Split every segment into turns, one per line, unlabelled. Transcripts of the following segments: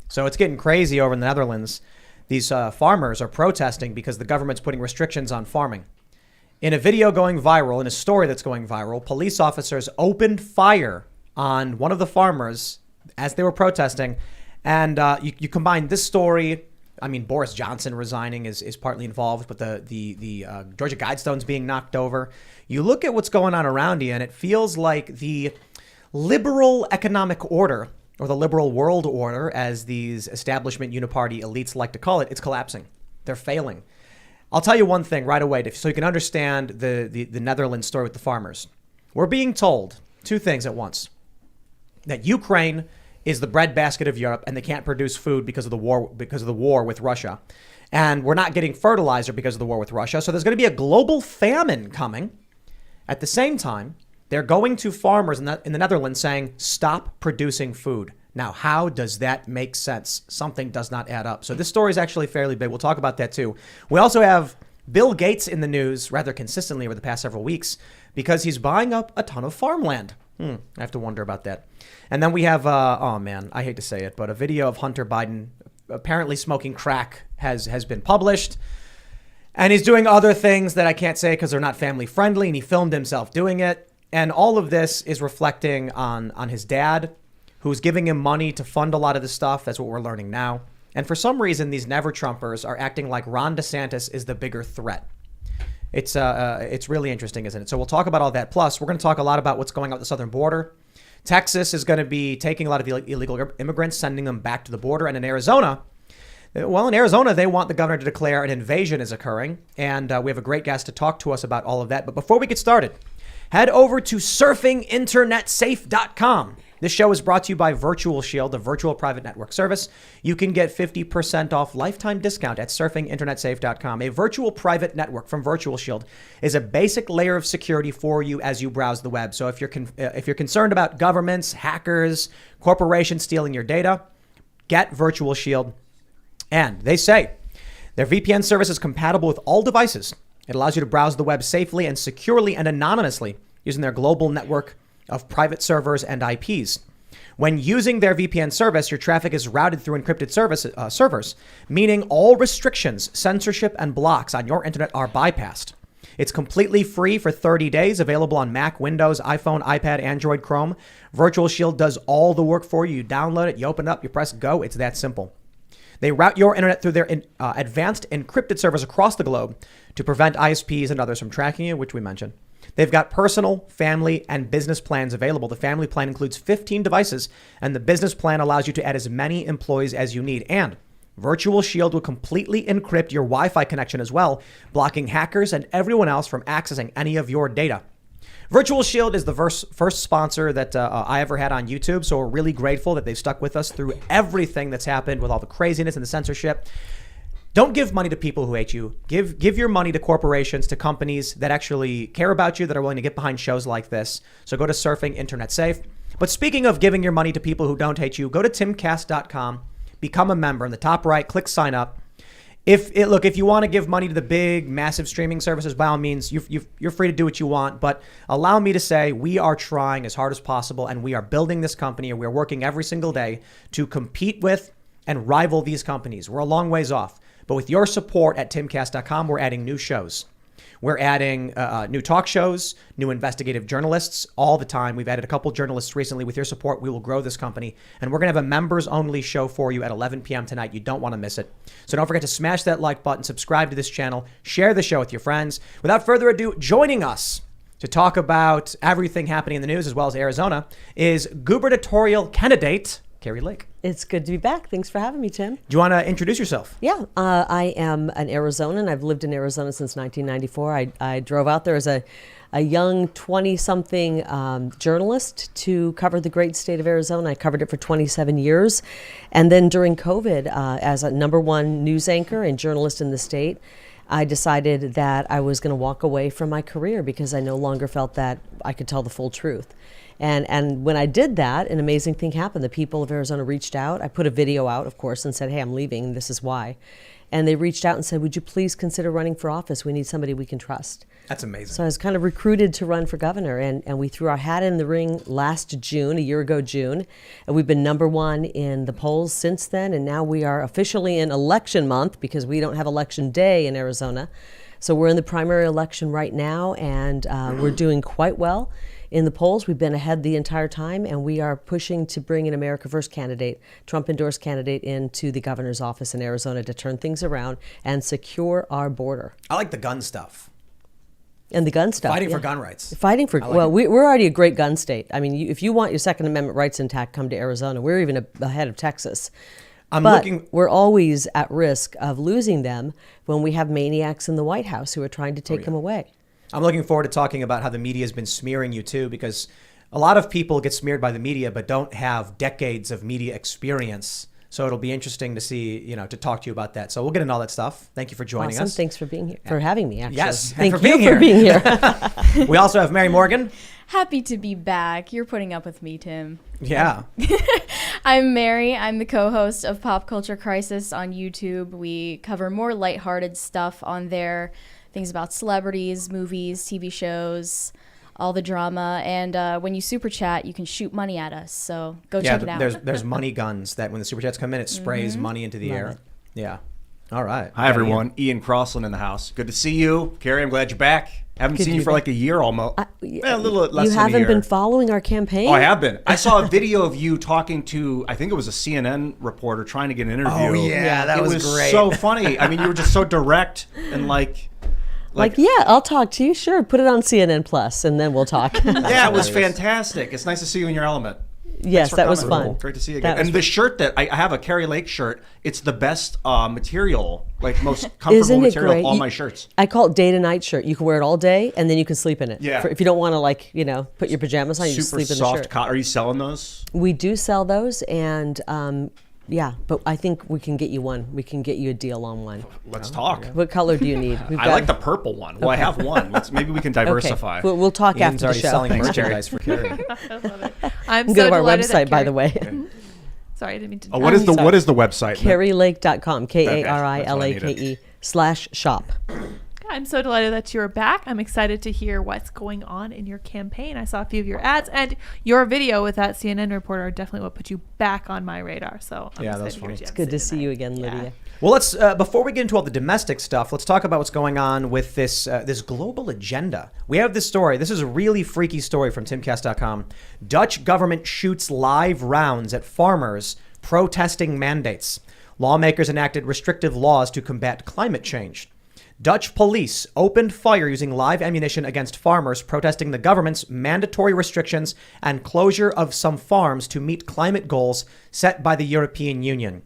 So it's getting crazy over in the Netherlands. These farmers are protesting because the government's putting restrictions on farming. In a video going viral, in a story that's going viral, police officers opened fire on one of the farmers as they were protesting. And you combine this story. I mean, Boris Johnson resigning is partly involved, but the Georgia Guidestones being knocked over. You look at what's going on around you, and it feels like the liberal economic order, or the liberal world order, as these establishment uniparty elites like to call it, it's collapsing. They're failing. I'll tell you one thing right away, so you can understand the Netherlands story with the farmers. We're being told two things at once: that Ukraine is the breadbasket of Europe, and they can't produce food because of the war with Russia, and we're not getting fertilizer because of the war with Russia. So there's going to be a global famine coming. At the same time, they're going to farmers in the Netherlands saying, stop producing food. Now, how does that make sense? Something does not add up. So this story is actually fairly big. We'll talk about that too. We also have Bill Gates in the news rather consistently over the past several weeks because he's buying up a ton of farmland. I have to wonder about that. And then we have, oh man, I hate to say it, but a video of Hunter Biden apparently smoking crack has been published. And he's doing other things that I can't say because they're not family friendly. And he filmed himself doing it. And all of this is reflecting on his dad, who's giving him money to fund a lot of this stuff. That's what we're learning now. And for some reason, these never-Trumpers are acting like Ron DeSantis is the bigger threat. It's really interesting, isn't it? So we'll talk about all that. Plus, we're going to talk a lot about what's going on at the southern border. Texas is going to be taking a lot of illegal immigrants, sending them back to the border. And in Arizona, they want the governor to declare an invasion is occurring. And we have a great guest to talk to us about all of that. But before we get started, head over to surfinginternetsafe.com. This show is brought to you by Virtual Shield, a virtual private network service. You can get 50% off lifetime discount at surfinginternetsafe.com. A virtual private network from Virtual Shield is a basic layer of security for you as you browse the web. So if you're concerned about governments, hackers, corporations stealing your data, get Virtual Shield. And they say their VPN service is compatible with all devices. It allows you to browse the web safely and securely and anonymously using their global network of private servers and IPs. When using their VPN service, your traffic is routed through encrypted servers, meaning all restrictions, censorship, and blocks on your internet are bypassed. It's completely free for 30 days, available on Mac, Windows, iPhone, iPad, Android, Chrome. Virtual Shield does all the work for you. You download it, you open it up, you press go. It's that simple. They route your internet through their advanced encrypted servers across the globe to prevent ISPs and others from tracking you, which we mentioned. They've got personal, family, and business plans available. The family plan includes 15 devices, and the business plan allows you to add as many employees as you need. And Virtual Shield will completely encrypt your Wi-Fi connection as well, blocking hackers and everyone else from accessing any of your data. Virtual Shield is the first sponsor that I ever had on YouTube, so we're really grateful that they've stuck with us through everything that's happened with all the craziness and the censorship. Don't give money to people who hate you. Give your money to corporations, to companies that actually care about you, that are willing to get behind shows like this. So go to Surfing Internet Safe. But speaking of giving your money to people who don't hate you, go to timcast.com, become a member. In the top right, click sign up. If you want to give money to the big, massive streaming services, by all means, you're free to do what you want. But allow me to say we are trying as hard as possible, and we are building this company, and we're working every single day to compete with and rival these companies. We're a long ways off. But with your support at timcast.com, we're adding new shows. We're adding new talk shows, new investigative journalists all the time. We've added a couple journalists recently. With your support, we will grow this company. And we're going to have a members-only show for you at 11 p.m. tonight. You don't want to miss it. So don't forget to smash that like button, subscribe to this channel, share the show with your friends. Without further ado, joining us to talk about everything happening in the news as well as Arizona is gubernatorial candidate Kari Lake.
It's good to be back. Thanks for having me, Tim.
Do you want to introduce yourself?
Yeah, I am an Arizonan. I've lived in Arizona since 1994. I drove out there as a young 20-something journalist to cover the great state of Arizona. I covered it for 27 years. And then during COVID, as a #1 news anchor and journalist in the state, I decided that I was going to walk away from my career because I no longer felt that I could tell the full truth. And when I did that, an amazing thing happened. The people of Arizona reached out. I put a video out, of course, and said, hey, I'm leaving. This is why. And they reached out and said, would you please consider running for office? We need somebody we can trust.
That's amazing.
So I was kind of recruited to run for governor, and we threw our hat in the ring last June, a year ago June, and we've been number one in the polls since then, and now we are officially in election month because we don't have election day in Arizona. So we're in the primary election right now, and we're doing quite well in the polls. We've been ahead the entire time, and we are pushing to bring an America First candidate, Trump-endorsed candidate, into the governor's office in Arizona to turn things around and secure our border.
I like the gun stuff.
And the gun stuff.
Fighting for gun rights.
Fighting for, well, we're already a great gun state. I mean, if you want your Second Amendment rights intact, come to Arizona. We're even ahead of Texas. We're always at risk of losing them when we have maniacs in the White House who are trying to take them away.
I'm looking forward to talking about how the media has been smearing you too, because a lot of people get smeared by the media but don't have decades of media experience. So it'll be interesting to see, to talk to you about that. So we'll get into all that stuff. Thank you for joining us.
Thanks for being here, for having me, actually.
Yes,
thank
for
you for being here.
We also have Mary Morgan.
Happy to be back. You're putting up with me, Tim.
Yeah.
I'm Mary. I'm the co-host of Pop Culture Crisis on YouTube. We cover more lighthearted stuff on there, things about celebrities, movies, TV shows, all the drama. And when you super chat, you can shoot money at us. So go check it out.
There's money guns that when the super chats come in, it sprays money into the air.
it.
Yeah. All right.
Hi, everyone. Ian Crossland in the house. Good to see you. Kari, I'm glad you're back. Haven't
Good
seen
to
you
be
for
back.
like a year almost. A little less
You
than a
haven't
year.
been following our campaign?
Oh, I have been. I saw a video of you talking to, I think it was a CNN reporter trying to get an interview.
Oh, yeah. That was great.
So funny. I mean, you were just so direct and like,
yeah, I'll talk to you. Sure, put it on CNN Plus, and then we'll talk.
yeah, it was fantastic. It's nice to see you in your element.
Yes,
Thanks for
that was
coming.
fun.
Great to see you
That
again.
was
And the shirt that I have a Kari Lake shirt. It's the best material, like most comfortable
Isn't it
material
great?
of all my shirts.
I call it day to night shirt. You can wear it all day, and then you can sleep in it.
Yeah.
If you don't want to, put your pajamas on, you just
Super
sleep in the
soft
shirt.
cotton. Are you selling those?
We do sell those, and yeah, but I think we can get you one. We can get you a deal on one.
Let's talk.
What color do you need?
I like the purple one. Well, I have one. Maybe we can diversify.
Okay. We'll talk
Ian's
after the
already
show.
selling
Thanks,
merchandise for Kari.
I'm
Go
so
to our
delighted that
website, by
Kari-
the way.
Sorry, I didn't mean to.
What is the website?
KariLake.com, KARILAKE/shop.
I'm so delighted that you're back. I'm excited to hear what's going on in your campaign. I saw a few of your ads, and your video with that CNN reporter are definitely what put you back on my radar. So I'm
Yeah,
excited
that's
to hear
funny.
what you
It's
have
good to
say
see you
tonight.
again, Lydia.
Well, let's before we get into all the domestic stuff, let's talk about what's going on with this global agenda. We have this story. This is a really freaky story from Timcast.com. Dutch government shoots live rounds at farmers protesting mandates. Lawmakers enacted restrictive laws to combat climate change. Dutch police opened fire using live ammunition against farmers protesting the government's mandatory restrictions and closure of some farms to meet climate goals set by the European Union.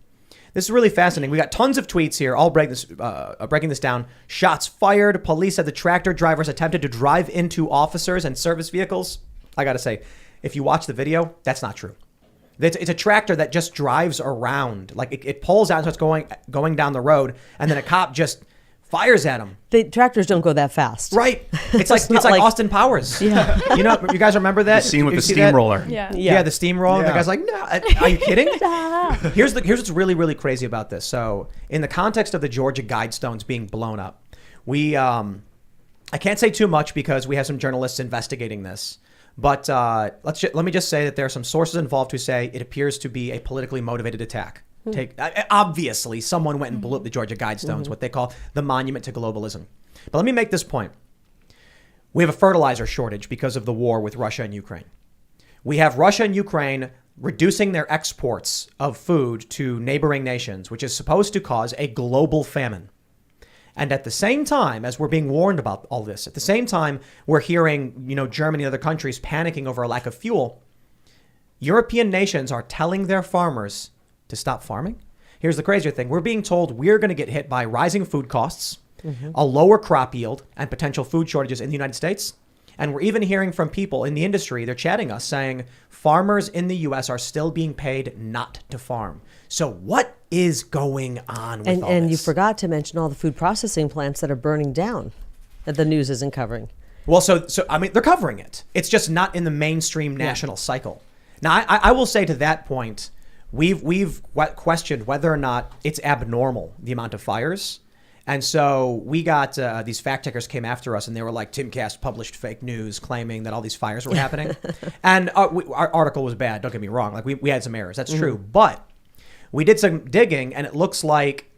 This is really fascinating. We got tons of tweets here, all breaking this down. Shots fired. Police said the tractor drivers attempted to drive into officers and service vehicles. I got to say, if you watch the video, that's not true. It's a tractor that just drives around. Like it pulls out and starts going down the road, and then a cop just fires at him.
The tractors don't go that fast.
Right. It's like Austin Powers.
Yeah.
You guys remember that?
The scene with
You
the
see that?
steamroller.
Yeah, the steamroller. And the
Yeah.
guy's like, no, are you kidding? Here's what's really, really crazy about this. So in the context of the Georgia Guidestones being blown up, I can't say too much because we have some journalists investigating this. But let me just say that there are some sources involved who say it appears to be a politically motivated attack. Obviously, someone went and blew up the Georgia Guidestones, what they call the monument to globalism. But let me make this point. We have a fertilizer shortage because of the war with Russia and Ukraine. We have Russia and Ukraine reducing their exports of food to neighboring nations, which is supposed to cause a global famine. And at the same time, as we're being warned about all this, at the same time, we're hearing, Germany and other countries panicking over a lack of fuel. European nations are telling their farmers to stop farming. Here's the crazier thing. We're being told we're going to get hit by rising food costs, a lower crop yield, and potential food shortages in the United States. And we're even hearing from people in the industry, they're chatting us saying farmers in the U.S. are still being paid not to farm. So what is going on with all this?
And you forgot to mention all the food processing plants that are burning down that the news isn't covering.
Well, so I mean, they're covering it. It's just not in the mainstream national cycle. Now, I will say to that point, we've questioned whether or not it's abnormal, the amount of fires. And so we got these fact checkers came after us, and they were like, Timcast published fake news claiming that all these fires were happening. And our article was bad. Don't get me wrong. Like we had some errors. That's true. But we did some digging, and it looks like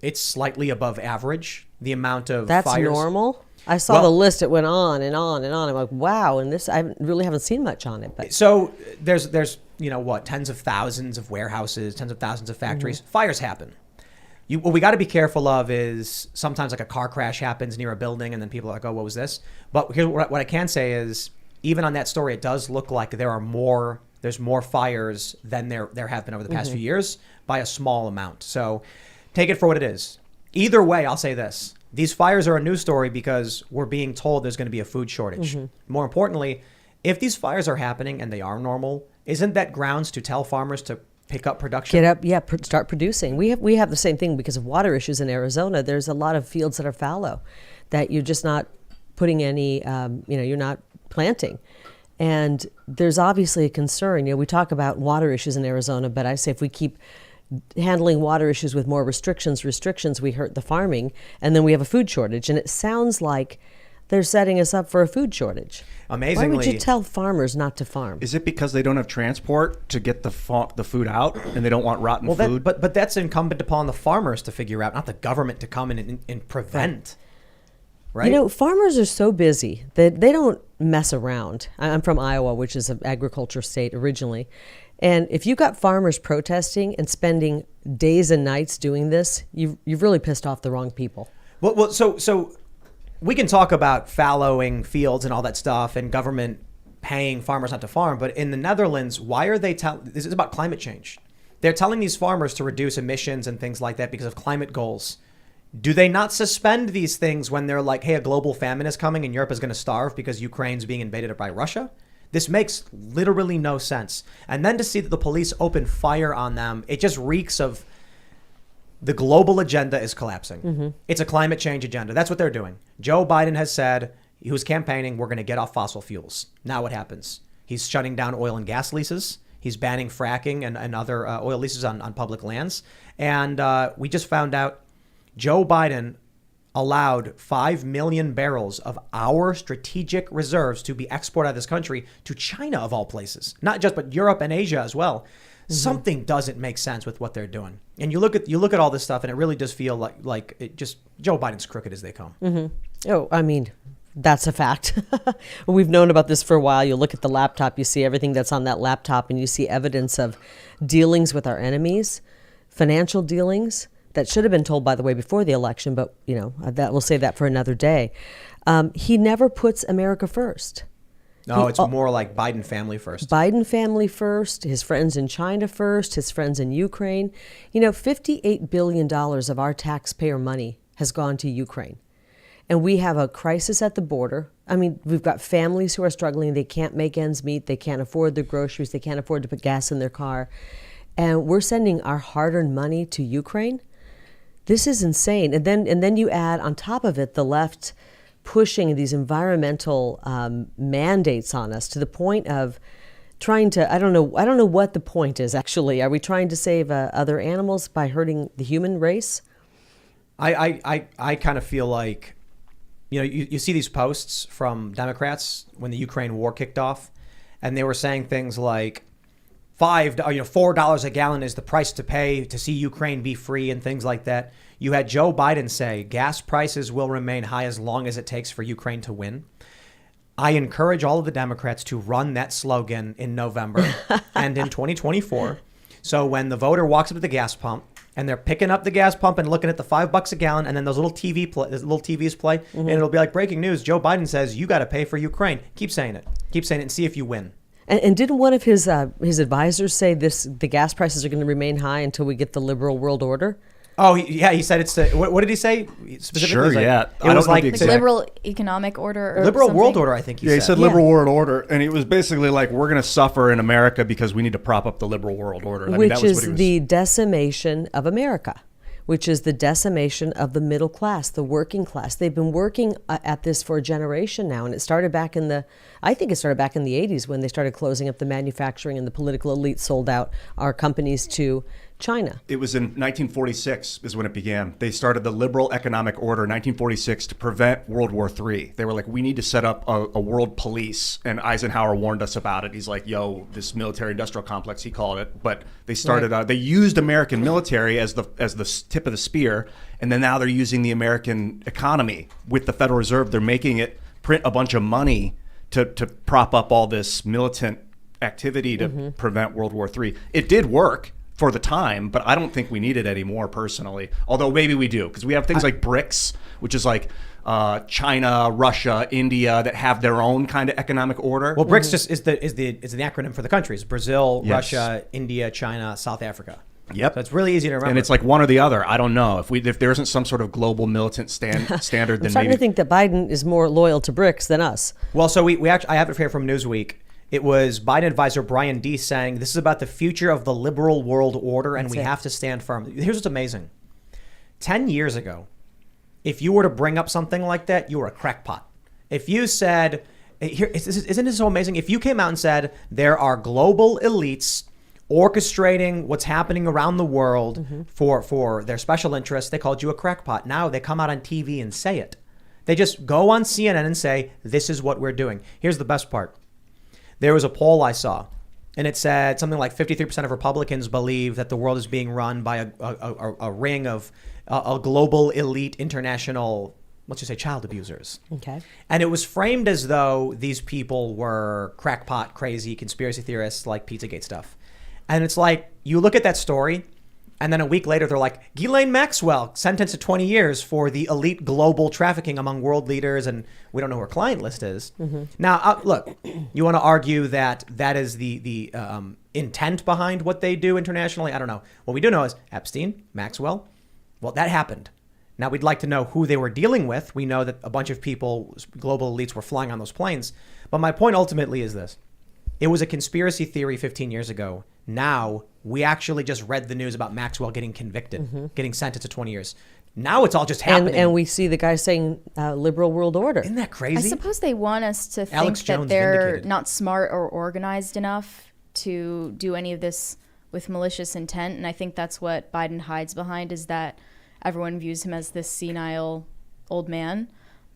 it's slightly above average, the amount of
That's
fires.
normal. I saw the list. It went on and on and on. I'm like, wow. And this, I really haven't seen much on it. But
So there's tens of thousands of warehouses, tens of thousands of factories. Fires happen. What we got to be careful of is sometimes like a car crash happens near a building and then people are like, oh, what was this? But here's what I can say is even on that story, it does look like there's more fires than there have been over the past few years by a small amount. So take it for what it is. Either way, I'll say this. These fires are a news story because we're being told there's going to be a food shortage. More importantly, if these fires are happening and they are normal, isn't that grounds to tell farmers to pick up production?
Start producing. We have the same thing because of water issues in Arizona. There's a lot of fields that are fallow that you're just not putting any, you're not planting. And there's obviously a concern. We talk about water issues in Arizona, but I say if we keep handling water issues with more restrictions, we hurt the farming, and then we have a food shortage. And it sounds like they're setting us up for a food shortage.
Amazingly,
why would you tell farmers not to farm?
Is it because they don't have transport to get the food out, and they don't want rotten food?
But that's incumbent upon the farmers to figure out, not the government to come in and prevent. Right?
Farmers are so busy that they don't mess around. I'm from Iowa, which is an agriculture state originally. And if you've got farmers protesting and spending days and nights doing this, you've really pissed off the wrong people.
Well, so we can talk about fallowing fields and all that stuff and government paying farmers not to farm. But in the Netherlands, why are they this is about climate change. They're telling these farmers to reduce emissions and things like that because of climate goals. Do they not suspend these things when they're like, hey, a global famine is coming and Europe is going to starve because Ukraine's being invaded by Russia? This makes literally no sense. And then to see that the police open fire on them, it just reeks of the global agenda is collapsing. It's a climate change agenda. That's what they're doing. Joe Biden has said, he was campaigning, we're going to get off fossil fuels. Now what happens? He's shutting down oil and gas leases. He's banning fracking and other oil leases on public lands. And we just found out Joe Biden allowed 5 million barrels of our strategic reserves to be exported out of this country to China, of all places. Not just, but Europe and Asia as well. Something doesn't make sense with what they're doing. And you look at all this stuff, and it really does feel like it just Joe Biden's crooked as they come.
Oh, I mean, that's a fact. We've known about this for a while. You look at the laptop, you see everything that's on that laptop, and you see evidence of dealings with our enemies, financial dealings that should have been told, by the way, before the election. But that we'll save that for another day. He never puts America first.
No, it's more like Biden family first.
Biden family first, his friends in China first, his friends in Ukraine. $58 billion of our taxpayer money has gone to Ukraine. And we have a crisis at the border. I mean, we've got families who are struggling. They can't make ends meet. They can't afford their groceries. They can't afford to put gas in their car. And we're sending our hard-earned money to Ukraine. This is insane. And then you add on top of it the left pushing these environmental mandates on us to the point of trying to, I don't know what the point is actually. Are we trying to save other animals by hurting the human race?
I kind of feel like, you see these posts from Democrats when the Ukraine war kicked off, and they were saying things like $4 a gallon is the price to pay to see Ukraine be free and things like that. You had Joe Biden say gas prices will remain high as long as it takes for Ukraine to win. I encourage all of the Democrats to run that slogan in November and in 2024. So when the voter walks up to the gas pump and they're picking up the gas pump and looking at the $5 a gallon, and then those little TVs play, and it'll be like breaking news. Joe Biden says, you got to pay for Ukraine. Keep saying it and see if you win.
And didn't one of his advisors say the gas prices are going to remain high until we get the liberal world order?
Oh, he said it's what did he say specifically?
Sure,
yeah.
It was like
the liberal economic order or
liberal
something?
world order, I think he said.
Yeah, he said liberal world order, and it was basically like, we're going to suffer in America because we need to prop up the liberal world order.
Which is the decimation of America. which is the decimation of the middle class, the working class. They've been working at this for a generation now, and it started back in the 80s when they started closing up the manufacturing and the political elite sold out our companies to China.
It was in 1946 is when it began. They started the liberal economic order in 1946 to prevent World War III. They were like, we need to set up a world police. And Eisenhower warned us about it. He's like, yo, this military industrial complex, he called it. But they started, they used American military as the tip of the spear. And then now they're using the American economy with the Federal Reserve. They're making it print a bunch of money to prop up all this militant activity to prevent World War III. It did work for the time, but I don't think we need it anymore personally. Although maybe we do, because we have things like BRICS, which is like China, Russia, India, that have their own kind of economic order.
Well, BRICS just is the acronym for the countries: Brazil,
Yes.
Russia, India, China, South Africa.
Yep.
So it's really easy to remember.
And it's like one or the other. I don't know if there isn't some sort of global militant standard.
I'm
Then
starting
maybe
to think that Biden is more loyal to BRICS than us.
Well, so we actually, I have it here from Newsweek. It was Biden advisor Brian Deese saying, this is about the future of the liberal world order, and we have to stand firm. Here's what's amazing. 10 years ago, if you were to bring up something like that, you were a crackpot. If you said, isn't this so amazing? If you came out and said, there are global elites orchestrating what's happening around the world for their special interests, they called you a crackpot. Now they come out on TV and say it. They just go on CNN and say, this is what we're doing. Here's the best part. There was a poll I saw, and it said something like 53% of Republicans believe that the world is being run by a ring of a global elite international, let's just say, child abusers.
Okay.
And it was framed as though these people were crackpot, crazy conspiracy theorists like Pizzagate stuff. And it's like, you look at that story, and then a week later, they're like, Ghislaine Maxwell sentenced to 20 years for the elite global trafficking among world leaders, and we don't know who her client list is. Now, look, you want to argue that that is the intent behind what they do internationally? I don't know. What we do know is Epstein, Maxwell, well, that happened. Now, we'd like to know who they were dealing with. We know that a bunch of people, global elites, were flying on those planes. But my point ultimately is this. It was a conspiracy theory 15 years ago. Now, we actually just read the news about Maxwell getting convicted, getting sentenced to 20 years. Now it's all just happening.
And we see the guy saying liberal world order.
Isn't that
I
crazy?
suppose they want us to think
Alex
that
Jones
they're
vindicated.
not smart or organized enough to do any of this with malicious intent. And I think that's what Biden hides behind, is that everyone views him as this senile old man.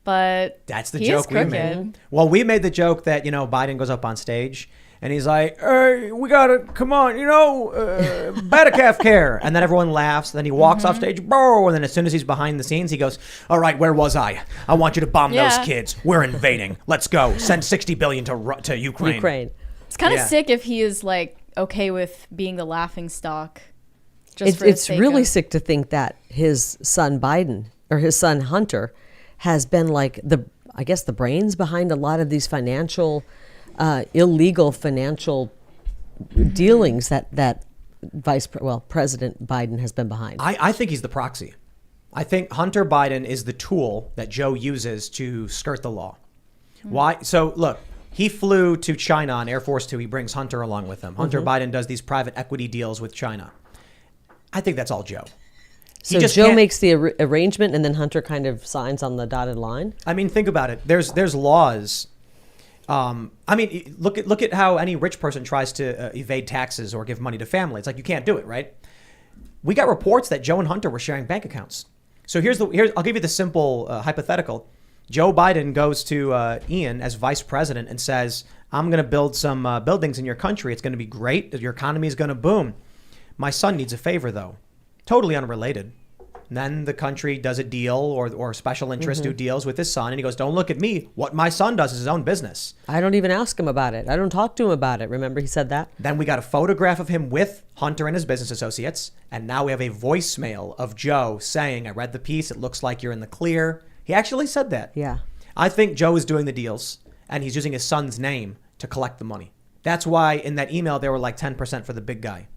But
That's the
he
joke
is
we
crooked.
made. Well, we made the joke that, Biden goes up on stage and he's like, hey, we got to, come on, Batacalf care. And then everyone laughs. Then he walks off stage, bro. And then as soon as he's behind the scenes, he goes, all right, where was I? I want you to bomb those kids. We're invading. Let's go. Send $60 billion to Ukraine.
It's kind of
Yeah.
sick if he is like okay with being the laughing stock. Just for the
It's
sake
really
of,
sick to think that his son Biden, or his son Hunter, has been like the brains behind a lot of these illegal financial dealings that President Biden has been behind.
I think he's the proxy. I think Hunter Biden is the tool that Joe uses to skirt the law. Why? So look, he flew to China on Air Force Two. He brings Hunter along with him. Hunter Biden does these private equity deals with China. I think that's all Joe.
So Joe makes the arrangement, and then Hunter kind of signs on the dotted line.
I mean, think about it. There's laws. Look at how any rich person tries to evade taxes or give money to family. It's like, you can't do it, right? We got reports that Joe and Hunter were sharing bank accounts. So I'll give you the simple hypothetical. Joe Biden goes to Ian as vice president and says, I'm going to build some buildings in your country. It's going to be great. Your economy is going to boom. My son needs a favor, though. Totally unrelated. And then the country does a deal or special interest do deals with his son. And he goes, don't look at me. What my son does is his own business.
I don't even ask him about it. I don't talk to him about it. Remember, he said that?
Then we got a photograph of him with Hunter and his business associates. And now we have a voicemail of Joe saying, I read the piece. It looks like you're in the clear. He actually said that.
Yeah.
I think Joe is doing the deals and he's using his son's name to collect the money. That's why in that email, they were like 10% for the big guy.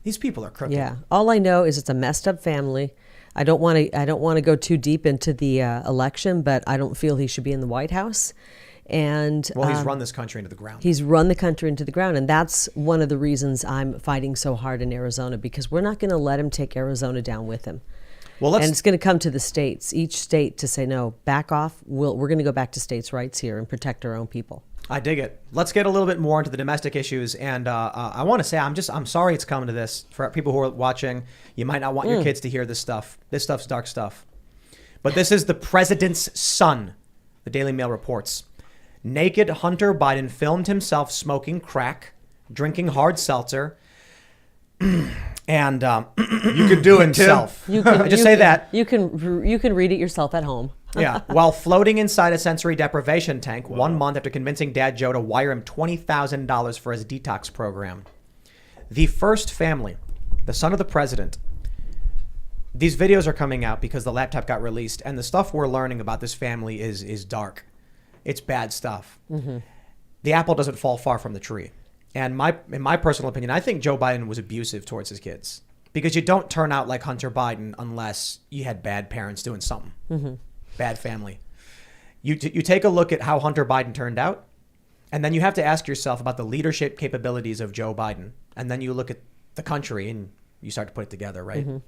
These people are crooked.
Yeah. All I know is it's a messed up family. I don't want to go too deep into the election, but I don't feel he should be in the White House. And
Well, he's run this country into the ground.
He's run the country into the ground. And that's one of the reasons I'm fighting so hard in Arizona, because we're not going to let him take Arizona down with him.
Well,
and it's going to come to the states, each state to say, no, back off. We're going to go back to states' rights here and protect our own people.
I dig it. Let's get a little bit more into the domestic issues. And I want to say, I'm sorry it's coming to this. For people who are watching, you might not want your kids to hear this stuff. This stuff's dark stuff. But this is the president's son, the Daily Mail reports. Naked Hunter Biden filmed himself smoking crack, drinking hard seltzer, and
You could do it,
himself.
You can
Just say that.
You can read it yourself at home.
Yeah, while floating inside a sensory deprivation tank 1 month after convincing Dad Joe to wire him $20,000 for his detox program. The first family, the son of the president. These videos are coming out because the laptop got released, and the stuff we're learning about this family is dark. It's bad stuff. Mm-hmm. The apple doesn't fall far from the tree. And in my personal opinion, I think Joe Biden was abusive towards his kids, because you don't turn out like Hunter Biden unless you had bad parents doing something. Mm-hmm. Bad family. You take a look at how Hunter Biden turned out, and then you have to ask yourself about the leadership capabilities of Joe Biden, and then you look at the country and you start to put it together, right? Mm-hmm.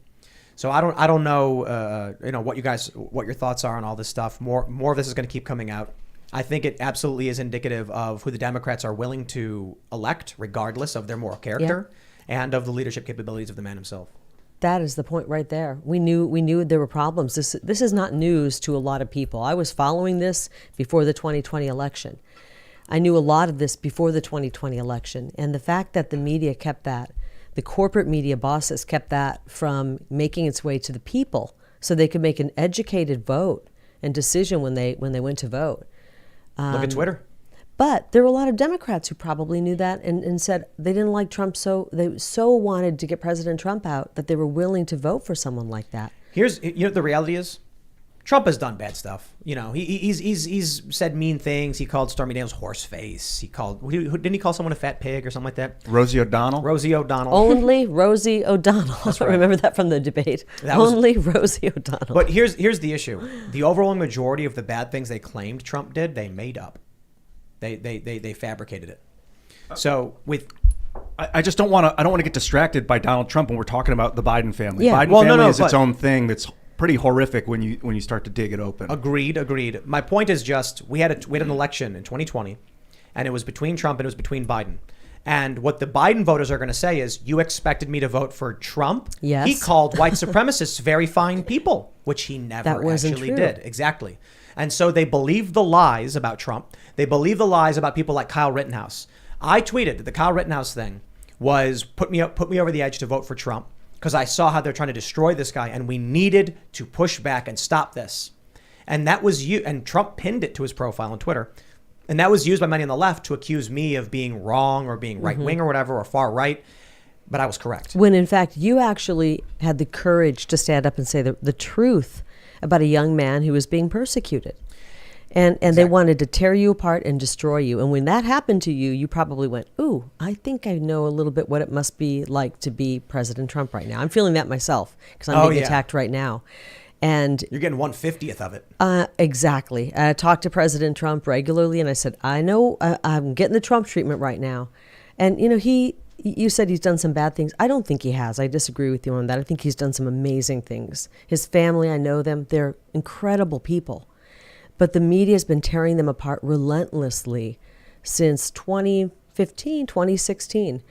So I don't know what your thoughts are on all this stuff. More of this is going to keep coming out. I think it absolutely is indicative of who the Democrats are willing to elect, regardless of their moral character and of the leadership capabilities of the man himself.
That is the point right there. We knew there were problems. This is not news to a lot of people. I was following this before the 2020 election. I knew a lot of this before the 2020 election. And the fact that the media kept that, the corporate media bosses kept that from making its way to the people so they could make an educated vote and decision when they went to vote.
Look at Twitter.
But there were a lot of Democrats who probably knew that and said they didn't like Trump, so they so wanted to get President Trump out that they were willing to vote for someone like that.
The reality is, Trump has done bad stuff. He's said mean things. He called Stormy Daniels horse face. Didn't he call someone a fat pig or something like that?
Rosie O'Donnell.
Only Rosie O'Donnell. That's right. I remember that from the debate. Rosie O'Donnell.
But here's the issue: the overwhelming majority of the bad things they claimed Trump did, they made up. They fabricated it. So
I just don't want to get distracted by Donald Trump when we're talking about the Biden family.
Yeah.
Biden family is its own thing that's pretty horrific when you start to dig it open.
Agreed. My point is just we had an election in 2020, and it was between Trump and it was between Biden. And what the Biden voters are going to say is, you expected me to vote for Trump?
Yes.
He called white supremacists very fine people, which he never actually
true.
did. Exactly. And so they believed the lies about Trump. They believe the lies about people like Kyle Rittenhouse. I tweeted that the Kyle Rittenhouse thing was put me over the edge to vote for Trump, because I saw how they're trying to destroy this guy, and we needed to push back and stop this. And that was and Trump pinned it to his profile on Twitter. And that was used by many on the left to accuse me of being wrong or being right wing or whatever, or far right. But I was correct.
When in fact, you actually had the courage to stand up and say the truth about a young man who was being persecuted. And exactly. They wanted to tear you apart and destroy you. And when that happened to you, you probably went, ooh, I think I know a little bit what it must be like to be President Trump right now. I'm feeling that myself because I'm being attacked right now. And
you're getting 1/50th of it.
Exactly. I talk to President Trump regularly, and I said, I know I'm getting the Trump treatment right now. And, you said he's done some bad things. I don't think he has. I disagree with you on that. I think he's done some amazing things. His family, I know them. They're incredible people. But the media has been tearing them apart relentlessly since 2015, 2016.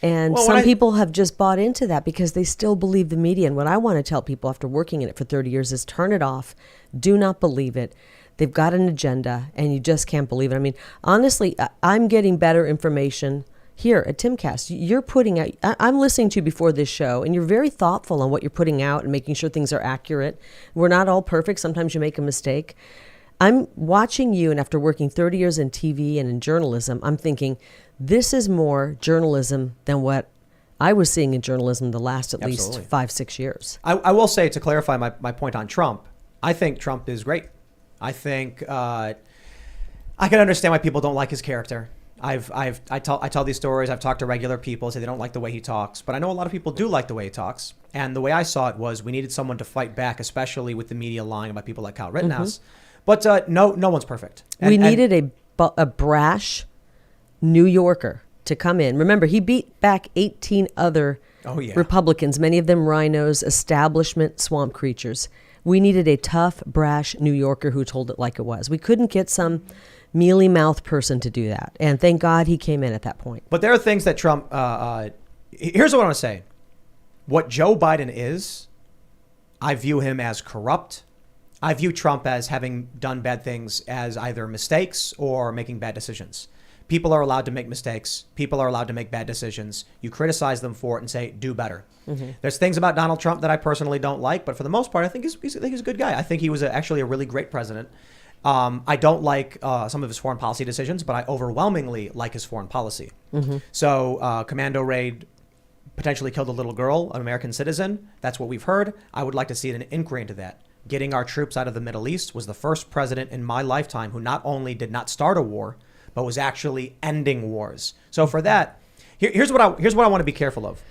And some people have just bought into that because they still believe the media. And what I want to tell people after working in it for 30 years is turn it off. Do not believe it. They've got an agenda, and you just can't believe it. I mean, honestly, I'm getting better information here at Timcast. You're putting out, I'm listening to you before this show, and you're very thoughtful on what you're putting out and making sure things are accurate. We're not all perfect. Sometimes you make a mistake. I'm watching you, and after working 30 years in TV and in journalism, I'm thinking this is more journalism than what I was seeing in journalism the last at least 5-6 years.
I will say, to clarify my point on Trump, I think Trump is great. I think I can understand why people don't like his character. I tell these stories. I've talked to regular people, say they don't like the way he talks, but I know a lot of people do like the way he talks. And the way I saw it was we needed someone to fight back, especially with the media lying about people like Kyle Rittenhouse. Mm-hmm. But no one's perfect.
We needed a brash New Yorker to come in. Remember, he beat back 18 other Republicans, many of them rhinos, establishment swamp creatures. We needed a tough, brash New Yorker who told it like it was. We couldn't get some mealy-mouthed person to do that. And thank God he came in at that point.
But there are things that Trump... here's what I want to say. What Joe Biden is, I view him as corrupt. I view Trump as having done bad things as either mistakes or making bad decisions. People are allowed to make mistakes. People are allowed to make bad decisions. You criticize them for it and say, do better. There's things about Donald Trump that I personally don't like, but for the most part, I think he's a good guy. I think he was actually a really great president. I don't like some of his foreign policy decisions, but I overwhelmingly like his foreign policy. So commando raid potentially killed a little girl, an American citizen. That's what we've heard. I would like to see an inquiry into that. Getting our troops out of the Middle East was the first president in my lifetime who not only did not start a war, but was actually ending wars. So for that, here's what I want to be careful of.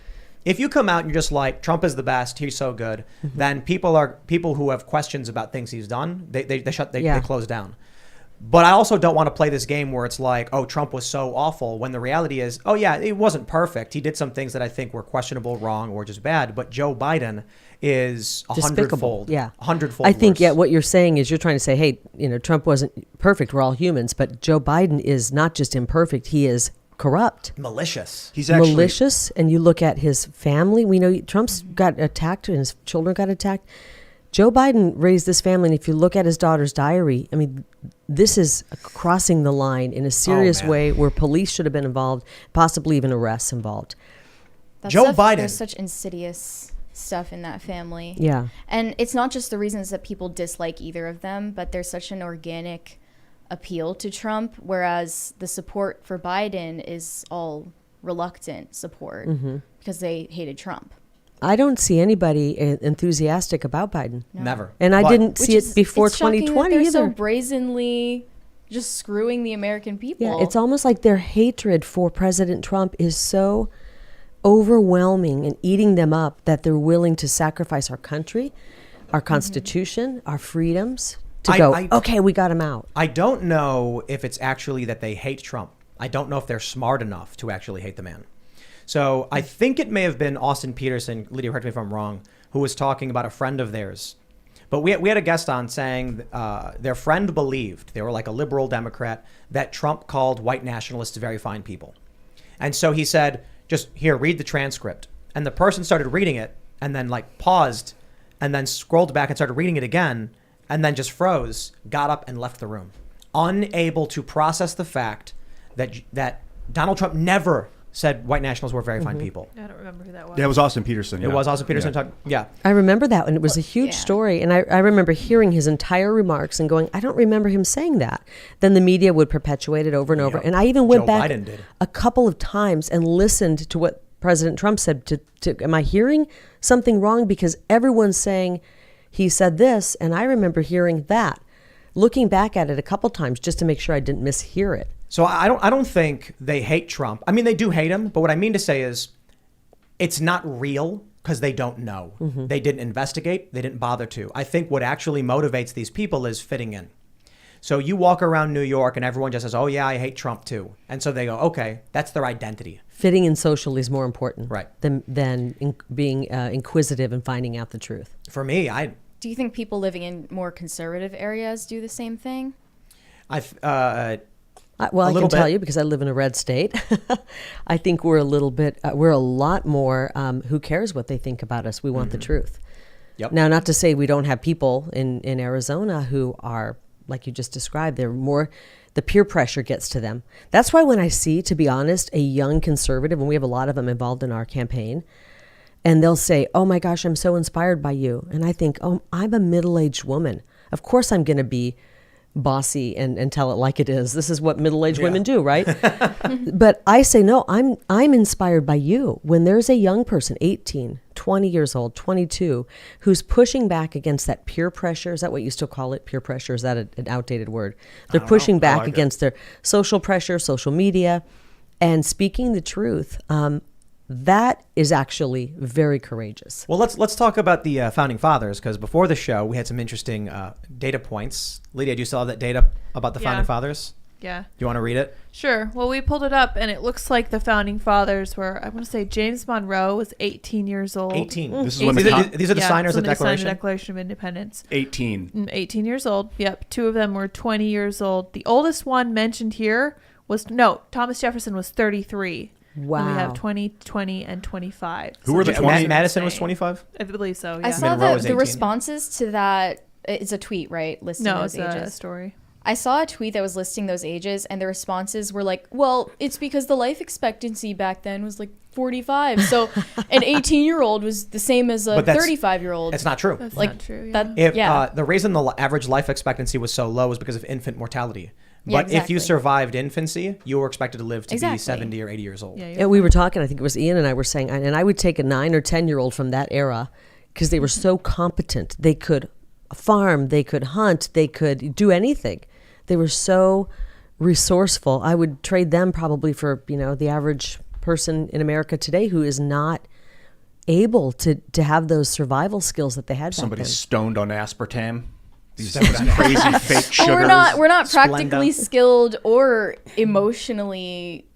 If you come out and you're just like, Trump is the best, he's so good, then people who have questions about things he's done, they close down. But I also don't want to play this game where it's like, oh, Trump was so awful, when the reality is, oh yeah, it wasn't perfect. He did some things that I think were questionable, wrong, or just bad. But Joe Biden is a hundredfold.
Yeah.
100-fold
I think,
worse.
what you're saying is you're trying to say, hey, Trump wasn't perfect. We're all humans. But Joe Biden is not just imperfect. He is corrupt.
Malicious.
He's actually
malicious. And you look at his family. We know Trump's got attacked and his children got attacked. Joe Biden raised this family. And if you look at his daughter's diary, I mean, this is crossing the line in a serious way where police should have been involved, possibly even arrests involved.
Joe Biden.
There's such insidious stuff in that family.
Yeah.
And it's not just the reasons that people dislike either of them, but there's such an organic appeal to Trump, whereas the support for Biden is all reluctant support because they hated Trump.
I don't see anybody enthusiastic about Biden.
No.
Never.
And I didn't see it before
it's shocking
2020
that they're
either.
so brazenly just screwing the American people.
Yeah, it's almost like their hatred for President Trump is so overwhelming and eating them up that they're willing to sacrifice our country, our Constitution, our freedoms to okay, we got him out.
I don't know if it's actually that they hate Trump. I don't know if they're smart enough to actually hate the man. So I think it may have been Austin Peterson, Lydia, correct me if I'm wrong, who was talking about a friend of theirs. But we had a guest on saying their friend believed, they were like a liberal Democrat, that Trump called white nationalists very fine people. And so he said, just here, read the transcript. And the person started reading it and then like paused and then scrolled back and started reading it again and then just froze, got up and left the room. Unable to process the fact that Donald Trump never said white nationals were very fine people.
I don't remember who that was.
Yeah, it was Austin Peterson.
It was Austin Peterson.
Yeah.
I remember that, and it was a huge story. And I remember hearing his entire remarks and going, I don't remember him saying that. Then the media would perpetuate it over and over. And I even went back a couple of times and listened to what President Trump said. Am I hearing something wrong? Because everyone's saying he said this, and I remember hearing that. Looking back at it a couple times just to make sure I didn't mishear it.
So I don't think they hate Trump. I mean, they do hate him, but what I mean to say is it's not real because they don't know. They didn't investigate. They didn't bother to. I think what actually motivates these people is fitting in. So you walk around New York and everyone just says, oh yeah, I hate Trump too. And so they go, okay, that's their identity.
Fitting in socially is more important
right.
than being inquisitive and finding out the truth.
For me,
Do you think people living in more conservative areas do the same thing?
Well, I can tell you because I live in a red state. I think we're we're a lot more, who cares what they think about us? We want the truth.
Yep.
Now, not to say we don't have people in Arizona who are, like you just described, they're more, the peer pressure gets to them. That's why when I see, to be honest, a young conservative, and we have a lot of them involved in our campaign, and they'll say, oh my gosh, I'm so inspired by you. And I think, oh, I'm a middle-aged woman. Of course I'm going to be bossy and tell it like it is. This is what middle-aged women do, right? But I say, no, I'm inspired by you. When there's a young person, 18, 20 years old, 22, who's pushing back against that peer pressure, is that what you still call it? Peer pressure, is that an outdated word? They're pushing back against their social pressure, social media, and speaking the truth. That is actually very courageous.
Well, let's talk about the Founding Fathers, because before the show, we had some interesting data points. Lydia, do you still have that data about the Founding Fathers?
Yeah.
You want to read it?
Sure. Well, we pulled it up, and it looks like the founding fathers were, I want to say James Monroe was 18 years old.
18.
This is when the
These are the signers of the
when they signed
Declaration?
the Declaration of Independence.
18.
18 years old. Yep. 2 of them were 20 years old. The oldest one mentioned here was, Thomas Jefferson was 33.
Wow.
And we have 20, 20, and 25.
Who were the 20?
Madison was 25?
I believe so, yeah.
I saw
Monroe was
the
18.
responses to that. It's a tweet, right? Listing
No,
those
it's a
ages.
story.
I saw a tweet that was listing those ages, and the responses were like, well, it's because the life expectancy back then was like 45. So an 18-year-old was the same as a
But that's-
35-year-old.
It's not true.
That's
Like,
not true. Yeah.
that,
If
yeah.
the reason the average life expectancy was so low is because of infant mortality.
Yeah,
But if you
exactly.
survived infancy, you were expected to live to be
Exactly.
70 or 80 years old.
Yeah,
And we were talking, I think it was Ian and I were saying, and I would take a 9 or 10-year-old from that era because they were so competent. They could farm, they could hunt, they could do anything. They were so resourceful. I would trade them probably for, the average person in America today who is not able to have those survival skills that they had back
Somebody
then.
stoned on aspartame. These crazy fake sugars.
Well, we're not practically
Splenda.
skilled or emotionally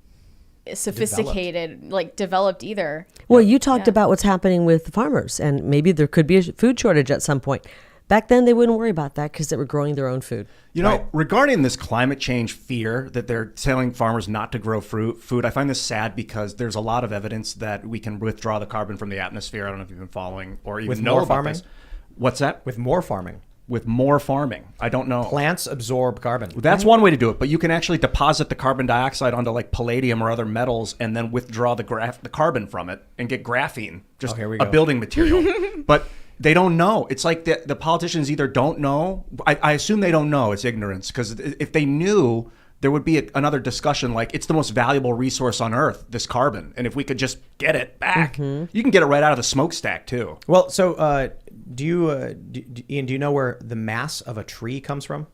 sophisticated, developed either.
Well, you talked
Yeah.
about what's happening with farmers, and maybe there could be a food shortage at some point. Back then, they wouldn't worry about that because they were growing their own food.
Regarding this climate change fear that they're telling farmers not to grow food, I find this sad because there's a lot of evidence that we can withdraw the carbon from the atmosphere. I don't know if you've been following or even
With
know
more
about
farming?
this. What's that?
With more farming.
With more farming. I don't know.
Plants absorb carbon.
That's one way to do it, but you can actually deposit the carbon dioxide onto like palladium or other metals and then withdraw the carbon from it and get graphene, just
here we
a
go.
building material. But they don't know. It's like the politicians either don't know. I assume they don't know. It's ignorance, because if they knew, there would be another discussion like it's the most valuable resource on Earth, this carbon. And if we could just get it back, you can get it right out of the smokestack too.
Well, so Ian, do you know where the mass of a tree comes from?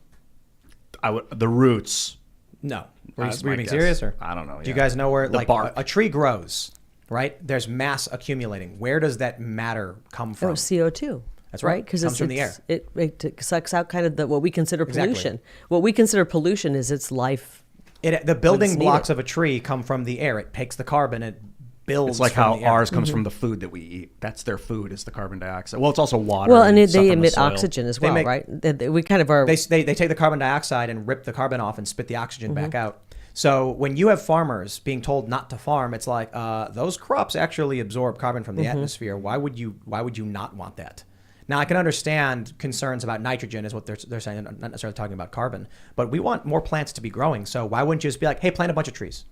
The roots.
No. Were
That's
you
my
being
guess.
serious? Or?
I don't know.
Do you
yeah.
guys know where
The bark.
a tree grows, right? There's mass accumulating. Where does that matter come from?
Oh, CO2.
That's right.
Because
Comes from the air.
It sucks out kind of what we consider
Exactly.
pollution. What we consider pollution is its life.
The building
it's
blocks
needed.
of a tree come from the air. It takes the carbon, it builds.
It's like
from
how
the air.
ours comes from the food that we eat. That's their food, is the carbon dioxide. Well, it's also water.
Well, and
stuff
they
in the
emit
soil.
oxygen as
They
well,
make-
right? We kind of are.
They take the carbon dioxide and rip the carbon off and spit the oxygen
Mm-hmm.
back out. So when you have farmers being told not to farm, it's like those crops actually absorb carbon from the
Mm-hmm.
atmosphere. Why would you not want that? Now I can understand concerns about nitrogen is what they're saying, not necessarily talking about carbon, but we want more plants to be growing. So why wouldn't you just be like, hey, plant a bunch of trees?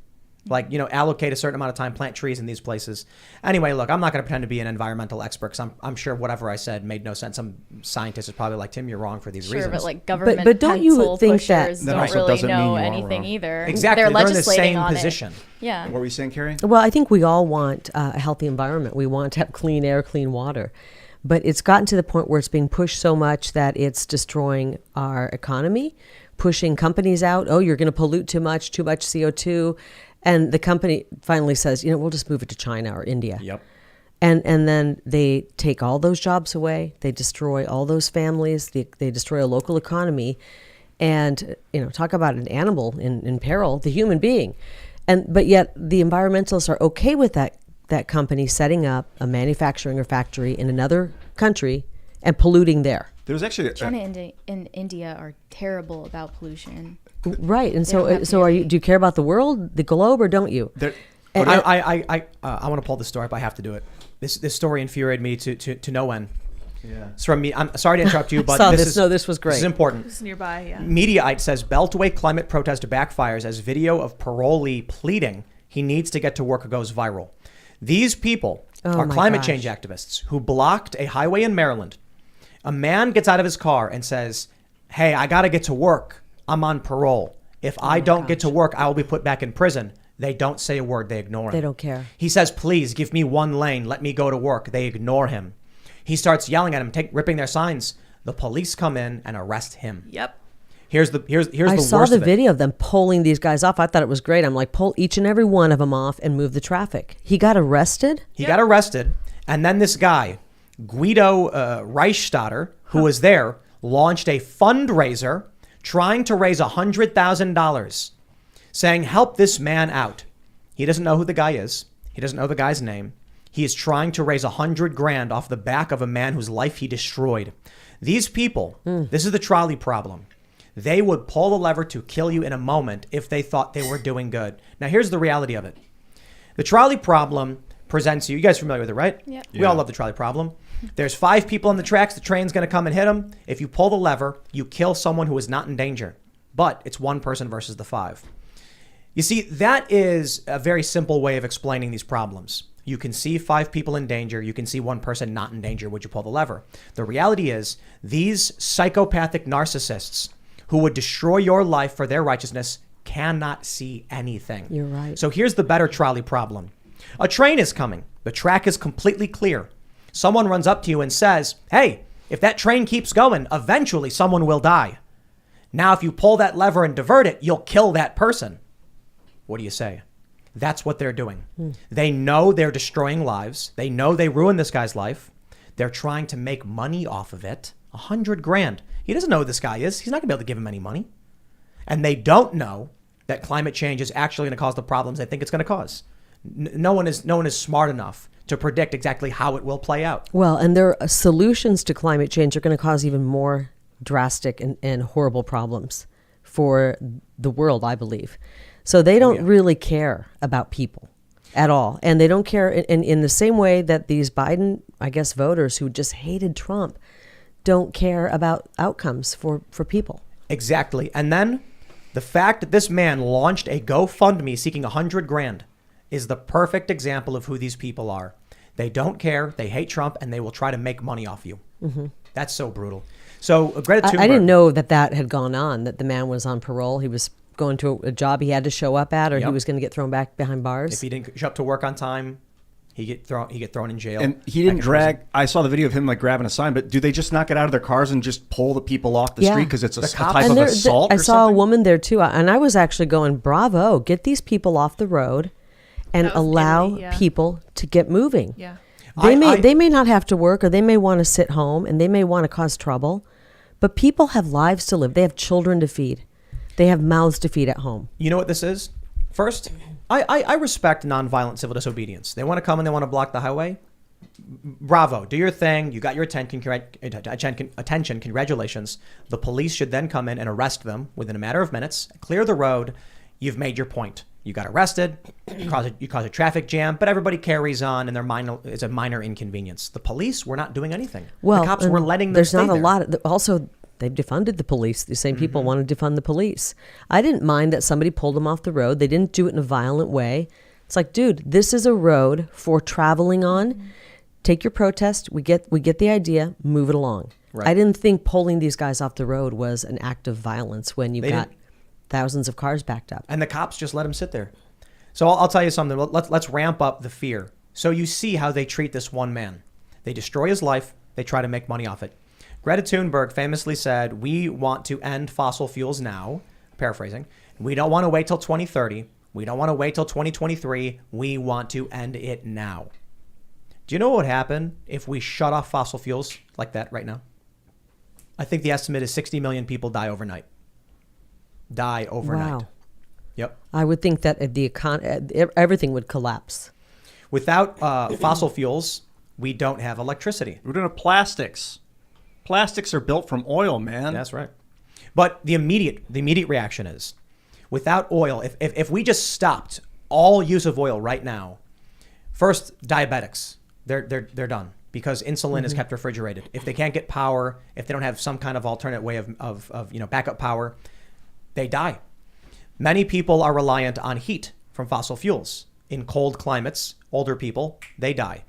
Like, allocate a certain amount of time, plant trees in these places. Anyway, look, I'm not going to pretend to be an environmental expert because I'm sure whatever I said made no sense. Some scientist is probably like, Tim, you're wrong for these
Sure,
reasons.
but like government
but don't you
pencil
think that-
pushers
That
don't
also
really
doesn't mean
know
you are
anything
wrong.
either.
Exactly.
They're
They're in the
legislating
same
on
position.
it. Yeah.
What were you saying, Kari?
Well, I think we all want a healthy environment. We want to have clean air, clean water. But it's gotten to the point where it's being pushed so much that it's destroying our economy, pushing companies out. Oh, you're going to pollute too much CO2. And the company finally says, we'll just move it to China or India.
Yep.
And then they take all those jobs away. They destroy all those families. They destroy a local economy. And, talk about an animal in peril, the human being. But yet the environmentalists are okay with that company setting up a manufacturing or factory in another country and polluting there.
There was actually
China and India are terrible about pollution.
Right. And
don't have
so do you care about the world, the globe, or don't you?
I want to pull this story up. I have to do it. This story infuriated me to no end.
Yeah.
It's from me. I'm sorry to interrupt you, but
Saw
this
this.
is
No, this was great.
This is important.
It's nearby, yeah.
Mediaite says Beltway climate protest backfires as video of parolee pleading he needs to get to work goes viral. These people are
my
climate
gosh.
change activists who blocked a highway in Maryland. A man gets out of his car and says, "Hey, I got to get to work. I'm on parole. If I don't get to work, I will be put back in prison." They don't say a word. They ignore him.
They don't care.
He says, "Please give me one lane. Let me go to work." They ignore him. He starts yelling at him, ripping their signs. The police come in and arrest him.
Yep.
Here's the
I saw
worst
the
of it.
video of them pulling these guys off. I thought it was great. I'm like, pull each and every one of them off and move the traffic. He got arrested.
He got arrested, and then this guy, Guido Reichstatter, who was there, launched a fundraiser trying to raise $100,000, saying, help this man out. He doesn't know who the guy is. He doesn't know the guy's name. He is trying to raise $100,000 off the back of a man whose life he destroyed. These people, this is the trolley problem. They would pull the lever to kill you in a moment if they thought they were doing good. Now, here's the reality of it. The trolley problem presents you guys familiar with it, right?
Yep.
We all love the trolley problem. There's 5 people on the tracks. The train's going to come and hit them. If you pull the lever, you kill someone who is not in danger. But it's one person versus the 5. You see, that is a very simple way of explaining these problems. You can see 5 people in danger. You can see one person not in danger. Would you pull the lever? The reality is these psychopathic narcissists who would destroy your life for their righteousness cannot see anything.
You're right.
So here's the better trolley problem. A train is coming. The track is completely clear. Someone runs up to you and says, hey, if that train keeps going, eventually someone will die. Now, if you pull that lever and divert it, you'll kill that person. What do you say? That's what they're doing. They know they're destroying lives. They know they ruined this guy's life. They're trying to make money off of it. $100,000. He doesn't know who this guy is. He's not gonna be able to give him any money. And they don't know that climate change is actually going to cause the problems they think it's going to cause. No one is smart enough to predict exactly how it will play out.
Well, and their solutions to climate change are going to cause even more drastic and horrible problems for the world, I believe. So they don't really care about people at all. And they don't care in the same way that these Biden, I guess, voters who just hated Trump don't care about outcomes for people.
Exactly. And then the fact that this man launched a GoFundMe seeking $100,000 is the perfect example of who these people are. They don't care. They hate Trump, and they will try to make money off you. Mm-hmm. That's so brutal. So Greta Thunberg.
I didn't know that had gone on, that the man was on parole. He was going to a job he had to show up at, or he was going to get thrown back behind bars.
If he didn't show up to work on time, he get thrown in jail.
And he didn't drag. I saw the video of him like grabbing a sign, but do they just not get out of their cars and just pull the people off the street because it's a type of assault?
I
or
saw
something?
a woman there too, and I was actually going, bravo, get these people off the road and allow people to get moving.
Yeah.
They may not have to work, or they may want to sit home, and they may want to cause trouble, but people have lives to live. They have children to feed. They have mouths to feed at home.
You know what this is? First, I respect nonviolent civil disobedience. They want to come and they want to block the highway. Bravo, do your thing. You got your attention. Congratulations. The police should then come in and arrest them within a matter of minutes, clear the road. You've made your point. You got arrested. You cause a traffic jam, but everybody carries on, and it's a minor inconvenience. The police were not doing anything.
Well,
the cops were letting them
there's
stay
not a
there.
lot. Also, they've defunded the police. The same people want to defund the police. I didn't mind that somebody pulled them off the road. They didn't do it in a violent way. It's like, dude, this is a road for traveling on. Take your protest. We get the idea. Move it along. Right. I didn't think pulling these guys off the road was an act of violence when you got thousands of cars backed up.
And the cops just let them sit there. So I'll tell you something. Let's ramp up the fear. So you see how they treat this one man. They destroy his life. They try to make money off it. Greta Thunberg famously said, we want to end fossil fuels now, paraphrasing. We don't want to wait till 2030. We don't want to wait till 2023. We want to end it now. Do you know what would happen if we shut off fossil fuels like that right now? I think the estimate is 60 million people die overnight.
Wow.
Yep.
I would think that everything would collapse.
Without fossil fuels, we don't have electricity.
We don't have plastics. Plastics are built from oil, man.
That's right. But the immediate reaction is, without oil, if we just stopped all use of oil right now, first, diabetics, they're done because insulin is kept refrigerated. If they can't get power, if they don't have some kind of alternate way of backup power, they die. Many people are reliant on heat from fossil fuels. In cold climates, older people, they die.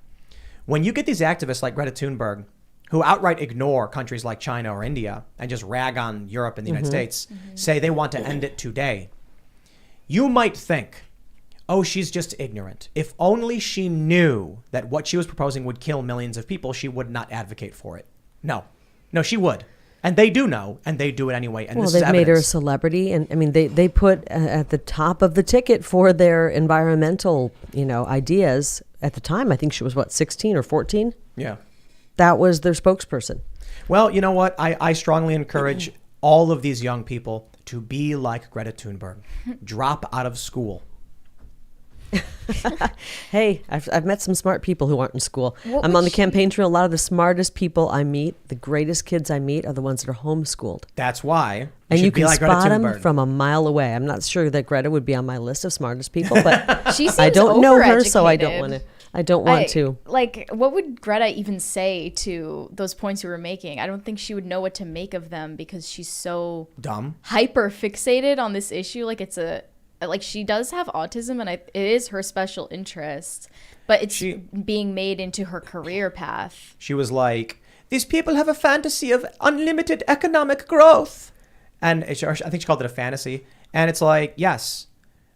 When you get these activists like Greta Thunberg, who outright ignore countries like China or India and just rag on Europe and the United States, say they want to end it today, you might think, oh, she's just ignorant. If only she knew that what she was proposing would kill millions of people, she would not advocate for it. No, she would. And they do know, and they do it anyway. And
they've made her a celebrity, and I mean, they put at the top of the ticket for their environmental, ideas at the time. I think she was 16 or 14.
Yeah,
that was their spokesperson.
Well, you know what? I strongly encourage all of these young people to be like Greta Thunberg, drop out of school.
Hey, I've met some smart people who aren't in school.
What
I'm
would
on the
she-
campaign trail. A lot of the smartest people I meet, the greatest kids I meet, are the ones that are homeschooled.
That's why.
And
should
you
be
can
like Greta
spot them
Thunberg.
from a mile away. I'm not sure that Greta would be on my list of smartest people, but
She seems
I don't know her, so I don't
overeducated.
want to. I don't want to.
Like, what would Greta even say to those points you were making? I don't think she would know what to make of them because she's so
Dumb.
hyper fixated on this issue. Like she does have autism, and it is her special interest, but it's being made into her career path.
She was like, these people have a fantasy of unlimited economic growth. And I think she called it a fantasy. And it's like, yes,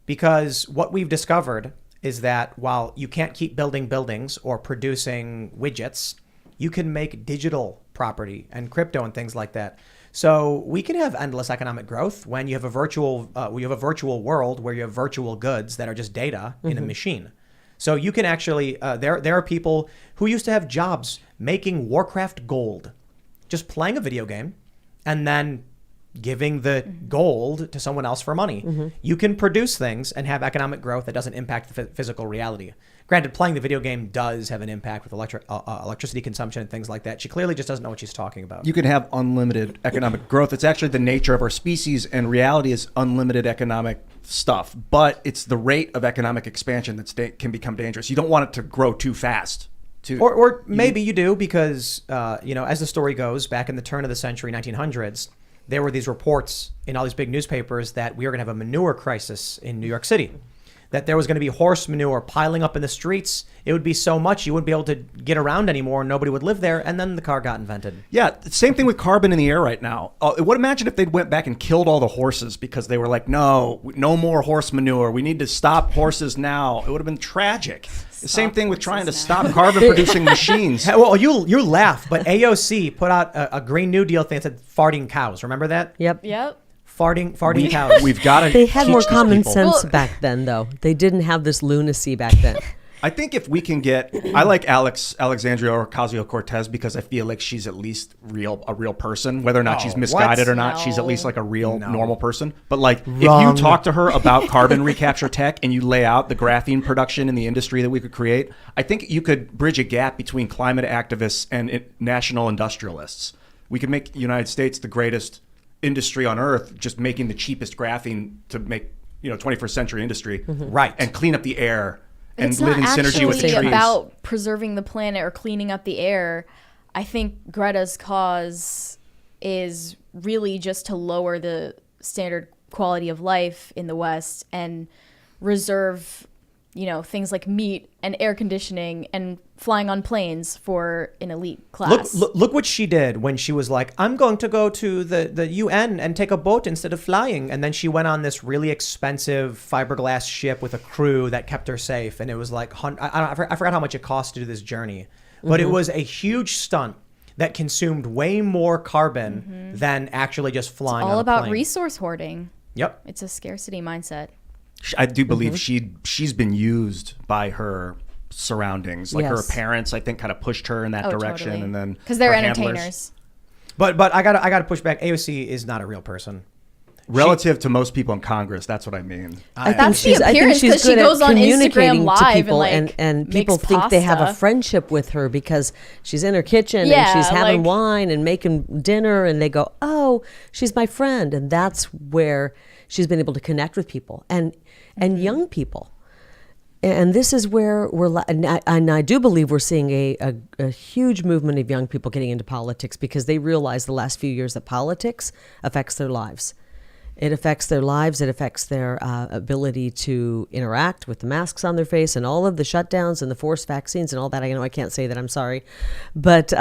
because what we've discovered is that while you can't keep building buildings or producing widgets, you can make digital property and crypto and things like that. So we can have endless economic growth when you have a virtual world where you have virtual goods that are just data in a machine. So you can actually there are people who used to have jobs making Warcraft gold, just playing a video game, and then giving the gold to someone else for money. You can produce things and have economic growth that doesn't impact the physical reality. Granted, playing the video game does have an impact with electricity consumption and things like that. She clearly just doesn't know what she's talking about.
You can have unlimited economic growth. It's actually the nature of our species, and reality is unlimited economic stuff. But it's the rate of economic expansion that can become dangerous. You don't want it to grow too fast.
Or maybe you do because, as the story goes, back in the turn of the century, 1900s, there were these reports in all these big newspapers that we were going to have a manure crisis in New York City. That there was going to be horse manure piling up in the streets. It would be so much you wouldn't be able to get around anymore. Nobody would live there. And then the car got invented.
Yeah, same thing with carbon in the air right now. Imagine if they went back and killed all the horses because they were like, no more horse manure. We need to stop horses now. It would have been tragic. The same thing with trying to stop carbon producing machines.
Well, you laugh, but AOC put out a Green New Deal thing that said farting cows. Remember that?
Yep.
Farting cows.
We've got to
They had more
teach these
common
people.
sense back then, though. They didn't have this lunacy back then.
I think if we can I like Alexandria Ocasio-Cortez because I feel like she's at least a real person. Whether or not she's misguided
what?
or not, she's at
No.
least like a real normal person. But like,
Wrong.
if you talk to her about carbon recapture tech and you lay out the graphene production in the industry that we could create, I think you could bridge a gap between climate activists and national industrialists. We could make the United States the greatest industry on earth, just making the cheapest graphene to make 21st century industry,
Right.
and clean up the air. And
It's
live in
not
synergy with the
actually
trees.
about preserving the planet or cleaning up the air. I think Greta's cause is really just to lower the standard quality of life in the West and reserve, things like meat and air conditioning and flying on planes for an elite class.
Look what she did when she was like, I'm going to go to the UN and take a boat instead of flying. And then she went on this really expensive fiberglass ship with a crew that kept her safe. And it was like, I forgot how much it cost to do this journey. But it was a huge stunt that consumed way more carbon than actually just flying
All
on a
about
plane.
resource hoarding.
Yep.
It's a scarcity mindset.
I do believe she's been used by her surroundings. Like her
Yes.
parents, I think, kind of pushed her in that direction,
Totally.
and then
Because they're
her handlers.
entertainers.
But I gotta push back. AOC is not a real person.
Relative to most people in Congress, that's what I mean.
I think
That's the
she's
appearance, 'cause she
good at
goes on Instagram
communicating
Live
to
and,
people,
like,
and people
makes
think they have a
pasta.
friendship with her because she's in her kitchen and
Yeah,
she's having
like-
wine and making dinner, and they go, "Oh, she's my friend," and that's where she's been able to connect with people and young people. And this is where and I do believe we're seeing a huge movement of young people getting into politics because they realize the last few years that politics affects their lives. It affects their lives. It affects their ability to interact with the masks on their face and all of the shutdowns and the forced vaccines and all that. I know I can't say that. I'm sorry. But,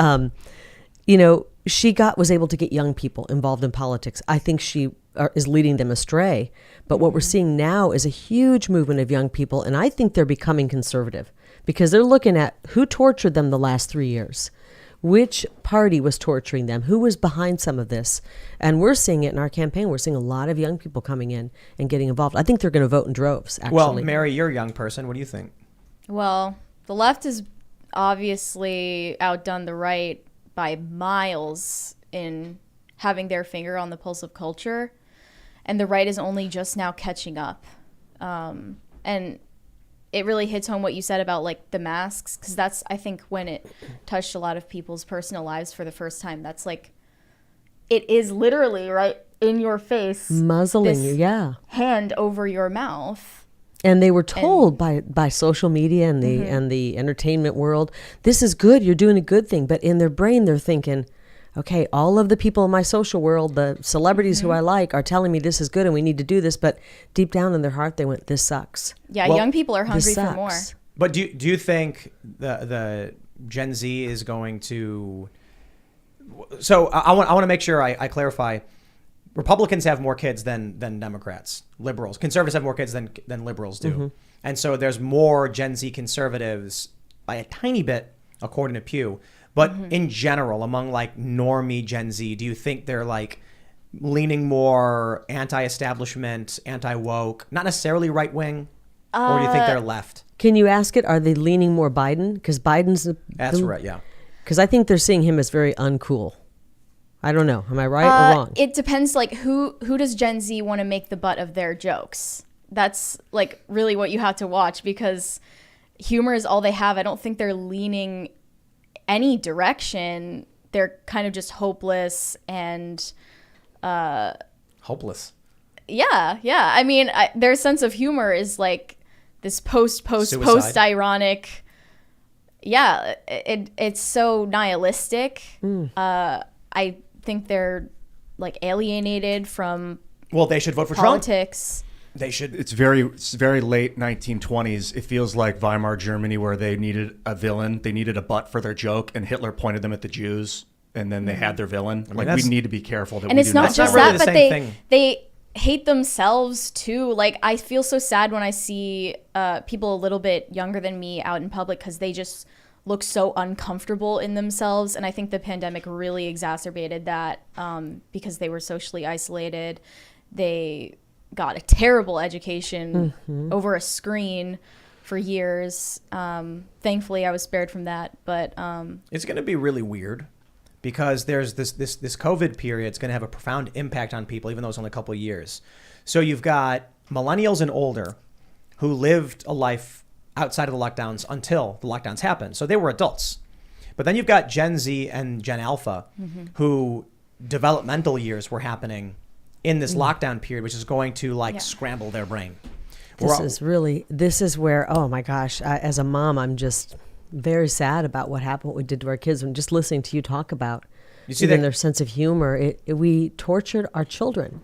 she was able to get young people involved in politics. I think she is leading them astray. But what we're seeing now is a huge movement of young people. And I think they're becoming conservative because they're looking at who tortured them the last 3 years. Which party was torturing them? Who was behind some of this? And we're seeing it in our campaign. We're seeing a lot of young people coming in and getting involved. I think they're going to vote in droves, actually.
Well, Mary, you're a young person. What do you think?
Well, the left has obviously outdone the right by miles in having their finger on the pulse of culture, and the right is only just now catching up. And it really hits home what you said about like the masks, because that's, I think, when it touched a lot of people's personal lives for the first time. That's like, it is literally right in your face,
muzzling you, yeah,
hand over your mouth.
And they were told by social media and the entertainment world, this is good, you're doing a good thing. But in their brain, they're thinking, okay, all of the people in my social world, the celebrities who I like, are telling me this is good and we need to do this. But deep down in their heart, they went, this sucks.
Yeah,
Well,
young people are hungry for more.
But do you think the Gen Z is going to? So I want to make sure I clarify. Republicans have more kids than Democrats. Liberals, conservatives have more kids than liberals do, and so there's more Gen Z conservatives by a tiny bit, according to Pew. But in general, among like normie Gen Z, do you think they're like leaning more anti-establishment, anti-woke, not necessarily right-wing, or do you think they're left?
Can you ask it? Are they leaning more Biden? Because Biden's
That's right, yeah.
Because I think they're seeing him as very uncool. I don't know. Am I right or wrong?
It depends. Like who does Gen Z want to make the butt of their jokes? That's like really what you have to watch, because humor is all they have. I don't think they're leaning any direction. They're kind of just hopeless and
Hopeless.
yeah. I mean, their sense of humor is like this post ironic. Yeah, it's so nihilistic. I think they're like alienated from
Well, they should vote for
politics.
Trump. They should.
It's very late 1920s. It feels like Weimar Germany, where they needed a villain. They needed a butt for their joke, and Hitler pointed them at the Jews, and then they had their villain. Like, we need to be careful that
and
we
it's
do
not
not.
just
really
that,
the
but
same thing.
they hate themselves too. Like, I feel so sad when I see people a little bit younger than me out in public, because they just look so uncomfortable in themselves. And I think the pandemic really exacerbated that, because they were socially isolated. They got a terrible education over a screen for years. Thankfully, I was spared from that. But
It's going to be really weird, because there's this COVID period. It's going to have a profound impact on people, even though it's only a couple of years. So you've got millennials and older who lived a life outside of the lockdowns until the lockdowns happened. So they were adults. But then you've got Gen Z and Gen Alpha, who developmental years were happening in this lockdown period, which is going to scramble their brain.
This is where, oh my gosh, as a mom, I'm just very sad about what happened, what we did to our kids. And just listening to you talk about their sense of humor, we tortured our children.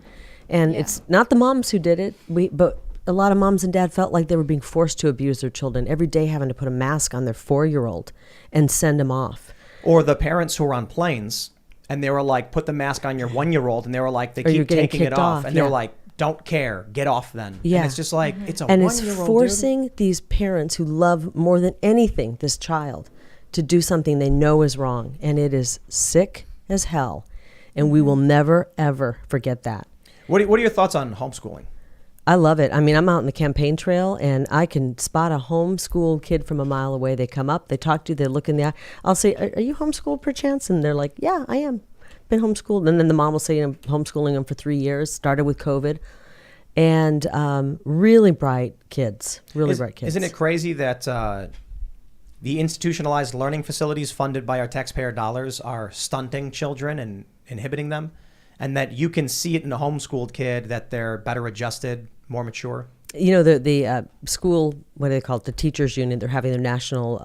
And it's not the moms who did it, but a lot of moms and dad felt like they were being forced to abuse their children, every day having to put a mask on their 4-year-old and send them off.
Or the parents who were on planes, and they were like, put the mask on your 1-year-old, and they were like, they keep taking it off. And they were like, don't care, get off then. Yeah. And it's just like, it's a 1-year-old.
And it's forcing these parents who love more than anything this child to do something they know is wrong. And it is sick as hell. And we will never, ever forget that.
What are your thoughts on homeschooling?
I love it. I mean, I'm out in the campaign trail, and I can spot a homeschooled kid from a mile away. They come up, they talk to you, they look in the eye. I'll say, are you homeschooled perchance? And they're like, yeah, I am. Been homeschooled. And then the mom will say, I'm homeschooling them for 3 years, started with COVID. And really bright kids, bright kids.
Isn't it crazy that the institutionalized learning facilities funded by our taxpayer dollars are stunting children and inhibiting them? And that you can see it in a homeschooled kid that they're better adjusted, more mature?
You know, the school, what do they call it, the teachers union, they're having their national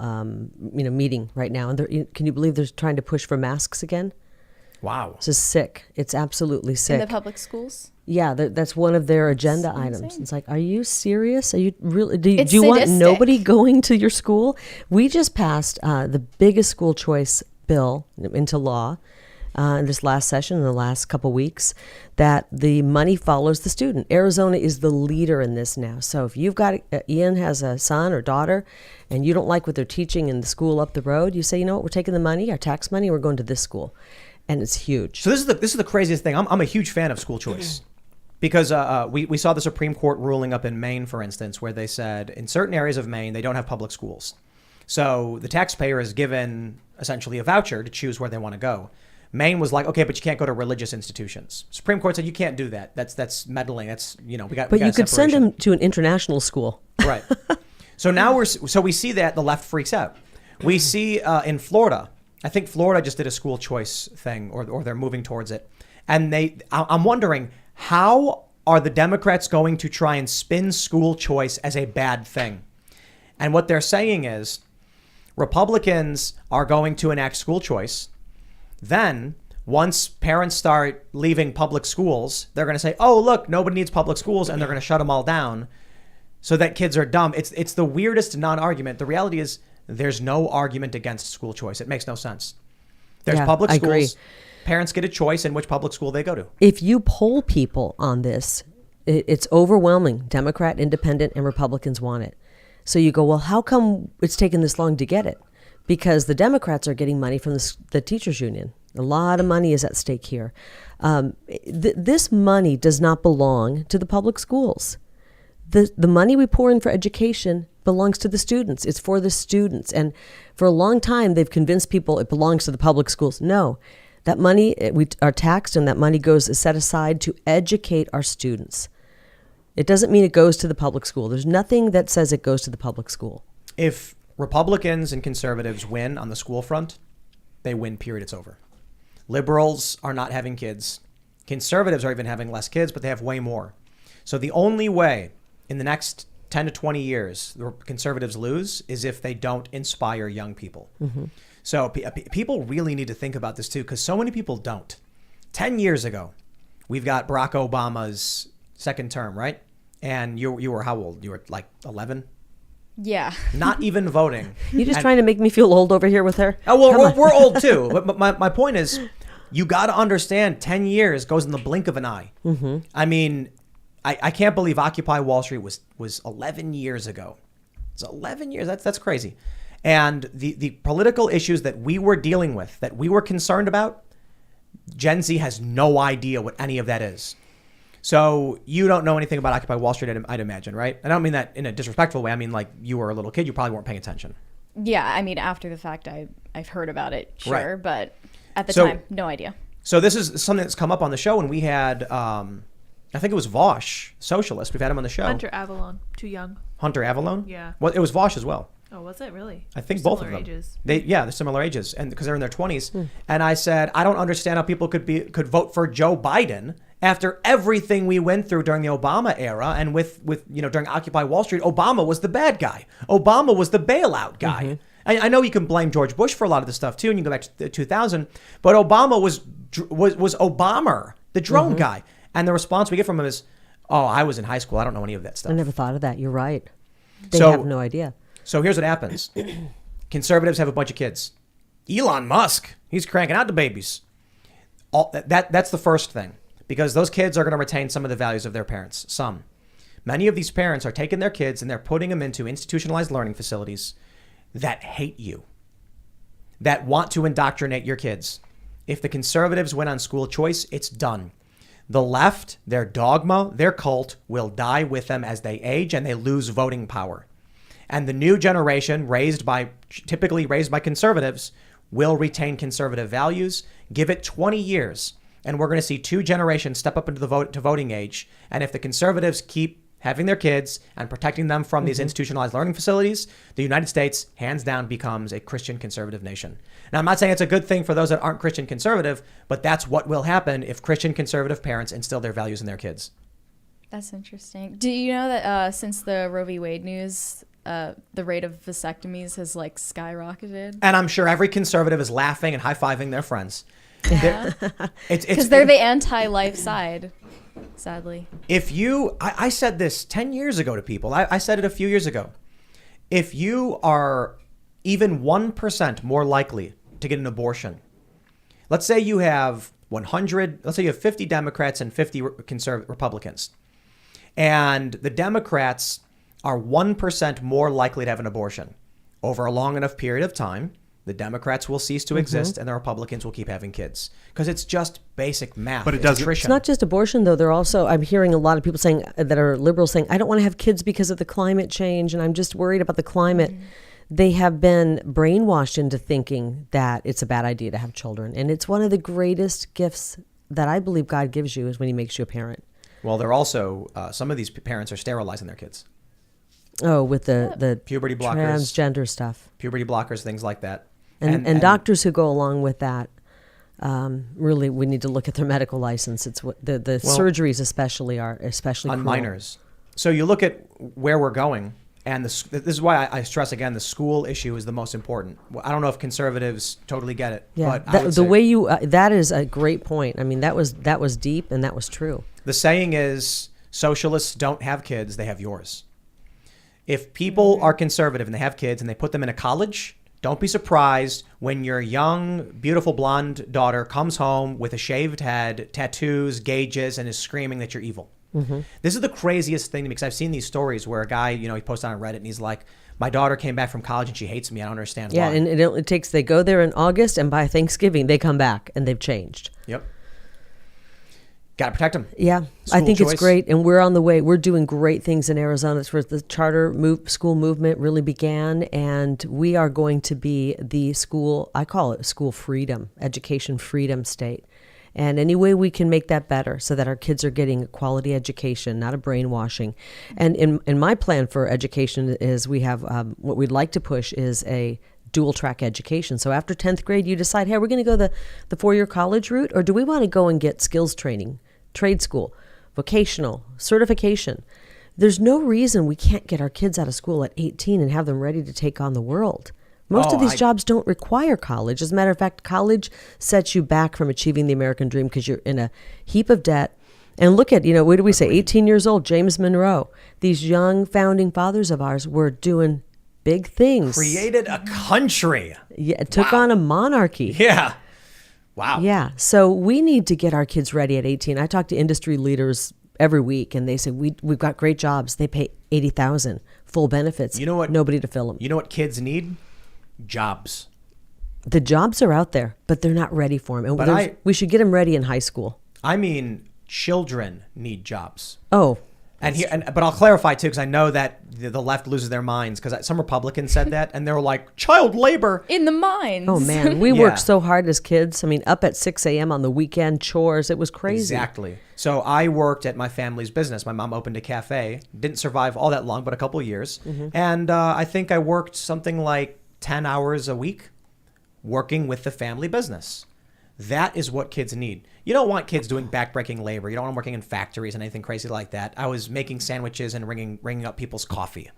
meeting right now. And can you believe they're trying to push for masks again?
Wow.
This is sick. It's absolutely sick.
In the public schools?
Yeah, that's one of their agenda items.
Insane.
It's like, are you serious? Are you really? Do you
It's
want
sadistic.
nobody going to your school? We just passed the biggest school choice bill into law in this last session, in the last couple weeks, that the money follows the student. Arizona is the leader in this now. So if you've got, Ian has a son or daughter, and you don't like what they're teaching in the school up the road, you say, you know what, we're taking the money, our tax money, we're going to this school. And it's huge.
So this is the craziest thing. I'm a huge fan of school choice. Because we saw the Supreme Court ruling up in Maine, for instance, where they said in certain areas of Maine, they don't have public schools. So the taxpayer is given essentially a voucher to choose where they want to go. Maine was like, okay, but you can't go to religious institutions. Supreme Court said you can't do that. That's meddling. That's, we got.
But
we got
you could send
separation.
them to an international school.
Right. So now we see that the left freaks out. We see in Florida, I think Florida just did a school choice thing, or they're moving towards it. And I'm wondering, how are the Democrats going to try and spin school choice as a bad thing? And what they're saying is Republicans are going to enact school choice. Then once parents start leaving public schools, they're going to say, oh, look, nobody needs public schools. And they're going to shut them all down so that kids are dumb. It's the weirdest non-argument. The reality is there's no argument against school choice. It makes no sense. There's public schools.
Agree.
Parents get a choice in which public school they go to.
If you poll people on this, it's overwhelming. Democrat, Independent, and Republicans want it. So you go, well, how come it's taken this long to get it? Because the Democrats are getting money from the teachers union. A lot of money is at stake here. This money does not belong to the public schools. The money we pour in for education belongs to the students. It's for the students. And for a long time, they've convinced people it belongs to the public schools. No, that money, we are taxed, and that money is set aside to educate our students. It doesn't mean it goes to the public school. There's nothing that says it goes to the public school.
If Republicans and conservatives win on the school front, they win, period. It's over. Liberals are not having kids. Conservatives are even having less kids, but they have way more. So the only way in the next 10 to 20 years the conservatives lose is if they don't inspire young people. Mm-hmm. So people really need to think about this too, because so many people don't. 10 years ago, we've got Barack Obama's second term, right? And you were how old? You were like 11?
Yeah.
Not even voting.
You just trying to make me feel old over here with her?
Oh, well, we're old too. But my point is, you got to understand 10 years goes in the blink of an eye. Mm-hmm. I mean, I can't believe Occupy Wall Street was 11 years ago. It's 11 years. That's crazy. And the political issues that we were dealing with, that we were concerned about, Gen Z has no idea what any of that is. So you don't know anything about Occupy Wall Street, I'd imagine, right? I don't mean that in a disrespectful way. I mean, like, you were a little kid, you probably weren't paying attention.
Yeah, I mean, after the fact, I've heard about it, sure,
right.
But at the time, no idea.
So this is something that's come up on the show, and we had, I think it was Vosh, socialist. We've had him on the show.
Hunter Avalon, too young.
Hunter Avalon?
Yeah.
Well, it was Vosh as well.
Oh, was it really?
I think
They're
both of them.
Ages.
They're similar ages, and because they're in their 20s. And I said, I don't understand how people could vote for Joe Biden after everything we went through during the Obama era, and with during Occupy Wall Street. Obama was the bad guy. Obama was the bailout guy. Mm-hmm. I know you can blame George Bush for a lot of this stuff too, and you can go back to 2000. But Obama was Obama, the drone guy, and the response we get from him is, "Oh, I was in high school. I don't know any of that stuff."
I never thought of that. You're right. They have no idea.
So here's what happens. Conservatives have a bunch of kids. Elon Musk, he's cranking out the babies. That's the first thing, because those kids are going to retain some of the values of their parents. Some. Many of these parents are taking their kids and they're putting them into institutionalized learning facilities that hate you, that want to indoctrinate your kids. If the conservatives win on school choice, it's done. The left, their dogma, their cult will die with them as they age and they lose voting power. And the new generation, typically raised by conservatives, will retain conservative values. Give it 20 years, and we're going to see two generations step up into the voting age. And if the conservatives keep having their kids and protecting them from these institutionalized learning facilities, the United States, hands down, becomes a Christian conservative nation. Now, I'm not saying it's a good thing for those that aren't Christian conservative, but that's what will happen if Christian conservative parents instill their values in their kids.
That's interesting. Do you know that since the Roe v. Wade news, the rate of vasectomies has skyrocketed? And
I'm sure every conservative is laughing and high-fiving their friends.
Yeah. Because they're the anti-life side, sadly.
I said this 10 years ago to people. I said it a few years ago. If you are even 1% more likely to get an abortion, let's say you have 50 Democrats and 50 Republicans, and the Democrats are 1% more likely to have an abortion. Over a long enough period of time, the Democrats will cease to exist and the Republicans will keep having kids. Because it's just basic math.
But it's
It's not just abortion, though. They're also, I'm hearing a lot of people saying that are liberals saying, I don't want to have kids because of the climate change, and I'm just worried about the climate. they have been brainwashed into thinking that it's a bad idea to have children. And it's one of the greatest gifts that I believe God gives you is when he makes you a parent.
Well, they're also, some of these parents are sterilizing their kids.
Oh, with the
Puberty blockers.
transgender stuff.
Puberty blockers, things like that.
And doctors who go along with that, really, we need to look at their medical license. It's what the surgeries especially are especially
on
cruel.
minors. So you look at where we're going, and this is why I stress again, the school issue is the most important. I don't know if conservatives totally get it,
Yeah,
but I would
the
say
way you that is a great point. I mean, that was deep and that was true.
the saying is socialists don't have kids, they have yours. If people are conservative and they have kids and they put them in a college, don't be surprised when your young, beautiful blonde daughter comes home with a shaved head, tattoos, gauges, and is screaming that you're evil. Mm-hmm. This is the craziest thing to me because I've seen these stories where a guy, he posted on Reddit and he's like, my daughter came back from college and she hates me. I don't understand why.
Yeah, and it takes, they go there in August and by Thanksgiving they come back and they've changed.
Yep. Got to protect them.
Yeah, I think it's great. And we're on the way. We're doing great things in Arizona. It's where the charter school movement really began. And we are going to be the school, I call it school freedom, education freedom state. And any way we can make that better so that our kids are getting a quality education, not a brainwashing. And in my plan for education is we have what we'd like to push is a dual track education. So after 10th grade, you decide, hey, we're going to go the 4-year college route, or do we want to go and get skills training, trade school, vocational, certification? There's no reason we can't get our kids out of school at 18 and have them ready to take on the world. Most of these jobs don't require college. As a matter of fact, college sets you back from achieving the American dream because you're in a heap of debt. And look at, what do we say, 18 years old, James Monroe. These young founding fathers of ours were doing big things.
Created a country.
Yeah, took on a monarchy.
Yeah. Wow.
Yeah. So we need to get our kids ready at 18. I talk to industry leaders every week and they say, we've got great jobs. They pay $80,000, full benefits.
You know what?
Nobody to fill them.
You know what kids need? Jobs.
The jobs are out there, but they're not ready for them. And we should get them ready in high school.
I mean, children need jobs.
Oh.
But I'll clarify too, because I know that the left loses their minds, because some Republicans said that, and they were like, child labor
in the mines.
Oh man, we worked so hard as kids. I mean, up at 6 a.m. on the weekend, chores. It was crazy.
Exactly. So I worked at my family's business. My mom opened a cafe. Didn't survive all that long, but a couple of years. Mm-hmm. And I think I worked something like 10 hours a week working with the family business. That is what kids need. You don't want kids doing backbreaking labor. You don't want them working in factories and anything crazy like that. I was making sandwiches and ringing up people's coffee.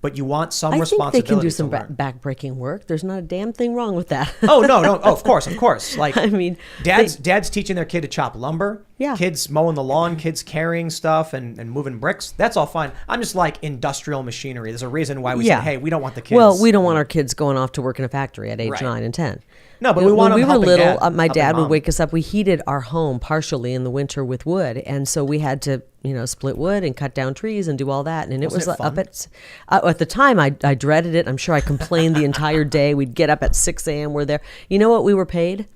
But you want some responsibility.
I think they can do some backbreaking work. There's not a damn thing wrong with that.
Oh, no. Oh, of course. Like,
I mean,
dad's teaching their kid to chop lumber.
Yeah.
Kids mowing the lawn, kids carrying stuff and moving bricks. That's all fine. I'm just like industrial machinery. There's a reason why we say, hey, we don't want the kids.
Well, we don't want our kids going off to work in a factory at age 9 and 10.
No, but we want them
when we were little, my
dad
would wake us up. We heated our home partially in the winter with wood. And so we had to, split wood and cut down trees and do all that. And
Wasn't it
up at the time, I dreaded it. I'm sure I complained the entire day. We'd get up at 6 a.m. We're there. You know what we were paid?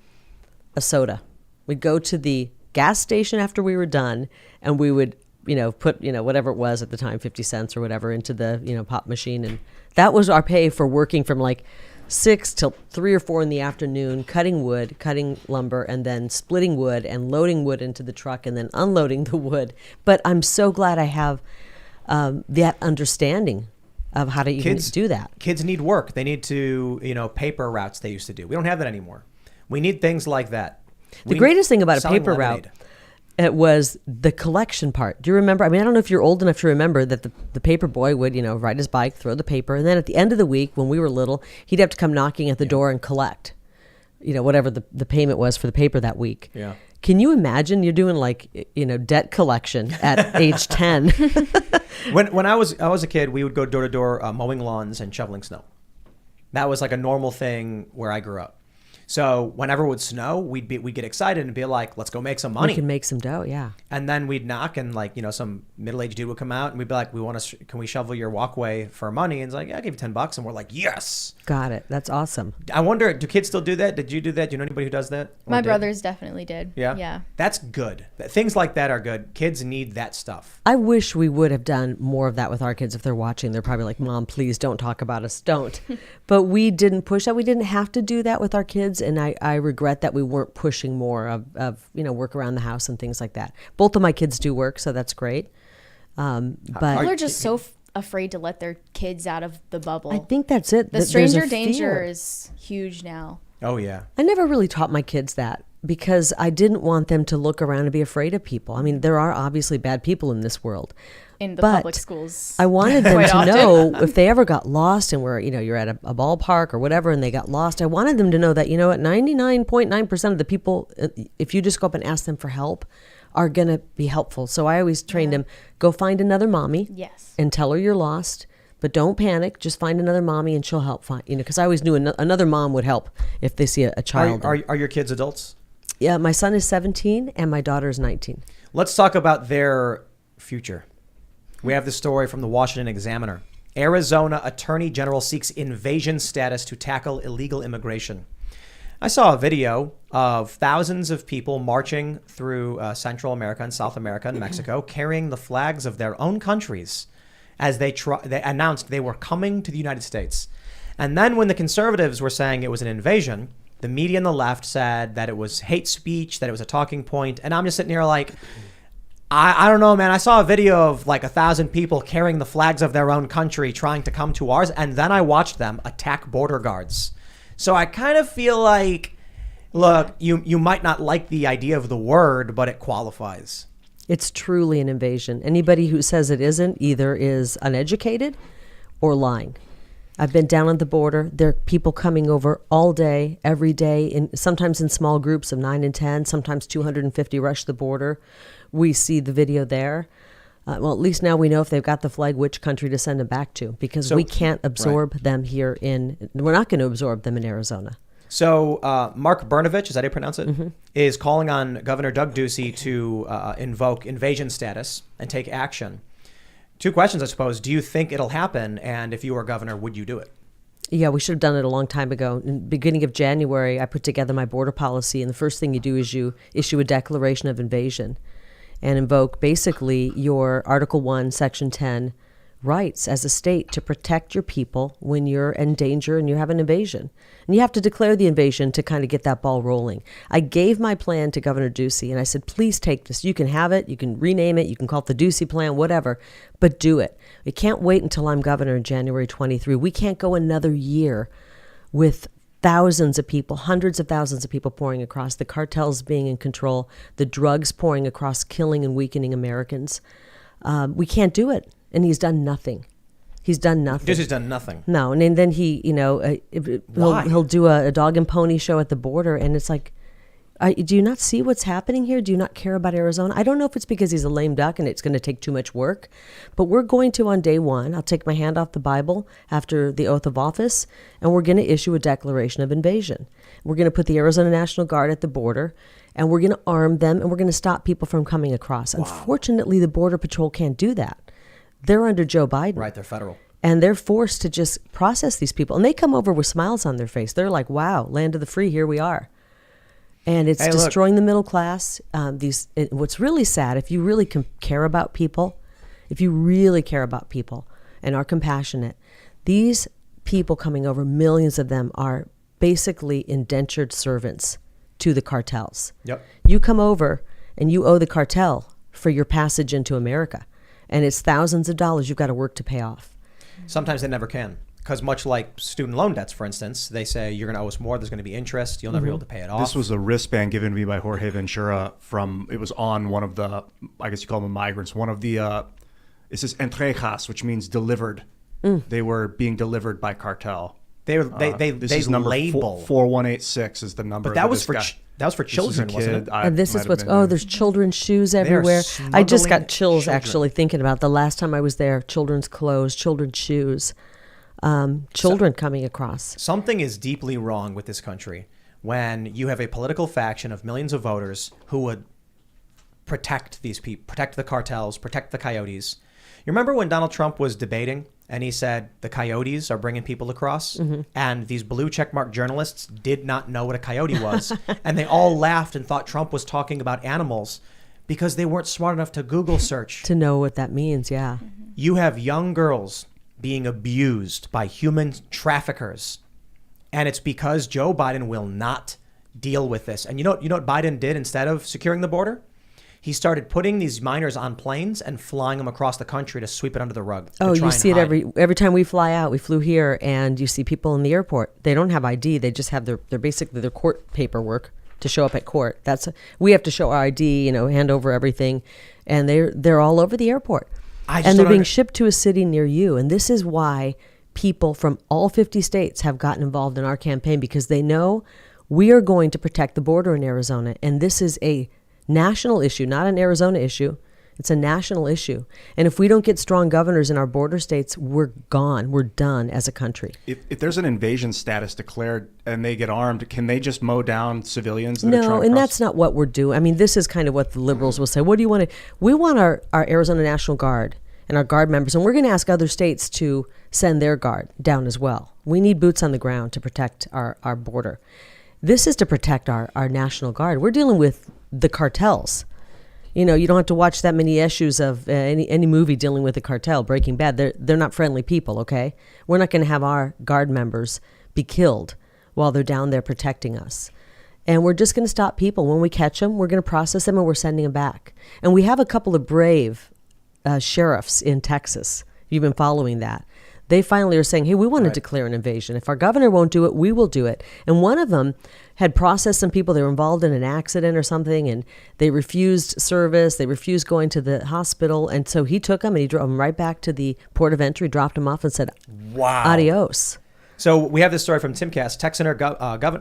A soda. We'd go to the gas station after we were done and we would, put, whatever it was at the time, 50 cents or whatever into the, pop machine. And that was our pay for working from like 6 till 3 or 4 in the afternoon, cutting wood, cutting lumber, and then splitting wood and loading wood into the truck and then unloading the wood. But I'm so glad I have that understanding of how to even do that.
Kids need work. They need to, paper routes they used to do. We don't have that anymore. We need things like that.
The greatest thing about a paper route, it was the collection part. Do you remember? I mean, I don't know if you're old enough to remember that the paper boy would, ride his bike, throw the paper, and then at the end of the week, when we were little, he'd have to come knocking at the door and collect, whatever the payment was for the paper that week.
Yeah.
Can you imagine you're doing debt collection at age 10?
When I was a kid, we would go door to door mowing lawns and shoveling snow. That was like a normal thing where I grew up. So whenever it would snow, we'd get excited and be like, let's go make some money.
We can make some dough, yeah.
And then we'd knock, and like, some middle-aged dude would come out, and we'd be like, can we shovel your walkway for money? And it's like, yeah, I'll give you $10. And we're like, yes.
Got it. That's awesome.
I wonder, do kids still do that? Did you do that? Do you know anybody who does that?
My brothers definitely did.
Yeah?
Yeah.
That's good. Things like that are good. Kids need that stuff.
I wish we would have done more of that with our kids. If they're watching, they're probably like, Mom, please don't talk about us. Don't. But we didn't push that. We didn't have to do that with our kids. And I regret that we weren't pushing more of work around the house and things like that. Both of my kids do work, so that's great. But
People are just so afraid to let their kids out of the bubble.
I think that's it.
The
There's a
stranger danger
fear.
is huge now.
Oh, yeah.
I never really taught my kids that because I didn't want them to look around and be afraid of people. I mean, there are obviously bad people in this world.
In the
But
public schools.
I wanted them
Quite
to
often.
know if they ever got lost and you're at a ballpark or whatever and they got lost, I wanted them to know that, 99.9% of the people, if you just go up and ask them for help, are going to be helpful. So I always trained them, go find another mommy
Yes.
and tell her you're lost. But don't panic. Just find another mommy and she'll help find, because I always knew another mom would help if they see a child.
Are your kids adults?
Yeah, my son is 17 and my daughter is 19.
Let's talk about their future. We have the story from the Washington Examiner. Arizona Attorney General seeks invasion status to tackle illegal immigration. I saw a video of thousands of people marching through Central America and South America and Mexico carrying the flags of their own countries as they announced they were coming to the United States. And then when the conservatives were saying it was an invasion, the media on the left said that it was hate speech, that it was a talking point. And I'm just sitting here like, I don't know, man. I saw a video of like 1,000 people carrying the flags of their own country trying to come to ours. And then I watched them attack border guards. So I kind of feel like, look, you might not like the idea of the word, but it qualifies.
It's truly an invasion. Anybody who says it isn't either is uneducated or lying. I've been down on the border. There are people coming over all day, every day, sometimes in small groups of 9 and 10, sometimes 250 rush the border. We see the video there. Well, at least now we know if they've got the flag, which country to send them back to, because we can't absorb them here we're not going to absorb them in Arizona.
So Mark Brnovich, is that how you pronounce it, is calling on Governor Doug Ducey to invoke invasion status and take action. Two questions, I suppose. Do you think it'll happen? And if you were governor, would you do it?
Yeah, we should have done it a long time ago. In the beginning of January, I put together my border policy, and the first thing you do is you issue a declaration of invasion and invoke basically your Article 1, Section 10 rights as a state to protect your people when you're in danger and you have an invasion. And you have to declare the invasion to kind of get that ball rolling. I gave my plan to Governor Ducey, and I said, please take this. You can have it. You can rename it. You can call it the Ducey Plan, whatever, but do it. We can't wait until I'm governor in January 23. We can't go another year with thousands of people, hundreds of thousands of people pouring across, the cartels being in control, the drugs pouring across, killing and weakening Americans. We can't do it. And he's done nothing. He's done nothing.
Ducey's done nothing.
No, and then he, he'll do a dog and pony show at the border, and it's like, do you not see what's happening here? Do you not care about Arizona? I don't know if it's because he's a lame duck and it's going to take too much work, but we're going to, on day one, I'll take my hand off the Bible after the oath of office, and we're going to issue a declaration of invasion. We're going to put the Arizona National Guard at the border, and we're going to arm them, and we're going to stop people from coming across. Wow. Unfortunately, the Border Patrol can't do that. They're under Joe Biden.
Right, they're federal.
And they're forced to just process these people. And they come over with smiles on their face. They're like, wow, land of the free, here we are. And it's destroying the middle class. What's really sad, if you really care about people, and are compassionate, these people coming over, millions of them are basically indentured servants to the cartels.
Yep.
You come over and you owe the cartel for your passage into America. And it's thousands of dollars you've got to work to pay off.
Sometimes they never can. Because much like student loan debts, for instance, they say you're going to owe us more, there's going to be interest, you'll never be able to pay it off.
This was a wristband given to me by Jorge Ventura it was on one of the, I guess you call them migrants, one of the, it says entregas, which means delivered. They were being delivered by cartel.
They
number
label
4186 is the number.
But that was for children, wasn't it?
And this is there's children's shoes everywhere. I just got chills actually thinking about the last time I was there. Children's clothes, children's shoes, children coming across.
Something is deeply wrong with this country when you have a political faction of millions of voters who would protect these people, protect the cartels, protect the coyotes. You remember when Donald Trump was debating and he said the coyotes are bringing people across, and these blue checkmark journalists did not know what a coyote was, and they all laughed and thought Trump was talking about animals because they weren't smart enough to Google search.
To know what that means, yeah.
You have young girls being abused by human traffickers, and it's because Joe Biden will not deal with this. And you know what Biden did instead of securing the border? He started putting these minors on planes and flying them across the country to sweep it under the rug.
Oh, you see it every time we fly out. We flew here, and you see people in the airport. They don't have ID. They just have their basically their court paperwork to show up at court. We have to show our ID, hand over everything, and they're all over the airport. And they're being shipped to a city near you. And this is why people from all 50 states have gotten involved in our campaign, because they know we are going to protect the border in Arizona, and this is a national issue, not an Arizona issue. It's a national issue. And if we don't get strong governors in our border states, we're gone. We're done as a country.
If there's an invasion status declared and they get armed, can they just mow down civilians?
No, and that's not what we're doing. I mean, this is kind of what the liberals will say. What do you want to? We want our Arizona National Guard and our Guard members, and we're going to ask other states to send their Guard down as well. We need boots on the ground to protect our border. This is to protect our National Guard. We're dealing with the cartels. You don't have to watch that many issues of any movie dealing with the cartel. Breaking Bad, they're not friendly people, okay? We're not going to have our Guard members be killed while they're down there protecting us. And we're just going to stop people. When we catch them, we're going to process them and we're sending them back. And we have a couple of brave sheriffs in Texas. You've been following that. They finally are saying, hey, we want to declare an invasion. If our governor won't do it, we will do it. And one of them had processed some people. They were involved in an accident or something, and they refused service. They refused going to the hospital. And so he took them and he drove them right back to the port of entry, dropped them off and said,
wow,
adios.
So we have this story from Timcast.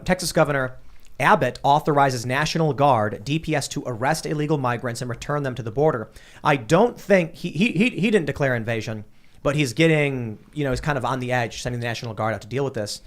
Texas Governor Abbott authorizes National Guard, DPS, to arrest illegal migrants and return them to the border. I don't think he didn't declare invasion, but he's getting, he's kind of on the edge, sending the National Guard out to deal with this.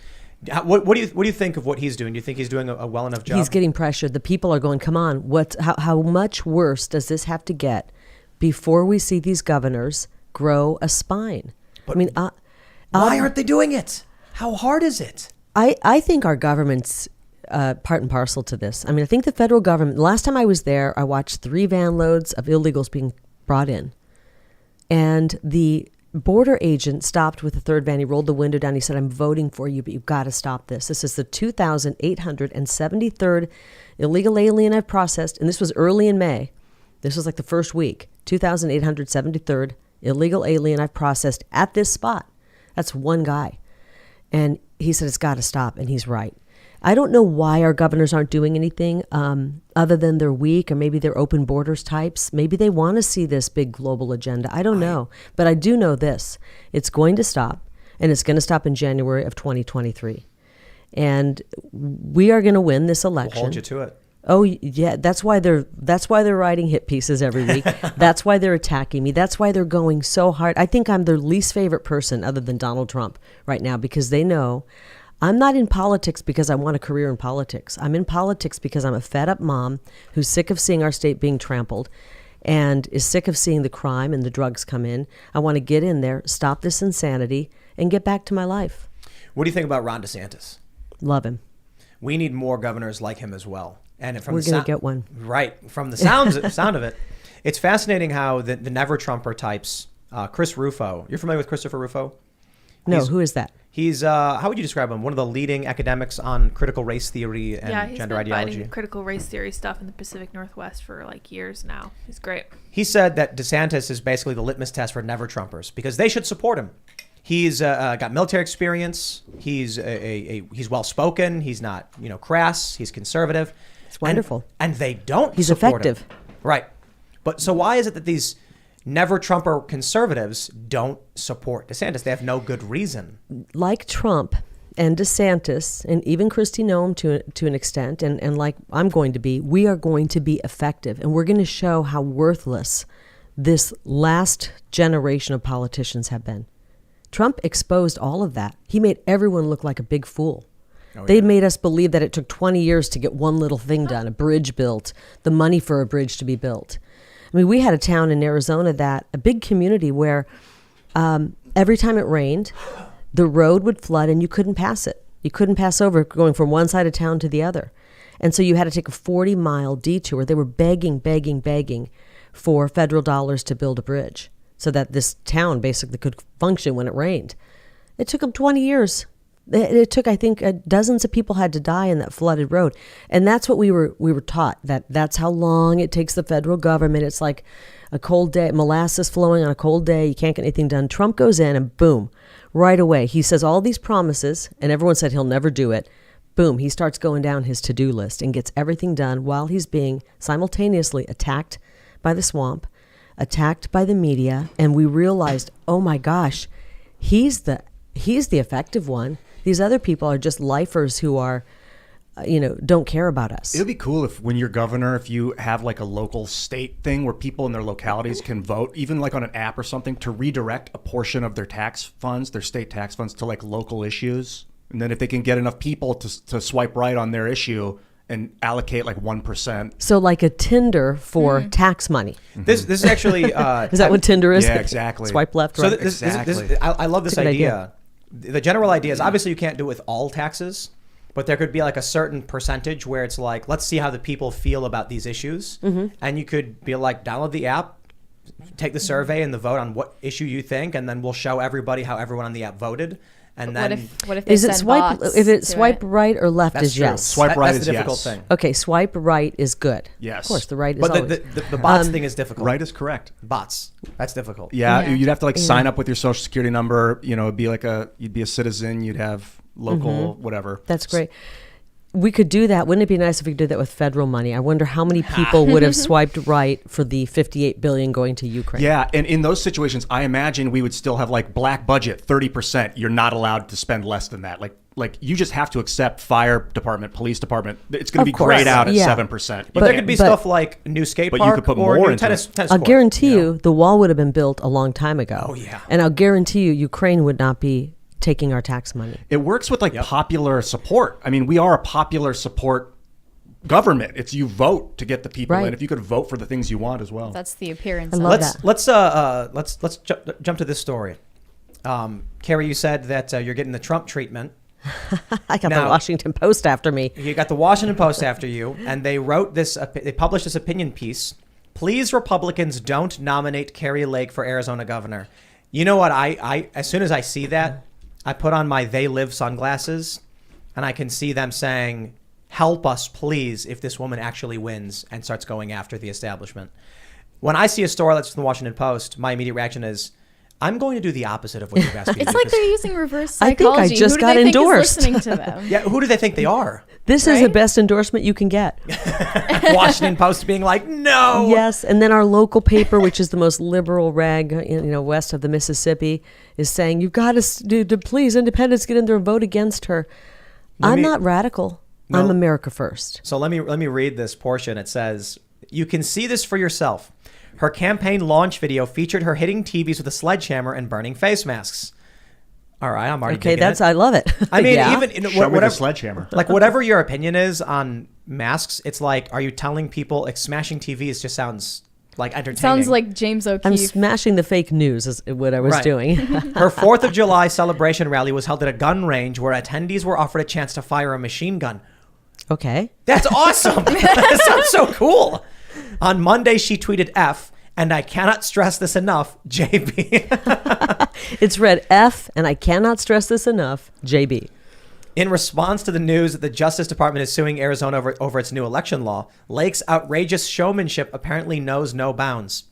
What do you think of what he's doing? Do you think he's doing a well enough job?
He's getting pressured. The people are going, come on, how much worse does this have to get before we see these governors grow a spine?
But why aren't they doing it? How hard is it?
I think our government's part and parcel to this. I mean, I think the federal government, last time I was there, I watched 3 van loads of illegals being brought in. And the border agent stopped with the 3rd van. He rolled the window down. He said, I'm voting for you, but you've got to stop this. This is the 2,873rd illegal alien I've processed. And this was early in May. This was like the first week. 2,873rd illegal alien I've processed at this spot. That's one guy. And he said, it's got to stop. And he's right. I don't know why our governors aren't doing anything other than they're weak, or maybe they're open borders types. Maybe they want to see this big global agenda. I don't know. But I do know this. It's going to stop, and it's going to stop in January of 2023. And we are going to win this election.
We'll hold you to it.
Oh, yeah. That's why they're writing hit pieces every week. That's why they're attacking me. That's why they're going so hard. I think I'm their least favorite person other than Donald Trump right now, because they know I'm not in politics because I want a career in politics. I'm in politics because I'm a fed up mom who's sick of seeing our state being trampled and is sick of seeing the crime and the drugs come in. I want to get in there, stop this insanity, and get back to my life.
What do you think about Ron DeSantis?
Love him.
We need more governors like him as well. And
we're going to get one.
Right. From the sound of it, it's fascinating how the never Trumper types, Chris Rufo. You're familiar with Christopher Rufo?
No, who is that?
He's, how would you describe him? One of the leading academics on critical race theory and gender ideology.
He's been fighting critical race theory stuff in the Pacific Northwest for years now. He's great.
He said that DeSantis is basically the litmus test for never Trumpers because they should support him. He's got military experience. He's he's well spoken. He's not crass. He's conservative.
It's wonderful.
And they don't.
He's
support
effective.
him. Right. But so why is it that these never Trumper conservatives don't support DeSantis? They have no good reason.
Like Trump and DeSantis and even Kristi Noem to an extent, and like I'm going to be, we are going to be effective, and we're going to show how worthless this last generation of politicians have been. Trump exposed all of that. He made everyone look like a big fool. They made us believe that it took 20 years to get one little thing done, a bridge built, the money for a bridge to be built. I mean, we had a town in Arizona a big community where every time it rained, the road would flood and you couldn't pass it. You couldn't pass over going from one side of town to the other. And so you had to take a 40-mile detour. They were begging for federal dollars to build a bridge so that this town basically could function when it rained. It took them 20 years. It took, I think, dozens of people had to die in that flooded road. And that's what we were taught, that's how long it takes the federal government. It's like a cold day, molasses flowing on a cold day. You can't get anything done. Trump goes in and boom, right away. He says all these promises and everyone said he'll never do it. Boom, he starts going down his to-do list and gets everything done while he's being simultaneously attacked by the swamp, attacked by the media. And we realized, oh my gosh, he's the effective one. These other people are just lifers who are, don't care about us.
It would be cool if when you're governor, if you have like a local state thing where people in their localities can vote, even like on an app or something, to redirect a portion of their tax funds, their state tax funds, to like local issues. And then if they can get enough people to swipe right on their issue and allocate like 1%.
So like a Tinder for tax money.
This is actually...
is that what Tinder is?
Yeah, exactly.
Swipe left,
So
right.
this, I love this
That's a good
idea. The general idea is obviously you can't do it with all taxes, but there could be like a certain percentage where it's like, let's see how the people feel about these issues. And you could be like, download the app, take the survey and the vote on what issue you think, and then we'll show everybody how everyone on the app voted. And then
what if they
is it
send
swipe?
bots
If it's
to
swipe
it?
right or left
that's
is
true.
yes.
Swipe right
that's
is
the difficult
yes.
thing.
Okay, swipe right is good.
Yes.
Of course, the right is
But
always.
the bots thing is difficult.
Right is correct.
Bots. That's difficult.
Yeah,
Yeah.
you'd have to like sign up with your social security number. It'd be like you'd be a citizen. You'd have local whatever.
That's great. We could do that. Wouldn't it be nice if we could do that with federal money? I wonder how many people would have swiped right for the $58 billion going to Ukraine.
Yeah, and in those situations, I imagine we would still have like black budget, 30%. You're not allowed to spend less than that. Like you just have to accept fire department, police department. It's going to be
Of course.
grayed out at
Yeah.
7%.
But there could be stuff like new skate
But you
park
could put
or
more
new
into
tennis
it.
I'll
court,
guarantee
you know?
you the wall would have been built a long time ago.
Oh, yeah.
And I'll guarantee you Ukraine would not be taking our tax money.
It works with like popular support. I mean, we are a popular support government. It's you vote to get the people
Right.
in. If you could vote for the things you want as well.
That's the appearance.
I
of
love
it.
that.
Let's jump to this story. Kari, you said that you're getting the Trump treatment.
I got
Now-
the Washington Post after me.
You got the Washington Post after you, and they wrote this. They published this opinion piece. Please, Republicans, don't nominate Kari Lake for Arizona governor. You know what? I as soon as I see that, I put on my They Live sunglasses, and I can see them saying, "Help us, please!" If this woman actually wins and starts going after the establishment. When I see a story that's from the Washington Post, my immediate reaction is, I'm going to do the opposite of what you've asked me to
It's
do.
like they're using reverse
I think I
psychology.
just
Who do
got
they think
endorsed.
is listening to them?
Yeah, who do they think they are?
This is the
Right?
best endorsement you can get.
Washington Post being like, no.
Yes, and then our local paper, which is the most liberal rag, west of the Mississippi, is saying you've got to please independents get in there and vote against her. I'm not radical.
No.
I'm America first.
So let me read this portion. It says, "You can see this for yourself. Her campaign launch video featured her hitting TVs with a sledgehammer and burning face masks." All right, I'm already
Okay,
digging it.
I love it.
I mean,
Yeah.
even
Show me the
whatever
sledgehammer.
like whatever your opinion is on masks, it's like, are you telling people like smashing TVs just sounds like entertaining?
Sounds like James O'Keefe.
I'm smashing the fake news is what I was
Right.
doing.
Her 4th of July celebration rally was held at a gun range where attendees were offered a chance to fire a machine gun.
Okay.
That's awesome. That sounds so cool. On Monday, she tweeted F, and I cannot stress this enough, JB.
It's read F, and I cannot stress this enough, JB.
In response to the news that the Justice Department is suing Arizona over its new election law, Lake's outrageous showmanship apparently knows no bounds.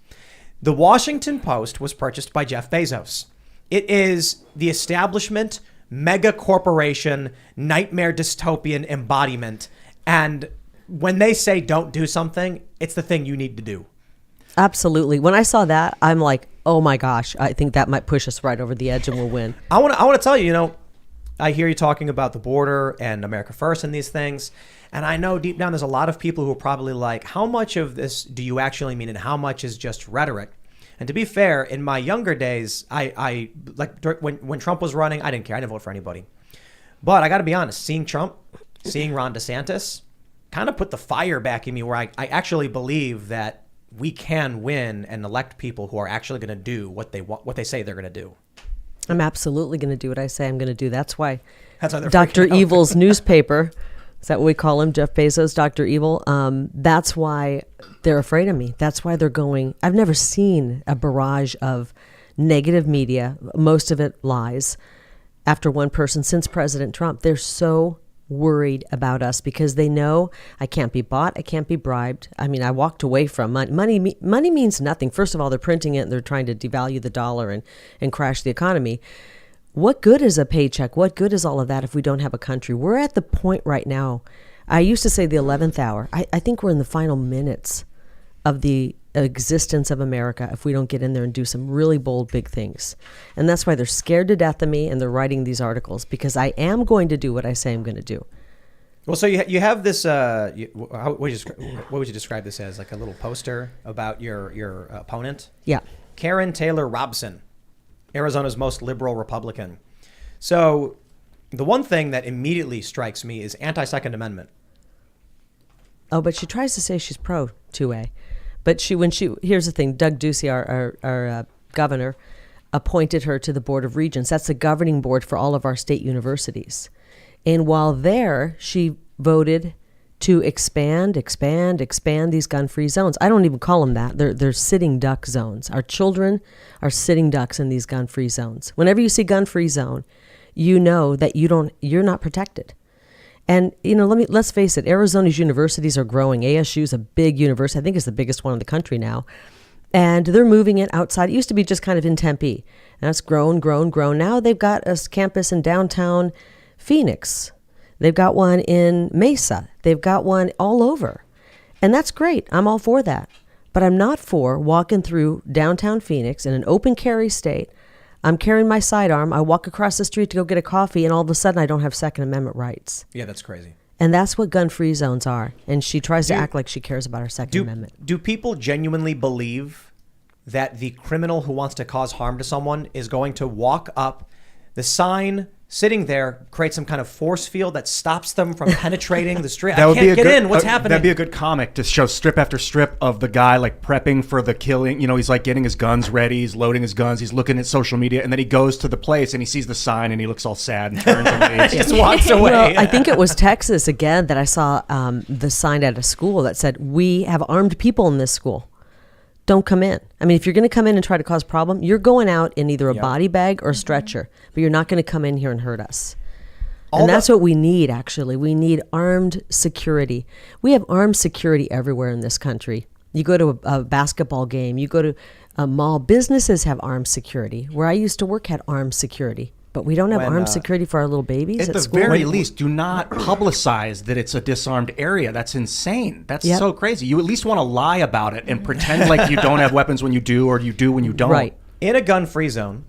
The Washington Post was purchased by Jeff Bezos. It is the establishment, mega corporation, nightmare dystopian embodiment. And when they say don't do something, it's the thing you need to do.
Absolutely. When I saw that, I'm like, oh my gosh, I think that might push us right over the edge and we'll win.
I want to tell you, I hear you talking about the border and America First and these things. And I know deep down there's a lot of people who are probably like, how much of this do you actually mean and how much is just rhetoric? And to be fair, in my younger days, I like when Trump was running, I didn't care. I didn't vote for anybody. But I got to be honest, seeing Trump, seeing Ron DeSantis kind of put the fire back in me where I actually believe that we can win and elect people who are actually going to do what they say they're going to do.
I'm absolutely going to do what I say I'm going to do. That's why
They're
Dr.
freaking out.
Evil's newspaper, is that what we call him, Jeff Bezos, Dr. Evil? That's why they're afraid of me. That's why they're going. I've never seen a barrage of negative media, most of it lies, after one person since President Trump. They're so worried about us because they know I can't be bought, I can't be bribed. I mean, I walked away from money. Money means nothing. First of all, they're printing it and they're trying to devalue the dollar and crash the economy. What good is a paycheck? What good is all of that if we don't have a country? We're at the point right now. I used to say the 11th hour. I think we're in the final minutes of the existence of America if we don't get in there and do some really bold, big things. And that's why they're scared to death of me and they're writing these articles, because I am going to do what I say I'm going to do.
Well, so you have this. What would you describe this as? Like a little poster about your opponent?
Yeah.
Karen Taylor Robson, Arizona's most liberal Republican. So the one thing that immediately strikes me is anti-Second Amendment.
Oh, but she tries to say she's pro 2A. But here's the thing, Doug Ducey, our governor, appointed her to the Board of Regents. That's the governing board for all of our state universities. And while there, she voted to expand these gun-free zones. I don't even call them that. They're sitting duck zones. Our children are sitting ducks in these gun-free zones. Whenever you see gun-free zone, you know that you're not protected. And, let's face it, Arizona's universities are growing. ASU is a big university. I think it's the biggest one in the country now. And they're moving it outside. It used to be just kind of in Tempe. And that's grown. Now they've got a campus in downtown Phoenix. They've got one in Mesa. They've got one all over. And that's great. I'm all for that. But I'm not for walking through downtown Phoenix in an open carry state. I'm carrying my sidearm. I walk across the street to go get a coffee, and all of a sudden I don't have Second Amendment rights.
Yeah, that's crazy.
And that's what gun-free zones are. And she tries to act like she cares about our Second Amendment.
Do people genuinely believe that the criminal who wants to cause harm to someone is going to walk up, the sign sitting there, create some kind of force field that stops them from penetrating the street? I can't get in. What's happening?
That'd be a good comic to show strip after strip of the guy like prepping for the killing. He's like getting his guns ready. He's loading his guns. He's looking at social media. And then he goes to the place and he sees the sign and he looks all sad and turns and leaves.
He just walks away.
Well, I think it was Texas again that I saw the sign at a school that said, "We have armed people in this school. Don't come in." I mean, if you're going to come in and try to cause a problem, you're going out in either a body bag or a stretcher, but you're not going to come in here and hurt us. And that's what we need, actually. We need armed security. We have armed security everywhere in this country. You go to a basketball game, you go to a mall, businesses have armed security. Where I used to work had armed security. But we don't have armed security for our little babies at
the
school.
very least, do not publicize that it's a disarmed area. That's insane. That's so crazy. You at least want to lie about it and pretend like you don't have weapons when you do, or you do when you don't.
Right.
In a gun-free zone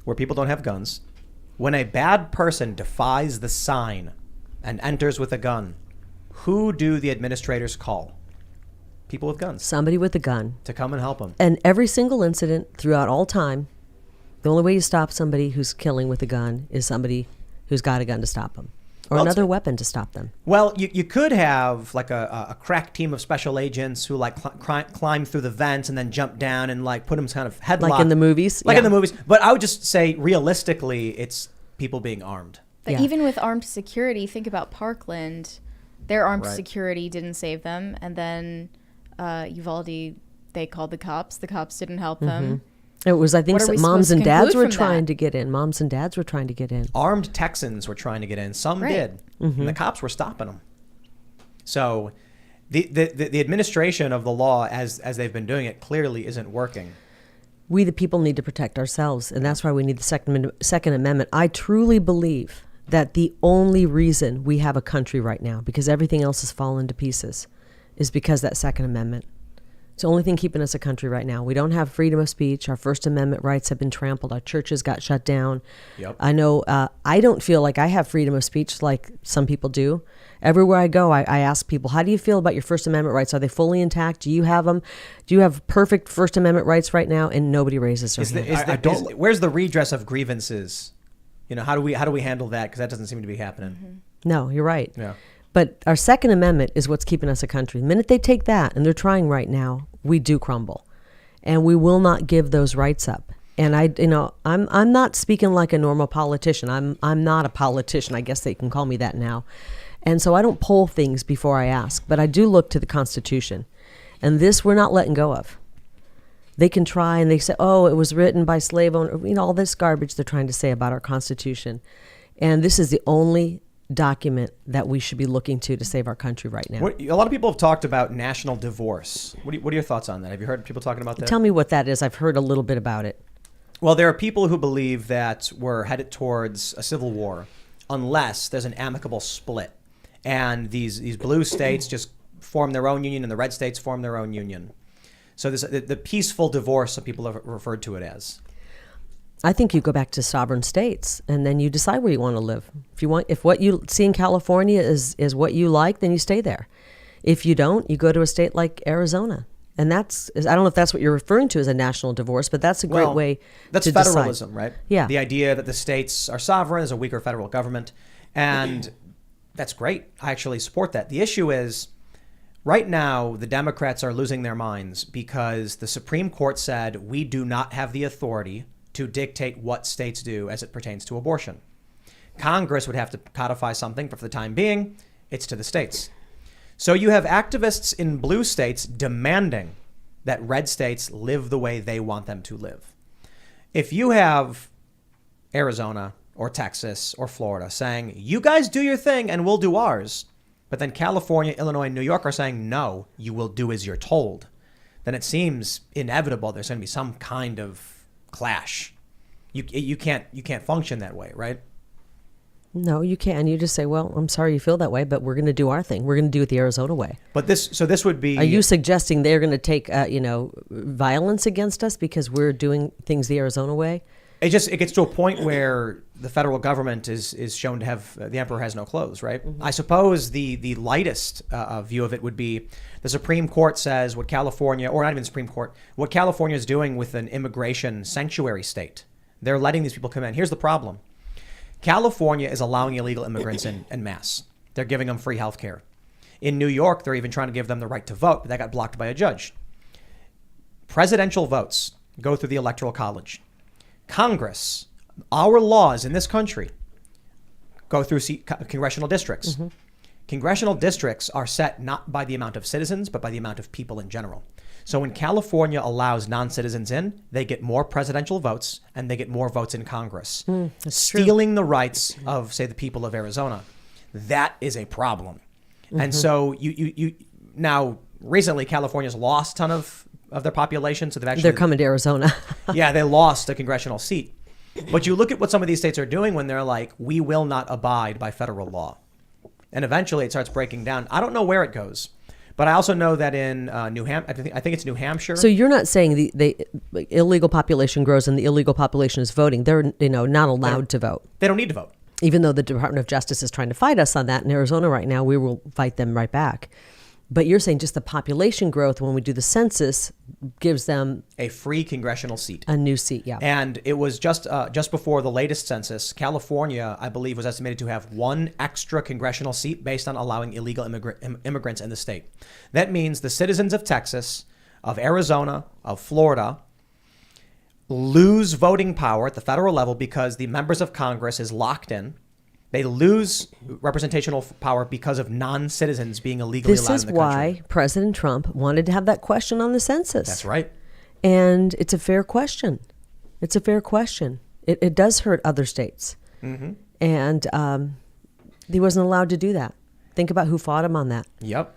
where people don't have guns, when a bad person defies the sign and enters with a gun, who do the administrators call? People with guns.
Somebody with a gun.
To come and help them.
And every single incident throughout all time, the only way you stop somebody who's killing with a gun is somebody who's got a gun to stop them, or another weapon to stop them.
Well, you could have like a crack team of special agents who like climb through the vents and then jump down and like put them kind of headlock.
Like in the movies?
Like in the movies. But I would just say realistically, it's people being armed.
But even with armed security, think about Parkland. Their armed security didn't save them. And then Uvalde, they called the cops. The cops didn't help them.
It was, I think,
What are we
moms
supposed to
and dads
conclude
were
from
trying
that?
to get in. Moms and dads were trying to get in.
Armed Texans were trying to get in. Some did. And the cops were stopping them. So the administration of the law, as they've been doing it, clearly isn't working.
We, the people, need to protect ourselves, and that's why we need the Second Amendment. I truly believe that the only reason we have a country right now, because everything else has fallen to pieces, is because that Second Amendment. It's the only thing keeping us a country right now. We don't have freedom of speech. Our First Amendment rights have been trampled. Our churches got shut down.
Yep.
I know I don't feel like I have freedom of speech like some people do. Everywhere I go, I ask people, how do you feel about your First Amendment rights? Are they fully intact? Do you have them? Do you have perfect First Amendment rights right now? And nobody raises their hand.
Where's the redress of grievances How do we handle that? Because that doesn't seem to be happening.
No, you're right.
Yeah.
But our Second Amendment is what's keeping us a country. The minute they take that, and they're trying right now, we do crumble. And we will not give those rights up. And I'm not speaking like a normal politician. I'm not a politician. I guess they can call me that now. And so I don't poll things before I ask, but I do look to the Constitution. And this we're not letting go of. They can try and they say, oh, it was written by slave owners, all this garbage they're trying to say about our Constitution. And this is the only document that we should be looking to save our country right now.
A lot of people have talked about national divorce. What are your thoughts on that? Have you heard people talking about that?
Tell me what that is. I've heard a little bit about it.
Well, there are people who believe that we're headed towards a civil war unless there's an amicable split. And these blue states just form their own union and the red states form their own union. So the peaceful divorce, some people have referred to it as.
I think you go back to sovereign states and then you decide where you want to live. If what you see in California is what you like, then you stay there. If you don't, you go to a state like Arizona. And I don't know if that's what you're referring to as a national divorce, but that's a great way
that's
to
federalism,
decide.
Right?
Yeah.
The idea that the states are sovereign, there's a weaker federal government. And that's great. I actually support that. The issue is, right now, the Democrats are losing their minds because the Supreme Court said we do not have the authority to dictate what states do as it pertains to abortion. Congress would have to codify something, but for the time being, it's to the states. So you have activists in blue states demanding that red states live the way they want them to live. If you have Arizona or Texas or Florida saying, you guys do your thing and we'll do ours, but then California, Illinois, and New York are saying, no, you will do as you're told, then it seems inevitable there's going to be some kind of clash. You can't function that way, right?
No, you can't. You just say, well, I'm sorry you feel that way, but we're going to do our thing. We're going to do it the Arizona way.
But this would be...
Are you suggesting they're going to take, violence against us because we're doing things the Arizona way?
It gets to a point where the federal government is shown to have, the emperor has no clothes, right? Mm-hmm. I suppose the lightest view of it would be the Supreme Court says what California, or not even the Supreme Court, what California is doing with an immigration sanctuary state. They're letting these people come in. Here's the problem. California is allowing illegal immigrants in masse. They're giving them free health care. In New York, they're even trying to give them the right to vote, but that got blocked by a judge. Presidential votes go through the Electoral College. Congress, our laws in this country, go through congressional districts. Mm-hmm. Congressional districts are set not by the amount of citizens, but by the amount of people in general. So when California allows non-citizens in, they get more presidential votes and they get more votes in Congress. Stealing the rights of, say, the people of Arizona. That is a problem. Mm-hmm. And so you now recently California's lost a ton of their population. So they're
coming to Arizona.
Yeah, they lost a congressional seat. But you look at what some of these states are doing when they're like, we will not abide by federal law. And eventually it starts breaking down. I don't know where it goes. But I also know that in New Hampshire, I think it's New Hampshire.
So you're not saying the illegal population grows and the illegal population is voting. They're not allowed to vote.
They don't need to vote.
Even though the Department of Justice is trying to fight us on that in Arizona right now, we will fight them right back. But you're saying just the population growth when we do the census gives them
a free congressional seat.
A new seat, yeah.
And it was just before the latest census, California, I believe, was estimated to have one extra congressional seat based on allowing illegal immigrants in the state. That means the citizens of Texas, of Arizona, of Florida lose voting power at the federal level because the members of Congress is locked in. They lose representational power because of non-citizens being illegally allowed in the country. This is
why President Trump wanted to have that question on the census.
That's right.
And it's a fair question. It's a fair question. It does hurt other states. Mm-hmm. And he wasn't allowed to do that. Think about who fought him on that.
Yep.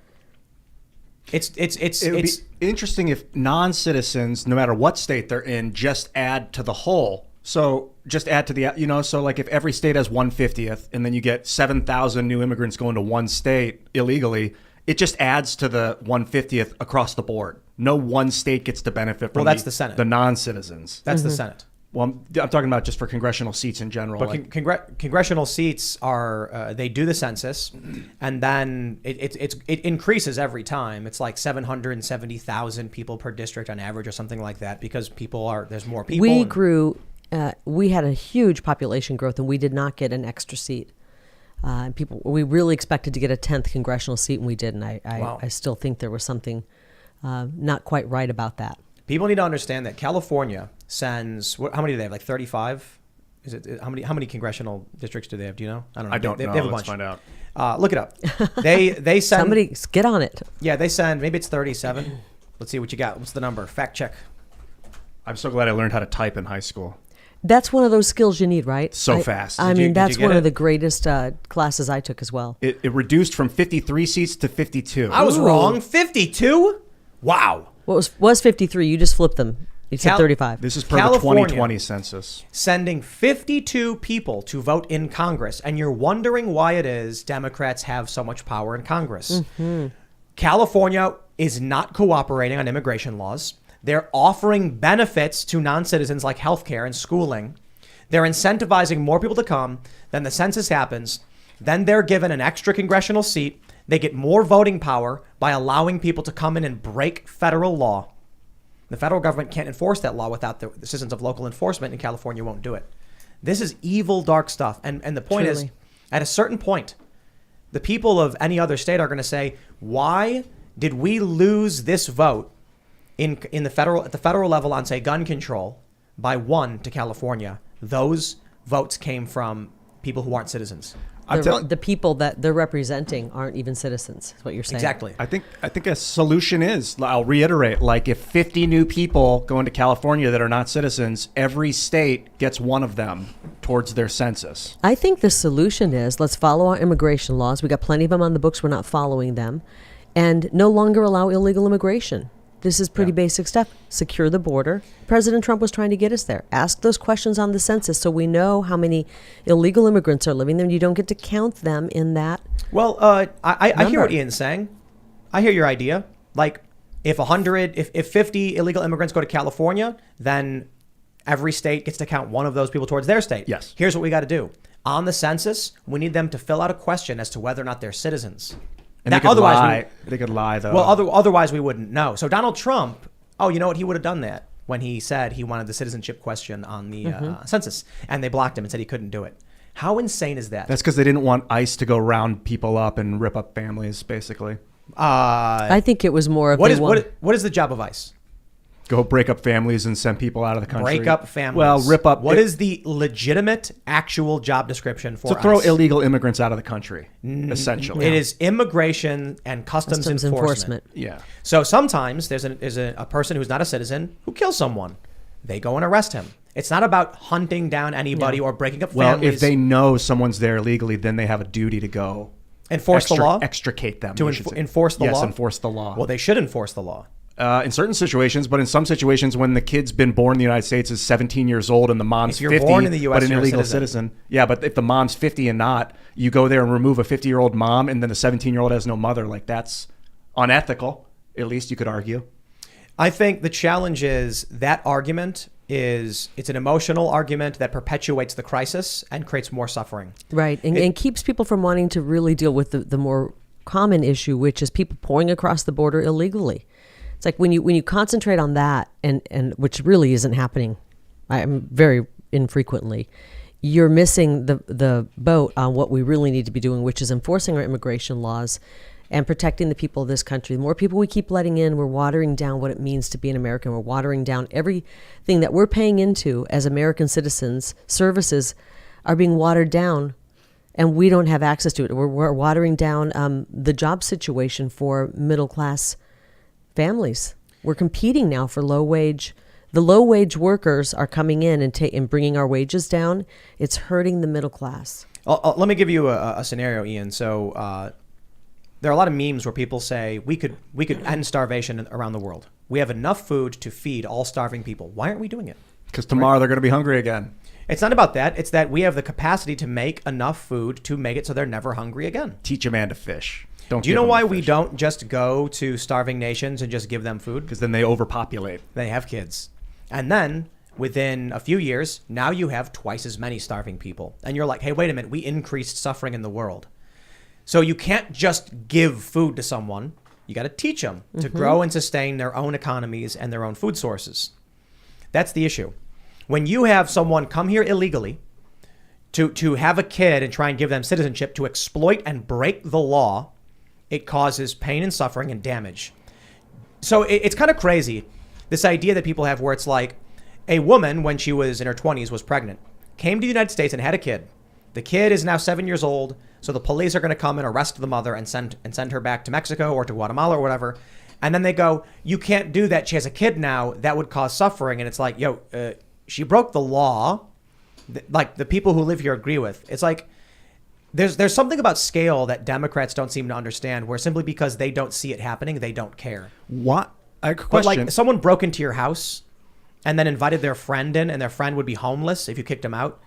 It would be interesting if non-citizens, no matter what state they're in, just add to the whole. So just add to the, so like if every state has 1/50th and then you get 7,000 new immigrants going to one state illegally, it just adds to the 1/50th across the board. No one state gets to benefit from
that's the Senate.
The non-citizens.
That's the Senate.
Well, I'm talking about just for congressional seats in general.
But congressional seats are, they do the census, and then it increases every time. It's like 770,000 people per district on average or something like that because there's more people.
We grew we had a huge population growth, and we did not get an extra seat. We really expected to get a 10th congressional seat, and we didn't.
Wow.
I still think there was something not quite right about that.
People need to understand that California sends, how many do they have? Like 35? Is it how many congressional districts do they have? Do you know? I don't know.
I don't know.
They have a
Let's
bunch.
find out.
Look it up. They send.
Somebody get on it.
Yeah, they send. Maybe it's 37. Let's see what you got. What's the number? Fact check.
I'm so glad I learned how to type in high school.
That's one of those skills you need, right?
So fast.
I
Did you
mean, that's
get
one
it?
of the greatest classes I took as well.
It reduced from 53 seats to 52.
I was
Ooh.
wrong. 52. Wow.
What was 53? You just flipped them. You said 35.
This is per the
California.
2020 census.
Sending 52 people to vote in Congress, and you're wondering why it is Democrats have so much power in Congress. California is not cooperating on immigration laws. They're offering benefits to non-citizens like healthcare and schooling. They're incentivizing more people to come. Then the census happens. Then they're given an extra congressional seat. They get more voting power by allowing people to come in and break federal law. The federal government can't enforce that law without the assistance of local enforcement, and California won't do it. This is evil, dark stuff. And the point is,
Truly.
at a certain point, the people of any other state are going to say, why did we lose this vote at the federal level on, say, gun control by 1 to California? Those votes came from people who aren't citizens.
The people that they're representing aren't even citizens, is what you're saying.
Exactly.
I think a solution is, I'll reiterate, like if 50 new people go into California that are not citizens, every state gets one of them towards their census.
I think the solution is let's follow our immigration laws. We got plenty of them on the books. We're not following them. And no longer allow illegal immigration. This is pretty basic stuff. Secure the border. President Trump was trying to get us there. Ask those questions on the census so we know how many illegal immigrants are living there. And you don't get to count them in that.
Well, I hear what Ian's saying. I hear your idea. Like, if 50 illegal immigrants go to California, then every state gets to count one of those people towards their state.
Yes.
Here's what we got to do. On the census, we need them to fill out a question as to whether or not they're citizens.
And they could lie. They could lie, though.
Well, otherwise we wouldn't know. So Donald Trump, you know what? He would have done that when he said he wanted the citizenship question on the census, and they blocked him and said he couldn't do it. How insane is that?
That's because they didn't want ICE to go round people up and rip up families, basically.
I think it was more of
what is the job of ICE?
Go break up families and send people out of the country.
Break up families.
Well, rip up.
What is the legitimate, actual job description for
to throw
ICE?
illegal immigrants out of the country, essentially.
It is immigration and customs enforcement.
Yeah.
So sometimes there's a person who's not a citizen who kills someone. They go and arrest him. It's not about hunting down anybody or breaking up
Well,
families.
if they know someone's there illegally, then they have a duty to go
enforce the law,
extricate them.
to enforce the law.
Yes, enforce the law.
Well, they should enforce the law.
In certain situations, but in some situations, when the kid's been born in the United States, is 17 years old, and the mom's
If you're
50,
born in the US,
but an
you're a
illegal
citizen.
Yeah, but if the mom's 50 and not, you go there and remove a 50-year-old mom, and then the 17-year-old has no mother. Like, that's unethical, at least you could argue.
I think the challenge is that argument it's an emotional argument that perpetuates the crisis and creates more suffering.
Right, and keeps people from wanting to really deal with the more common issue, which is people pouring across the border illegally. It's like when you concentrate on that, and which really isn't happening, very infrequently, you're missing the boat on what we really need to be doing, which is enforcing our immigration laws and protecting the people of this country. The more people we keep letting in, we're watering down what it means to be an American. We're watering down everything that we're paying into as American citizens. Services are being watered down, and we don't have access to it. We're watering down the job situation for middle-class families. We're competing now for low wage. The low wage workers are coming in and bringing our wages down. It's hurting the middle class.
Let me give you a scenario, Ian. So there are a lot of memes where people say we could end starvation around the world. We have enough food to feed all starving people. Why aren't we doing it?
Because tomorrow they're going to be hungry again.
It's not about that. It's that we have the capacity to make enough food to make it so they're never hungry again.
Teach a man to fish.
Do you know why we don't just go to starving nations and just give them food?
Because then they overpopulate.
They have kids. And then within a few years, now you have twice as many starving people. And you're like, hey, wait a minute, we increased suffering in the world. So you can't just give food to someone. You got to teach them to grow and sustain their own economies and their own food sources. That's the issue. When you have someone come here illegally to have a kid and try and give them citizenship, to exploit and break the law, it causes pain and suffering and damage. So it's kind of crazy, this idea that people have where it's like a woman, when she was in her 20s, was pregnant, came to the United States and had a kid. The kid is now 7 years old, so the police are going to come and arrest the mother and send her back to Mexico or to Guatemala or whatever. And then they go, you can't do that. She has a kid now. That would cause suffering. And it's like, she broke the law. Like, the people who live here agree with. It's like, there's something about scale that Democrats don't seem to understand, where simply because they don't see it happening, they don't care.
What? I
But
question.
like, someone broke into your house and then invited their friend in, and their friend would be homeless if you kicked him out.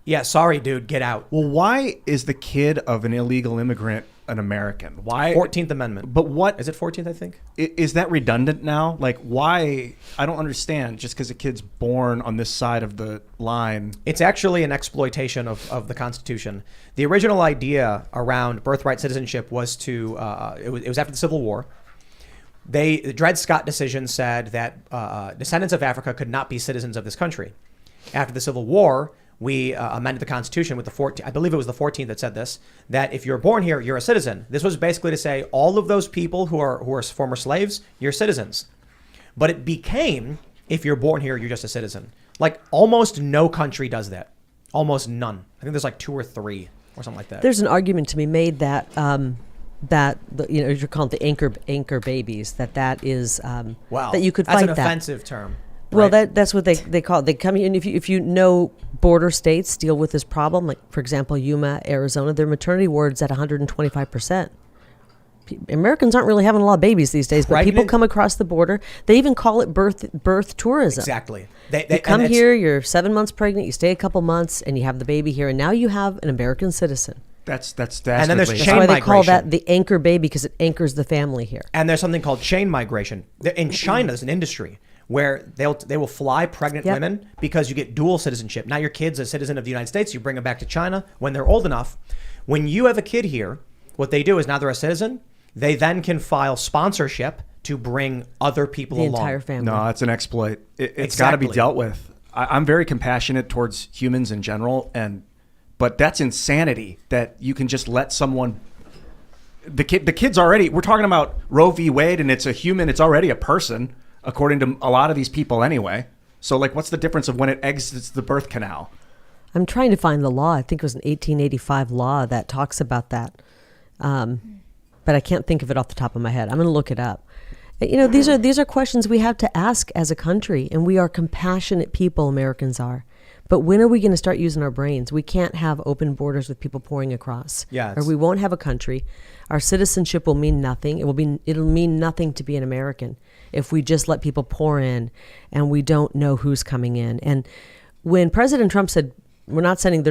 Yeah, sorry, dude, get out.
Well, why is the kid of an illegal immigrant an American? Why?
14th Amendment.
But what
Is it 14th, I think?
is that redundant now? Like, why? I don't understand. Just because a kid's born on this side of the line.
It's actually an exploitation of the Constitution. The original idea around birthright citizenship was to, it was after the Civil War. The Dred Scott decision said that descendants of Africa could not be citizens of this country. After the Civil War, we amended the Constitution with the 14th, I believe it was the 14th that said this, that if you're born here, you're a citizen. This was basically to say all of those people who are former slaves, you're citizens. But it became, if you're born here, you're just a citizen. Like, almost no country does that. Almost none. I think there's like 2 or 3 or something like that.
There's an argument to be made that you're calling the anchor babies, that is
Wow.
that you could
That's
fight
an
that.
offensive term.
Well,
right?
that's what they call it. They come here, and if you know border states deal with this problem, like, for example, Yuma, Arizona, their maternity ward's at 125%. Americans aren't really having a lot of babies these days, but
Right.
people come across the border. They even call it birth tourism.
Exactly.
You come here, you're 7 months pregnant, you stay a couple months, and you have the baby here, and now you have an American citizen.
That's
And then there's
dastardly.
That's
chain
why they call
migration.
that the anchor baby, because it anchors the family here.
And there's something called chain migration. In China, there's an industry where they will fly pregnant
Yep.
women because you get dual citizenship. Now your kid's a citizen of the United States. You bring them back to China when they're old enough. When you have a kid here, what they do is, now they're a citizen, they then can file sponsorship to bring other people
The
along.
entire family.
No, it's an exploit. It's got to be
Exactly.
dealt with. I'm very compassionate towards humans in general, but that's insanity that you can just let someone. The kid's already. We're talking about Roe v. Wade, and it's a human. It's already a person, according to a lot of these people, anyway. So, like, what's the difference of when it exits the birth canal?
I'm trying to find the law. I think it was an 1885 law that talks about that. But I can't think of it off the top of my head. I'm going to look it up. You know, these are questions we have to ask as a country, and we are compassionate people, Americans are. But when are we going to start using our brains? We can't have open borders with people pouring across.
Yeah,
Or we won't have a country. Our citizenship will mean nothing. It'll mean nothing to be an American if we just let people pour in and we don't know who's coming in. And when President Trump said they're not sending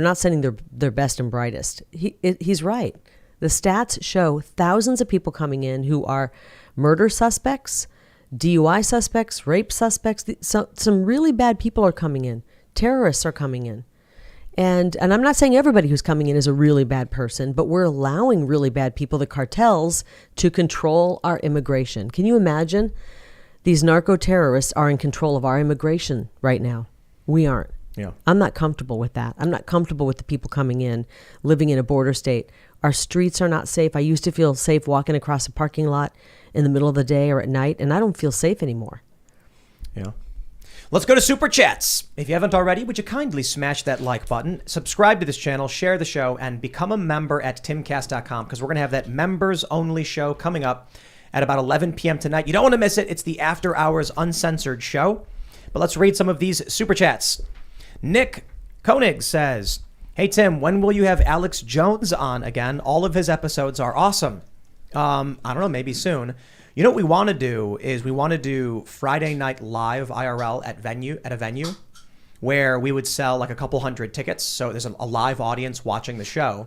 their best and brightest, he's right. The stats show thousands of people coming in who are murder suspects, DUI suspects, rape suspects. Some really bad people are coming in. Terrorists are coming in. And I'm not saying everybody who's coming in is a really bad person, but we're allowing really bad people, the cartels, to control our immigration. Can you imagine? These narco-terrorists are in control of our immigration right now. We aren't.
Yeah.
I'm not comfortable with that. I'm not comfortable with the people coming in, living in a border state. Our streets are not safe. I used to feel safe walking across a parking lot in the middle of the day or at night, and I don't feel safe anymore.
Yeah. Let's go to Super Chats. If you haven't already, would you kindly smash that like button, subscribe to this channel, share the show, and become a member at timcast.com, because we're going to have that members-only show coming up at about 11 p.m. tonight. You don't want to miss it. It's the After Hours Uncensored show. But let's read some of these Super Chats. Nick Koenig says, "Hey, Tim, when will you have Alex Jones on again? All of his episodes are awesome." I don't know, maybe soon. You know what we want to do is we want to do Friday night live IRL at a venue where we would sell like a couple hundred tickets. So there's a live audience watching the show.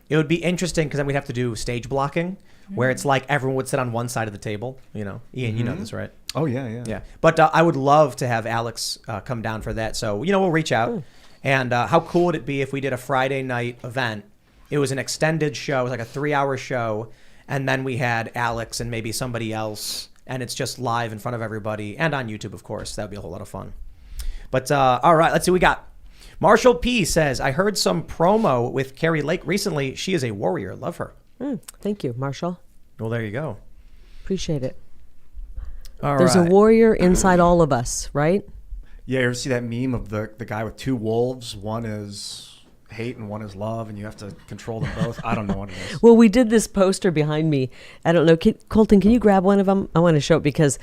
It would be interesting because then we'd have to do stage blocking where it's like everyone would sit on one side of the table. You know, Ian, you know this, right?
Oh yeah.
Yeah. But I would love to have Alex come down for that. So, you know, we'll reach out. And how cool would it be if we did a Friday night event? It was an extended show. It was like a 3-hour show. And then we had Alex and maybe somebody else. And it's just live in front of everybody and on YouTube, of course. That would be a whole lot of fun. But all right, let's see what we got. Marshall P says, I heard some promo with Kari Lake recently. She is a warrior. Love her.
Thank you, Marshall.
Well, there you go.
Appreciate it.
All
There's
right.
a warrior inside all of us, right?
Yeah, you ever see that meme of the guy with two wolves? One is hate and one is love, and you have to control them both? I don't know what it is.
Well, we did this poster behind me. I don't know. Colton, can you grab one of them? I want to show it because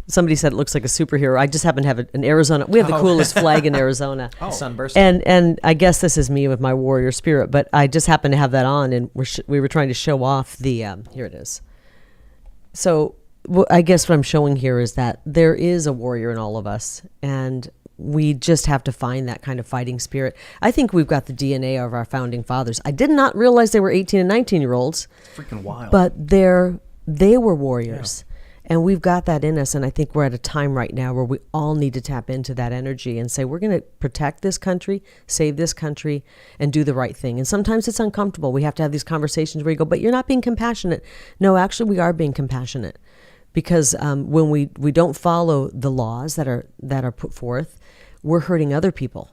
somebody said it looks like a superhero. I just happen to have an Arizona. We have the coolest flag in Arizona.
Sunburst.
And I guess this is me with my warrior spirit, but I just happen to have that on, and we were trying to show off the, here it is. So I guess what I'm showing here is that there is a warrior in all of us, and we just have to find that kind of fighting spirit. I think we've got the DNA of our founding fathers. I did not realize they were 18 and 19-year-olds.
Freaking wild.
But they were warriors. Yeah. And we've got that in us. And I think we're at a time right now where we all need to tap into that energy and say, we're going to protect this country, save this country, and do the right thing. And sometimes it's uncomfortable. We have to have these conversations where you go, but you're not being compassionate. No, actually, we are being compassionate. Because when we don't follow the laws that are put forth, we're hurting other people.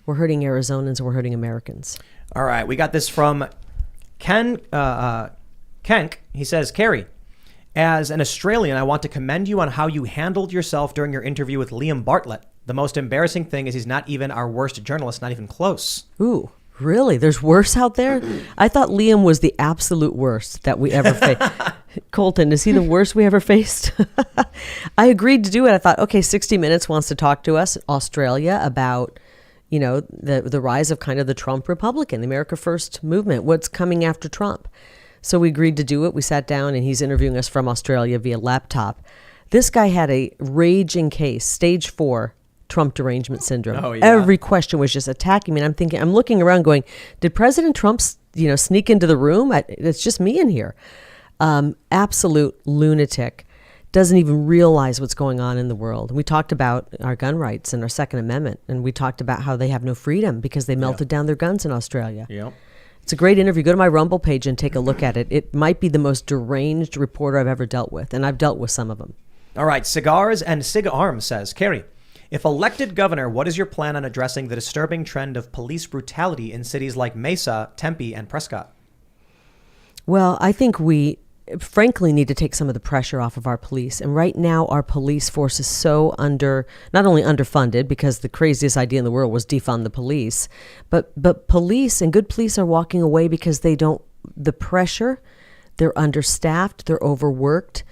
We're hurting Arizonans and we're hurting Americans.
All right, we got this from Kenk. He says, Kari, as an Australian, I want to commend you on how you handled yourself during your interview with Liam Bartlett. The most embarrassing thing is he's not even our worst journalist, not even close.
Ooh, really? There's worse out there? I thought Liam was the absolute worst that we ever faced. Colton, is he the worst we ever faced? I agreed to do it. I thought, okay, 60 Minutes wants to talk to us, Australia, about, the rise of kind of the Trump Republican, the America First movement, what's coming after Trump. So we agreed to do it. We sat down and he's interviewing us from Australia via laptop. This guy had a raging case, stage 4 Trump derangement syndrome.
Oh, yeah.
Every question was just attacking me. And I'm looking around going, did President Trump, sneak into the room? It's just me in here. Absolute lunatic, doesn't even realize what's going on in the world. We talked about our gun rights and our Second Amendment, and we talked about how they have no freedom because they melted down their guns in Australia.
Yep.
It's a great interview. Go to my Rumble page and take a look at it. It might be the most deranged reporter I've ever dealt with, and I've dealt with some of them.
All right, Cigars and Sig Arms says, Kari, if elected governor, what is your plan on addressing the disturbing trend of police brutality in cities like Mesa, Tempe, and Prescott?
Well, I think we frankly need to take some of the pressure off of our police. And right now our police force is so not only underfunded, because the craziest idea in the world was defund the police, but police and good police are walking away because the pressure, they're understaffed, they're overworked,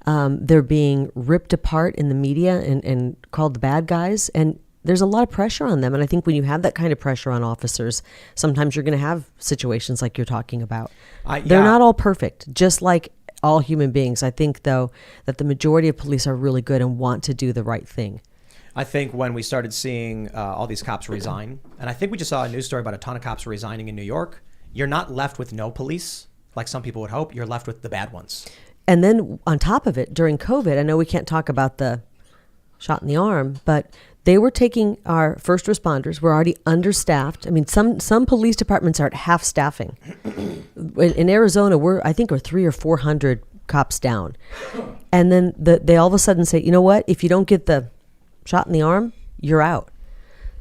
they're being ripped apart in the media and called the bad guys. And there's a lot of pressure on them. And I think when you have that kind of pressure on officers, sometimes you're going to have situations like you're talking about. They're not all perfect, just like all human beings. I think, though, that the majority of police are really good and want to do the right thing.
I think when we started seeing all these cops resign, and I think we just saw a news story about a ton of cops resigning in New York, you're not left with no police, like some people would hope. You're left with the bad ones.
And then on top of it, during COVID, I know we can't talk about the shot in the arm, but they were taking our first responders. We're already understaffed. I mean, some police departments are at half staffing. In Arizona, I think we're 300 or 400 cops down. And then they all of a sudden say, you know what? If you don't get the shot in the arm, you're out.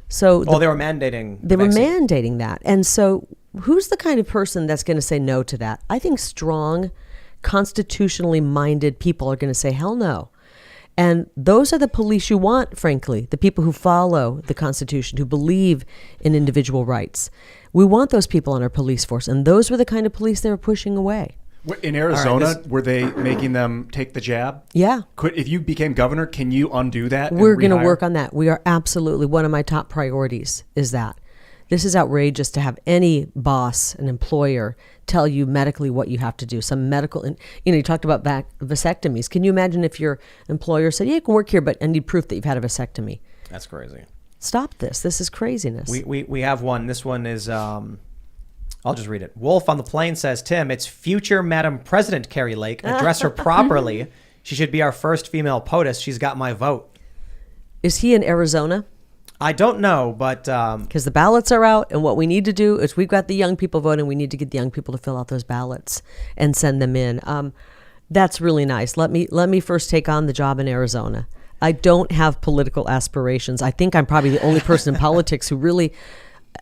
So
they were mandating.
They were mandating that. And so who's the kind of person that's going to say no to that? I think strong, constitutionally minded people are going to say, hell no. And those are the police you want, frankly, the people who follow the Constitution, who believe in individual rights. We want those people on our police force. And those were the kind of police they were pushing away.
In Arizona, were they making them take the jab?
Yeah.
If you became governor, can you undo that?
We're going to work on that. We are absolutely, one of my top priorities is that. This is outrageous to have any boss, an employer, tell you medically what you have to do. Some medical, you talked about vasectomies. Can you imagine if your employer said, yeah, you can work here, but I need proof that you've had a vasectomy?
That's crazy.
Stop this. This is craziness.
We have one. This one is, I'll just read it. Wolf on the Plane says, Tim, it's future Madam President Kari Lake. Address her properly. She should be our first female POTUS. She's got my vote.
Is he in Arizona?
I don't know, but...
Because the ballots are out, and what we need to do is we've got the young people voting. We need to get the young people to fill out those ballots and send them in. That's really nice. Let me first take on the job in Arizona. I don't have political aspirations. I think I'm probably the only person in politics who really,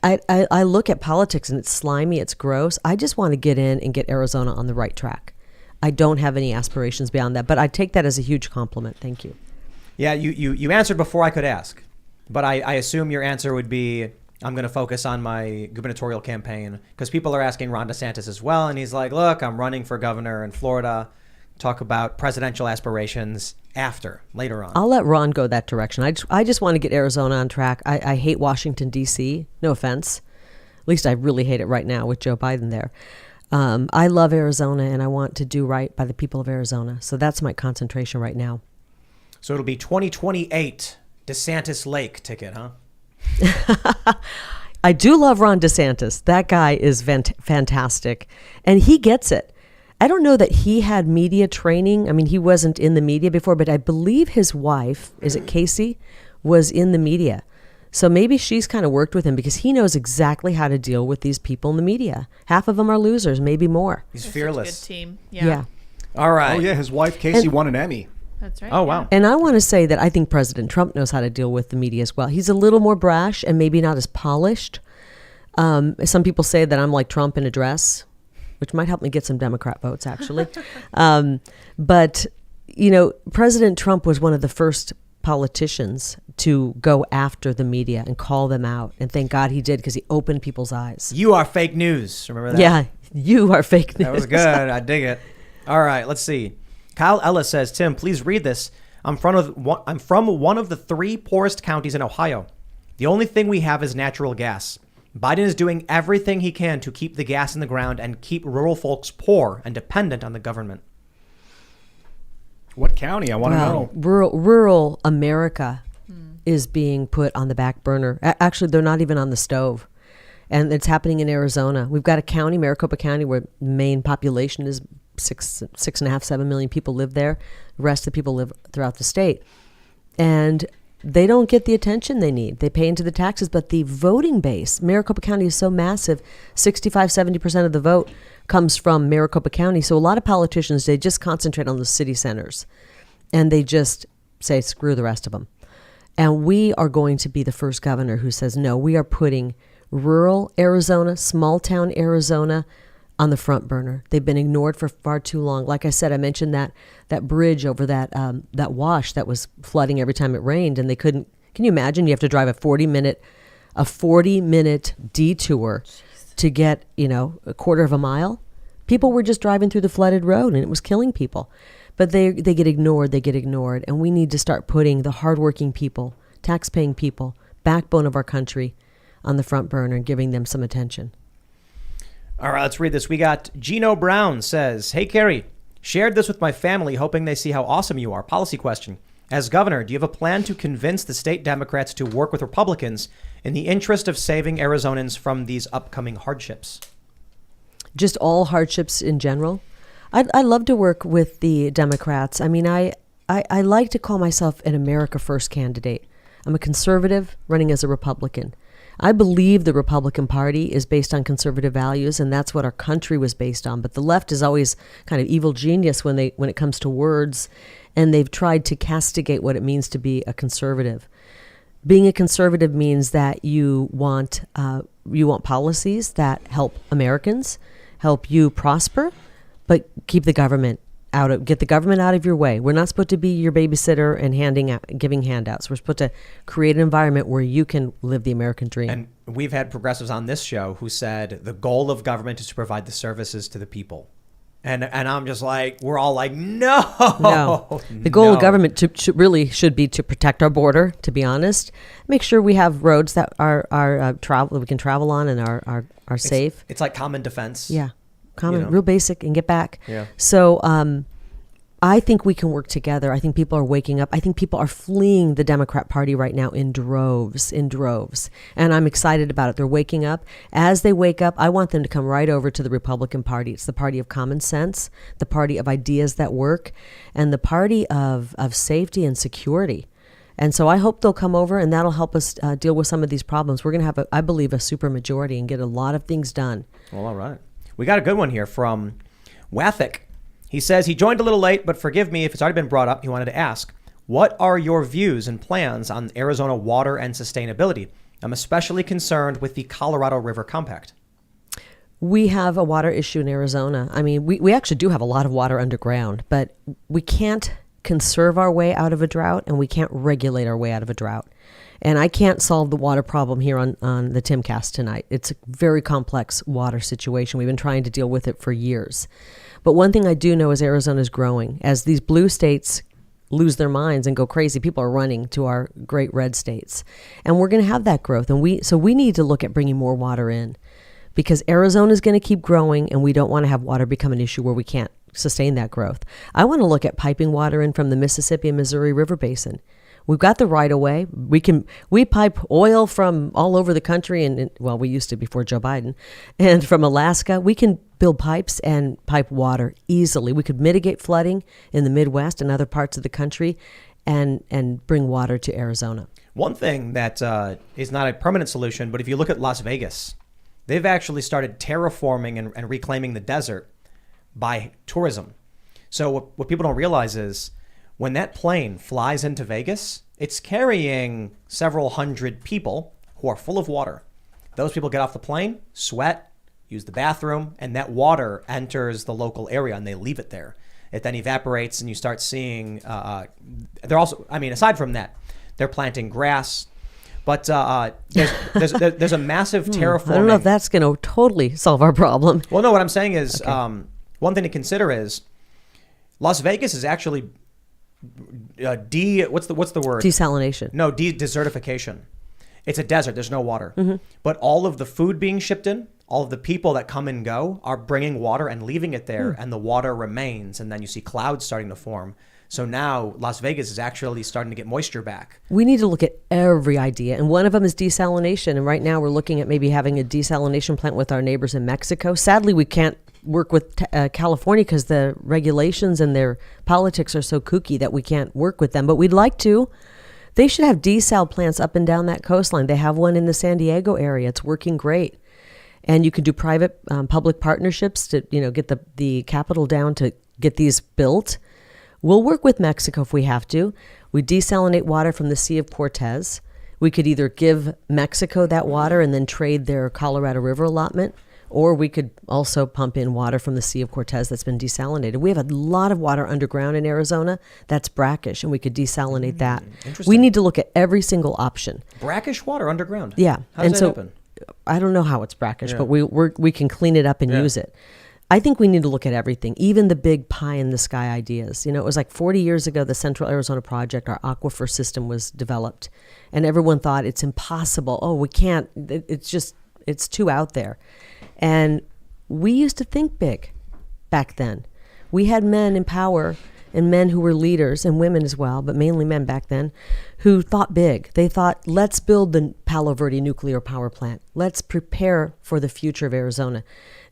I look at politics and it's slimy, it's gross. I just want to get in and get Arizona on the right track. I don't have any aspirations beyond that, but I take that as a huge compliment. Thank you.
Yeah, you answered before I could ask, but I assume your answer would be, I'm going to focus on my gubernatorial campaign, because people are asking Ron DeSantis as well, and he's like, look, I'm running for governor in Florida. Talk about presidential aspirations later on.
I'll let Ron go that direction. I just want to get Arizona on track. I hate Washington, D.C. No offense. At least I really hate it right now with Joe Biden there. I love Arizona, and I want to do right by the people of Arizona. So that's my concentration right now.
So it'll be 2028 DeSantis Lake ticket, huh?
I do love Ron DeSantis. That guy is fantastic, and he gets it. I don't know that he had media training. I mean, he wasn't in the media before, but I believe his wife, is it Casey, was in the media. So maybe she's kind of worked with him because he knows exactly how to deal with these people in the media. Half of them are losers, maybe more.
He's
They're
fearless.
such a good team.
Yeah.
All right.
Oh, yeah. His wife, Casey, won an Emmy.
That's right.
Oh, wow.
And I want to say that I think President Trump knows how to deal with the media as well. He's a little more brash and maybe not as polished. Some people say that I'm like Trump in a dress, which might help me get some Democrat votes, actually. But, you know, President Trump was one of the first politicians to go after the media and call them out. And thank God he did, because he opened people's eyes.
You are fake news. Remember that?
Yeah, you are fake news.
That was good. I dig it. All right, let's see. Kyle Ellis says, Tim, please read this. I'm from one of the 3 poorest counties in Ohio. The only thing we have is natural gas. Biden is doing everything he can to keep the gas in the ground and keep rural folks poor and dependent on the government.
What county? I want to know.
Rural America is being put on the back burner. Actually, they're not even on the stove. And it's happening in Arizona. We've got a county, Maricopa County, where the main population is 6.5, 7 million people live there. The rest of the people live throughout the state. And they don't get the attention they need. They pay into the taxes, but the voting base, Maricopa County is so massive, 65, 70% of the vote comes from Maricopa County. So a lot of politicians, they just concentrate on the city centers and they just say, screw the rest of them. And we are going to be the first governor who says, no, we are putting rural Arizona, small town Arizona on the front burner. They've been ignored for far too long. Like I said, I mentioned that bridge over that wash that was flooding every time it rained, and they couldn't. Can you imagine? You have to drive a 40-minute detour to get, a quarter of a mile. People were just driving through the flooded road, and it was killing people. But they get ignored. They get ignored, and we need to start putting the hardworking people, tax-paying people, backbone of our country, on the front burner and giving them some attention.
All right, let's read this. We got Gino Brown says, hey, Kari, shared this with my family, hoping they see how awesome you are. Policy question. As governor, do you have a plan to convince the state Democrats to work with Republicans in the interest of saving Arizonans from these upcoming hardships?
Just all hardships in general? I'd love to work with the Democrats. I mean, I like to call myself an America First candidate. I'm a conservative running as a Republican. I believe the Republican Party is based on conservative values, and that's what our country was based on. But the left is always kind of evil genius when it comes to words, and they've tried to castigate what it means to be a conservative. Being a conservative means that you want policies that help Americans, help you prosper, but keep the government get the government out of your way. We're not supposed to be your babysitter and giving handouts. We're supposed to create an environment where you can live the American dream.
And we've had progressives on this show who said the goal of government is to provide the services to the people. And I'm just like, we're all like, no.
The goal of government should be to protect our border, to be honest. Make sure we have roads that are we can travel on and are safe.
It's like common defense.
Yeah. Real basic, and get back.
Yeah.
So I think we can work together. I think people are waking up. I think people are fleeing the Democrat Party right now in droves. And I'm excited about it. They're waking up. As they wake up, I want them to come right over to the Republican Party. It's the party of common sense, the party of ideas that work, and the party of safety and security. And so I hope they'll come over, and that'll help us deal with some of these problems. We're going to have, I believe, a super majority and get a lot of things done.
Well, all right. We got a good one here from Wathick. He says he joined a little late, but forgive me if it's already been brought up. He wanted to ask, What are your views and plans on Arizona water and sustainability? I'm especially concerned with the Colorado River Compact.
We have a water issue in Arizona. I mean, we actually do have a lot of water underground, but we can't conserve our way out of a drought, and we can't regulate our way out of a drought. And I can't solve the water problem here on the Timcast tonight. It's a very complex water situation. We've been trying to deal with it for years. But one thing I do know is Arizona is growing. As these blue states lose their minds and go crazy, people are running to our great red states. And we're going to have that growth. And we need to look at bringing more water in, because Arizona is going to keep growing, and we don't want to have water become an issue where we can't sustain that growth. I want to look at piping water in from the Mississippi and Missouri River Basin. We've got the right of way. We pipe oil from all over the country, and well, we used to before Joe Biden, and from Alaska. We can build pipes and pipe water easily. We could mitigate flooding in the Midwest and other parts of the country, and bring water to Arizona.
One thing that is not a permanent solution, but if you look at Las Vegas, they've actually started terraforming and reclaiming the desert by tourism. So what people don't realize is when that plane flies into Vegas, it's carrying several hundred people who are full of water. Those people get off the plane, sweat, use the bathroom, and that water enters the local area and they leave it there. It then evaporates, and you start seeing, they're also, I mean, aside from that, they're planting grass. But there's a massive terraforming.
I don't know if that's going to totally solve our problem.
Well, no, what I'm saying is, one thing to consider is Las Vegas is actually what's the word?
Desalination.
No, desertification. It's a desert. There's no water.
Mm-hmm.
But all of the food being shipped in, all of the people that come and go are bringing water and leaving it there, and the water remains, and then you see clouds starting to form. So now Las Vegas is actually starting to get moisture back.
We need to look at every idea, and one of them is desalination. And right now we're looking at maybe having a desalination plant with our neighbors in Mexico. Sadly, we can't work with California because the regulations and their politics are so kooky that we can't work with them. But we'd like to. They should have desal plants up and down that coastline. They have one in the San Diego area. It's working great. And you can do private public partnerships to get the capital down to get these built. We'll work with Mexico if we have to. We desalinate water from the Sea of Cortez. We could either give Mexico that water and then trade their Colorado River allotment, or we could also pump in water from the Sea of Cortez that's been desalinated. We have a lot of water underground in Arizona that's brackish, and we could desalinate that. We need to look at every single option.
Brackish water underground?
Yeah.
How does that happen?
I don't know how it's brackish, but we can clean it up and use it. I think we need to look at everything, even the big pie in the sky ideas. It was like 40 years ago, the Central Arizona Project, our aquifer system, was developed, and everyone thought it's impossible. Oh, we can't. It's too out there. And we used to think big back then. We had men in power and men who were leaders, and women as well, but mainly men back then, who thought big. They thought, let's build the Palo Verde nuclear power plant. Let's prepare for the future of Arizona.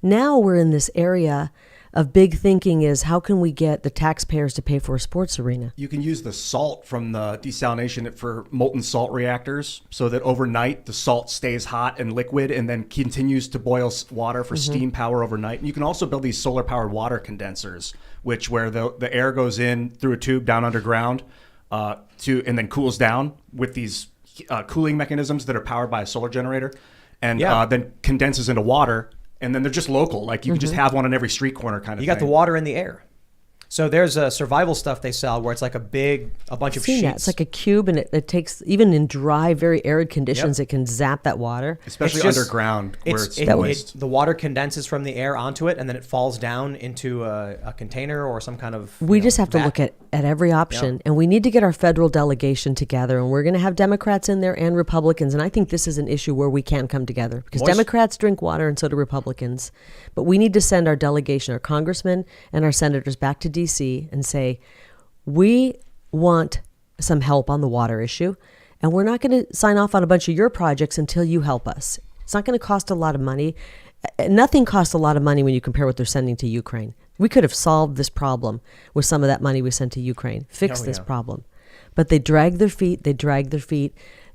Now we're in this area of big thinking is how can we get the taxpayers to pay for a sports arena?
You can use the salt from the desalination for molten salt reactors so that overnight the salt stays hot and liquid and then continues to boil water for steam power overnight. And you can also build these solar powered water condensers, where the air goes in through a tube down underground and then cools down with these cooling mechanisms that are powered by a solar generator, and then condenses into water. And then they're just local. Like you can just have one on every street corner kind of thing.
You got the water in the air. So there's a survival stuff they sell where it's like a bunch of sheets.
That. It's like a cube, and it takes, even in dry, very arid conditions, it can zap that water.
Especially underground where it's moist.
The water condenses from the air onto it, and then it falls down into a container or some kind of
We just have to look at every option, and we need to get our federal delegation together, and we're going to have Democrats in there and Republicans, and I think this is an issue where we can come together, because Democrats drink water and so do Republicans. But we need to send our delegation, our congressmen and our senators back to DC and say, we want some help on the water issue, and we're not going to sign off on a bunch of your projects until you help us. It's not going to cost a lot of money. Nothing costs a lot of money when you compare what they're sending to Ukraine. We could have solved this problem with some of that money we sent to Ukraine, fix this problem. But they drag their feet.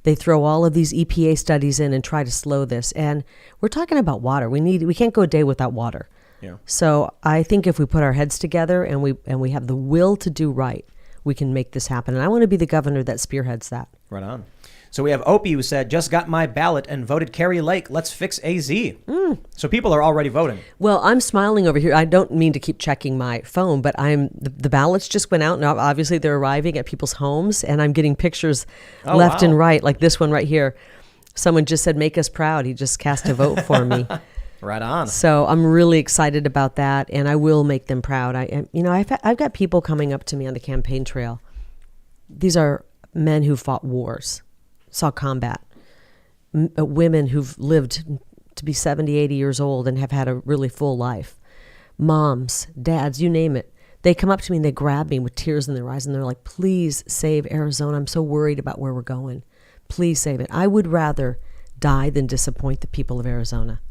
They throw all of these EPA studies in and try to slow this. And we're talking about water. We can't go a day without water. Yeah. So I think if we put our heads together and we have the will to do right, we can make this happen. And I want to be the governor that spearheads that.
Right on. So we have Opie who said, just got my ballot and voted Kari Lake. Let's fix AZ. So people are already voting.
Well, I'm smiling over here. I don't mean to keep checking my phone, but the ballots just went out, and obviously they're arriving at people's homes, and I'm getting pictures left and right, like this one right here. Someone just said, make us proud. He just cast a vote for me.
Right on.
So I'm really excited about that, and I will make them proud. I've got people coming up to me on the campaign trail. These are men who fought wars, saw combat, women who've lived to be 70, 80 years old and have had a really full life, moms, dads, you name it. They come up to me and they grab me with tears in their eyes, and they're like, please save Arizona. I'm so worried about where we're going. Please save it. I would rather die than disappoint the people of Arizona.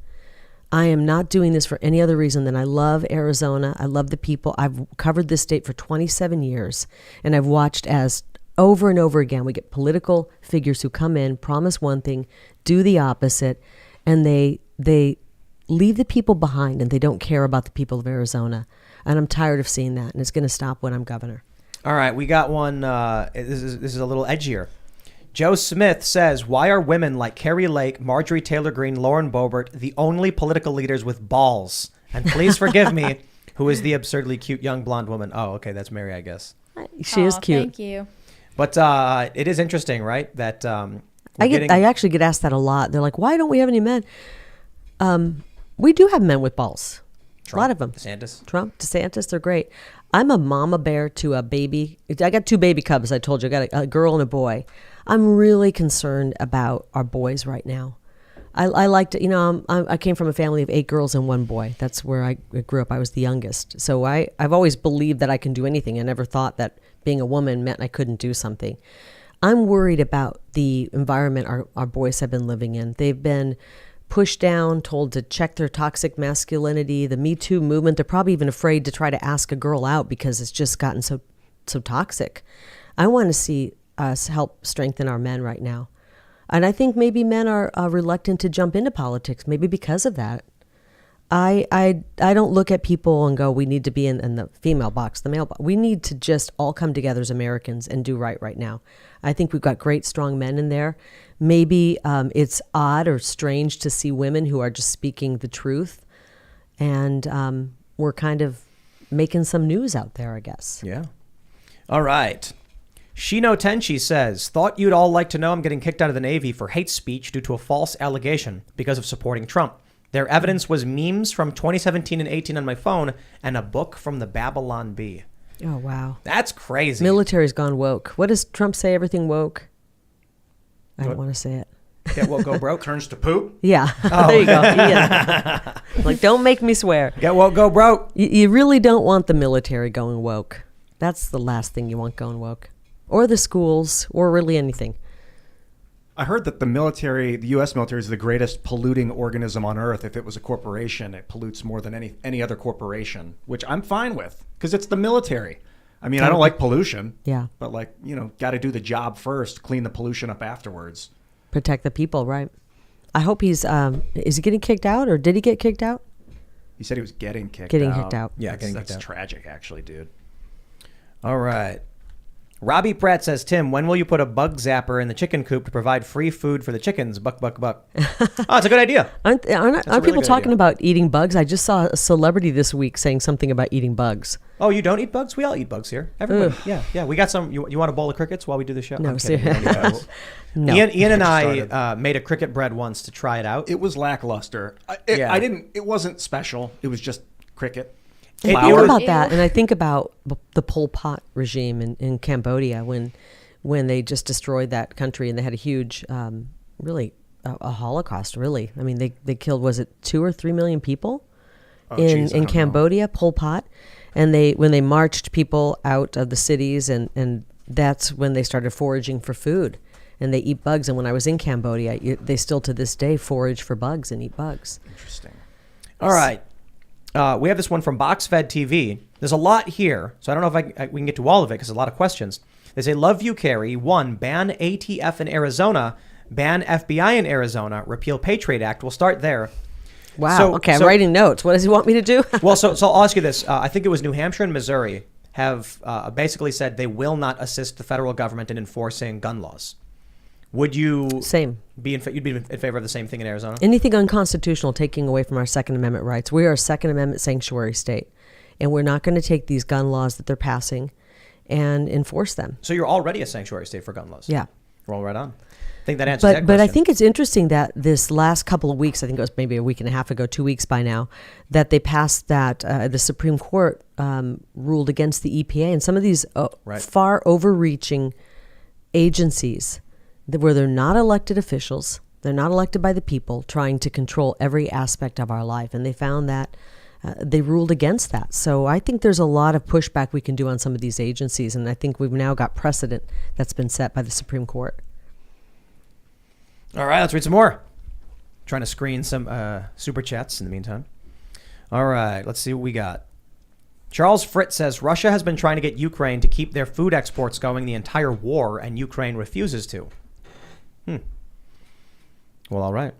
I am not doing this for any other reason than I love Arizona. I love the people. I've covered this state for 27 years, and I've watched as over and over again we get political figures who come in, promise one thing, do the opposite, and they leave the people behind, and they don't care about the people of Arizona. And I'm tired of seeing that, and it's going to stop when I'm governor.
All right, we got one. This is a little edgier. Joe Smith says, why are women like Kari Lake, Marjorie Taylor Greene, Lauren Boebert the only political leaders with balls? And please forgive me, who is the absurdly cute young blonde woman? Oh, okay, that's Mary, I guess.
She is cute.
Thank you.
But it is interesting, right? That
I actually get asked that a lot. They're like, why don't we have any men? We do have men with balls.
Trump,
a lot of them. DeSantis, they're great. I'm a mama bear to a baby. I got 2 baby cubs, I told you. I got a girl and a boy. I'm really concerned about our boys right now. I like to, I came from a family of 8 girls and 1 boy. That's where I grew up. I was the youngest. So I've always believed that I can do anything. I never thought that being a woman meant I couldn't do something. I'm worried about the environment our boys have been living in. They've been pushed down, told to check their toxic masculinity, the Me Too movement. They're probably even afraid to try to ask a girl out because it's just gotten so toxic. I want to see us help strengthen our men right now. And I think maybe men are reluctant to jump into politics, maybe because of that. I don't look at people and go, we need to be in the female box, the male box. We need to just all come together as Americans and do right now. I think we've got great, strong men in there. Maybe it's odd or strange to see women who are just speaking the truth. And we're kind of making some news out there, I guess.
Yeah. All right. Shino Tenchi says, thought you'd all like to know I'm getting kicked out of the Navy for hate speech due to a false allegation because of supporting Trump. Their evidence was memes from 2017 and 18 on my phone and a book from the Babylon Bee.
Oh, wow.
That's crazy.
Military's gone woke. What does Trump say? Everything woke? I don't want to say it.
Get woke, go broke.
Turns to poop.
Yeah. There you go. Yeah. Like, don't make me swear.
Get woke, go broke.
You really don't want the military going woke. That's the last thing you want going woke. Or the schools, or really anything.
I heard that the U.S. military is the greatest polluting organism on Earth. If it was a corporation, it pollutes more than any other corporation, which I'm fine with because it's the military. I mean, I don't like pollution.
Yeah.
But got to do the job first, clean the pollution up afterwards.
Protect the people, right? I hope he's, is he getting kicked out or did he get kicked out?
He said he was getting kicked out.
Getting kicked out.
Yeah, getting kicked out.
That's tragic, actually, dude.
All right. Robbie Pratt says, Tim, when will you put a bug zapper in the chicken coop to provide free food for the chickens? Buck, buck, buck. Oh, it's a good idea.
Aren't
really
people
good
talking
idea.
about eating bugs? I just saw a celebrity this week saying something about eating bugs.
Oh, you don't eat bugs? We all eat bugs here. Everybody. Yeah. We got some. You want a bowl of crickets while we do the show?
No,
I'm kidding.
seriously.
We don't eat bugs.
No.
Ian and I made a cricket bread once to try it out.
It was lackluster.
Yeah.
It wasn't special. It was just cricket.
I think
Flour.
about that, and I think about the Pol Pot regime in Cambodia when they just destroyed that country, and they had a huge, really a Holocaust. Really, I mean, they killed, was it 2 or 3 million people in Cambodia? Pol Pot, and when they marched people out of the cities, and that's when they started foraging for food, and they eat bugs. And when I was in Cambodia, they still to this day forage for bugs and eat bugs.
Interesting.
All right. We have this one from BoxFed TV. There's a lot here, so I don't know if we can get to all of it because there's a lot of questions. They say, love you, Kari. 1, ban ATF in Arizona, ban FBI in Arizona, repeal Patriot Act. We'll start there.
Wow. I'm writing notes. What does he want me to do?
Well, so I'll ask you this. I think it was New Hampshire and Missouri have basically said they will not assist the federal government in enforcing gun laws. Would you
Same.
you'd be in favor of the same thing in Arizona?
Anything unconstitutional taking away from our Second Amendment rights. We are a Second Amendment sanctuary state, and we're not going to take these gun laws that they're passing and enforce them.
So you're already a sanctuary state for gun laws.
Yeah.
Roll right on. I think that answers that question.
But I think it's interesting that this last couple of weeks, I think it was maybe a week and a half ago, 2 weeks by now, that they passed that the Supreme Court ruled against the EPA and some of these far overreaching agencies where they're not elected officials, they're not elected by the people, trying to control every aspect of our life. And they found that they ruled against that. So I think there's a lot of pushback we can do on some of these agencies. And I think we've now got precedent that's been set by the Supreme Court.
All right, let's read some more. Trying to screen some super chats in the meantime. All right, let's see what we got. Charles Fritz says, Russia has been trying to get Ukraine to keep their food exports going the entire war, and Ukraine refuses to. Well, all right.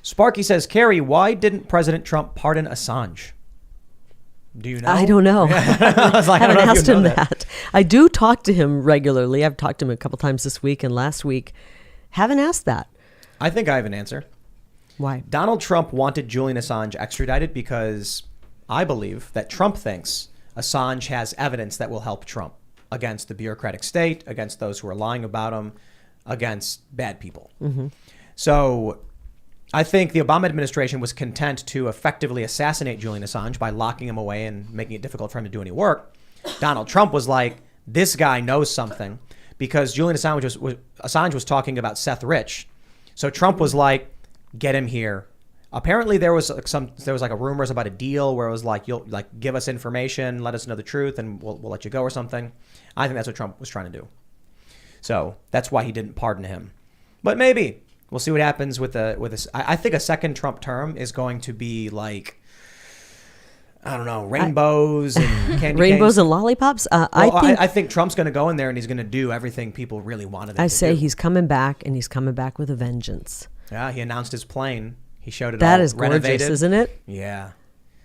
Sparky says, Kari, why didn't President Trump pardon Assange? Do you know?
I don't know.
I was like,
I haven't
don't know if
asked
you know
him
that.
that. I do talk to him regularly. I've talked to him a couple times this week and last week. Haven't asked that.
I think I have an answer.
Why?
Donald Trump wanted Julian Assange extradited because I believe that Trump thinks Assange has evidence that will help Trump against the bureaucratic state, against those who are lying about him, against bad people. Mm-hmm. So I think the Obama administration was content to effectively assassinate Julian Assange by locking him away and making it difficult for him to do any work. Donald Trump was like, this guy knows something, because Julian Assange was talking about Seth Rich. So Trump was like, get him here. Apparently there was like a rumors about a deal where it was like, you'll like give us information, let us know the truth, and we'll let you go or something. I think that's what Trump was trying to do. So that's why he didn't pardon him. But maybe we'll see what happens with this. I think a second Trump term is going to be like, I don't know, rainbows and candy
Rainbows
canes.
and lollipops?
I think Trump's going to go in there and he's going to do everything people really wanted him to do.
I say he's coming back, and he's coming back with a vengeance.
Yeah, he announced his plane. He showed it
That
all
is gorgeous,
renovated.
isn't it?
Yeah.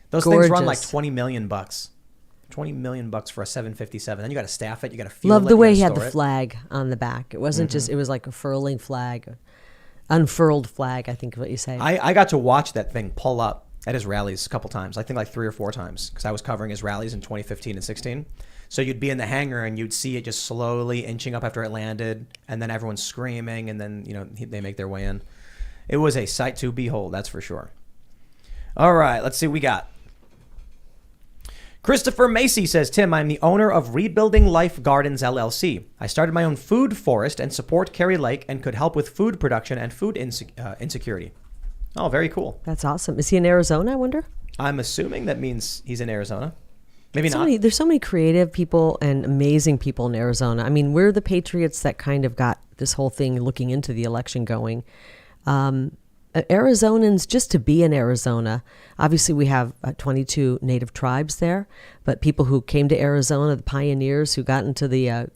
Those things run like
Gorgeous.
$20 million. $20 million for a 757. Then you got to staff it. You got to fuel
Love
it.
the
you
way
gotta
he had the
store it.
flag on the back. It wasn't just, it was like a furling flag, unfurled flag, I think is what you say.
I got to watch that thing pull up at his rallies a couple times. I think like 3 or 4 times, because I was covering his rallies in 2015 and 16. So you'd be in the hangar and you'd see it just slowly inching up after it landed, and then everyone's screaming, and then they make their way in. It was a sight to behold, that's for sure. All right, let's see what we got. Christopher Macy says, Tim, I'm the owner of Rebuilding Life Gardens, LLC. I started my own food forest and support Kari Lake and could help with food production and food insecurity. Oh, very cool.
That's awesome. Is he in Arizona, I wonder?
I'm assuming that means he's in Arizona. Maybe not.
There's so many creative people and amazing people in Arizona. I mean, we're the patriots that kind of got this whole thing looking into the election going. Arizonans, just to be in Arizona, obviously we have 22 native tribes there, but people who came to Arizona, the pioneers who got into the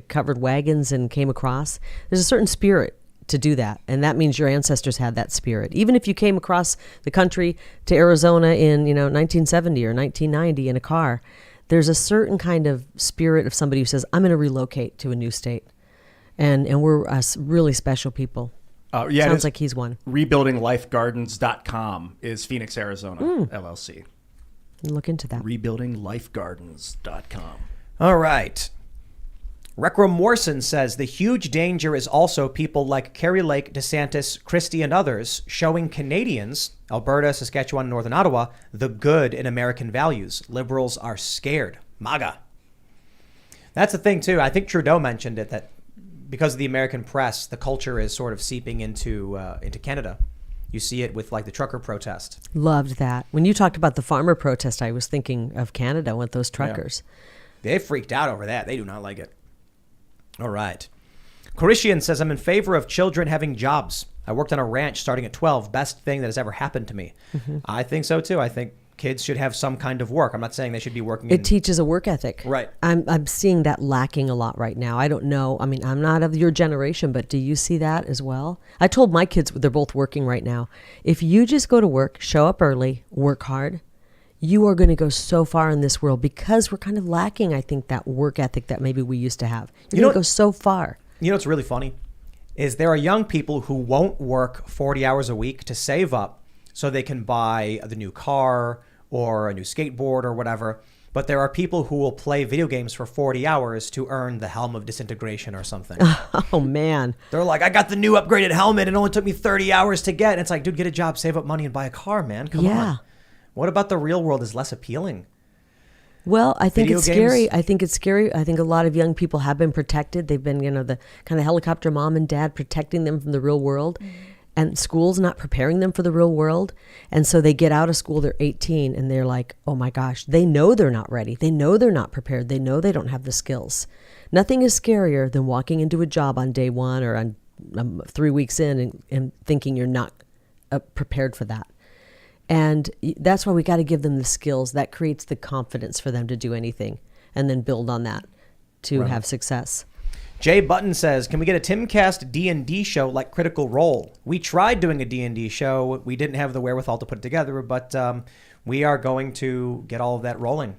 covered wagons and came across, there's a certain spirit to do that. And that means your ancestors had that spirit. Even if you came across the country to Arizona in 1970 or 1990 in a car, there's a certain kind of spirit of somebody who says, I'm going to relocate to a new state. And we're really special people.
Yeah,
Sounds like he's one.
RebuildingLifeGardens.com is Phoenix, Arizona, LLC.
Look into that.
RebuildingLifeGardens.com.
All right. Recro Morrison says the huge danger is also people like Kari Lake, DeSantis, Christie, and others showing Canadians, Alberta, Saskatchewan, and Northern Ottawa, the good in American values. Liberals are scared. MAGA. That's the thing, too. I think Trudeau mentioned it, that because of the American press, the culture is sort of seeping into Canada. You see it with like the trucker protest.
Loved that. When you talked about the farmer protest, I was thinking of Canada with those truckers.
Yeah. They freaked out over that. They do not like it. All right. Corishian says, I'm in favor of children having jobs. I worked on a ranch starting at 12. Best thing that has ever happened to me. Mm-hmm. I think so, too. I think kids should have some kind of work. I'm not saying they should be working.
It teaches a work ethic.
Right.
I'm seeing that lacking a lot right now. I don't know. I mean, I'm not of your generation, but do you see that as well? I told my kids, they're both working right now. If you just go to work, show up early, work hard, you are going to go so far in this world because we're kind of lacking, I think, that work ethic that maybe we used to have. You're going to go so far.
You know what's really funny is there are young people who won't work 40 hours a week to save up so they can buy the new car or a new skateboard or whatever. But there are people who will play video games for 40 hours to earn the Helm of Disintegration or something.
Oh, man.
They're like, I got the new upgraded helmet. It only took me 30 hours to get. And it's like, dude, get a job, save up money, and buy a car, man. Come on. What about the real world is less appealing?
Well, I think
Video
it's
games?
scary. I think it's scary. I think a lot of young people have been protected. They've been, the kind of helicopter mom and dad protecting them from the real world. And school's not preparing them for the real world. And so they get out of school, they're 18, and they're like, oh my gosh, they know they're not ready. They know they're not prepared. They know they don't have the skills. Nothing is scarier than walking into a job on day one or on 3 weeks in and thinking you're not prepared for that. And that's why we got to give them the skills. That creates the confidence for them to do anything and then build on that to have success.
Jay Button says, can we get a Timcast D&D show like Critical Role? We tried doing a D&D show. We didn't have the wherewithal to put it together, but we are going to get all of that rolling.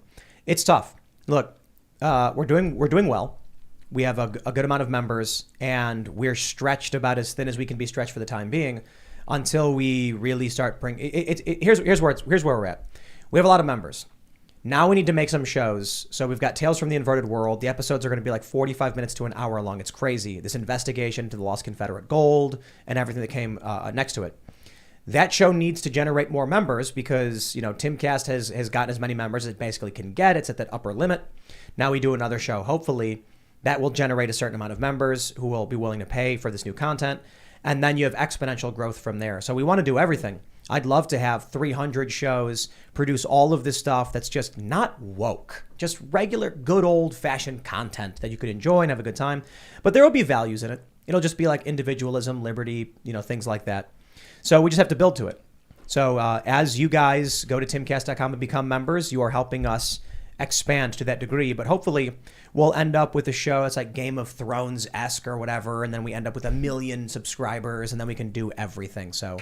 It's tough. Look, we're doing well. We have a good amount of members, and we're stretched about as thin as we can be stretched for the time being until we really start bringing here's where we're at. We have a lot of members. Now we need to make some shows. So we've got Tales from the Inverted World. The episodes are going to be like 45 minutes to an hour long. It's crazy. This investigation into the lost Confederate gold and everything that came next to it. That show needs to generate more members because, Timcast has gotten as many members as it basically can get. It's at that upper limit. Now we do another show. Hopefully that will generate a certain amount of members who will be willing to pay for this new content. And then you have exponential growth from there. So we want to do everything. I'd love to have 300 shows, produce all of this stuff that's just not woke, just regular, good old-fashioned content that you could enjoy and have a good time. But there will be values in it. It'll just be like individualism, liberty, things like that. So we just have to build to it. So as you guys go to timcast.com and become members, you are helping us expand to that degree. But hopefully we'll end up with a show that's like Game of Thrones-esque or whatever, and then we end up with 1 million subscribers, and then we can do everything. So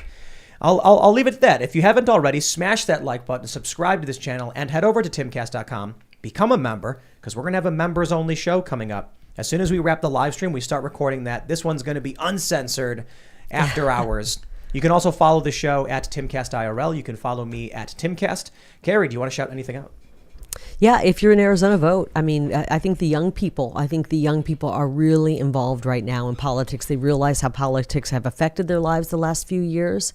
I'll leave it at that. If you haven't already, smash that like button, subscribe to this channel, and head over to timcast.com, become a member, because we're going to have a members-only show coming up. As soon as we wrap the live stream, we start recording that. This one's going to be uncensored after hours. You can also follow the show at Timcast IRL. You can follow me at Timcast. Kari, do you want to shout anything out?
Yeah, if you're in Arizona, vote. I mean, I think the young people are really involved right now in politics. They realize how politics have affected their lives the last few years.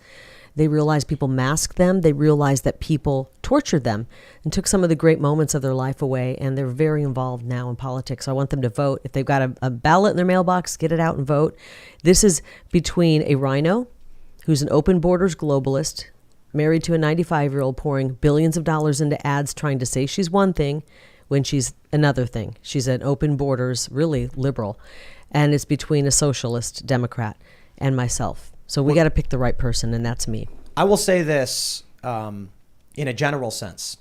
They realize people masked them. They realize that people tortured them and took some of the great moments of their life away. And they're very involved now in politics. So I want them to vote. If they've got a ballot in their mailbox, get it out and vote. This is between a rhino, who's an open borders globalist, married to a 95-year-old pouring billions of dollars into ads trying to say she's one thing when she's another thing. She's an open borders, really liberal. And it's between a socialist Democrat and myself. So we got to pick the right person, and that's me.
I will say this in a general sense.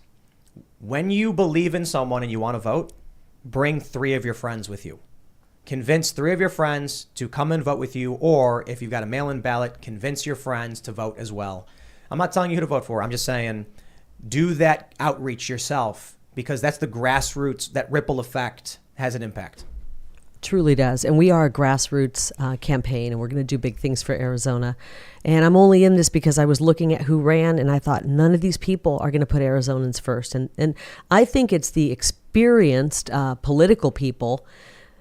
When you believe in someone and you want to vote, bring 3 of your friends with you. Convince 3 of your friends to come and vote with you, or if you've got a mail-in ballot, convince your friends to vote as well. I'm not telling you who to vote for. I'm just saying do that outreach yourself, because that's the grassroots, that ripple effect has an impact.
Truly does. And we are a grassroots campaign, and we're going to do big things for Arizona. And I'm only in this because I was looking at who ran, and I thought none of these people are going to put Arizonans first. And I think it's the experienced political people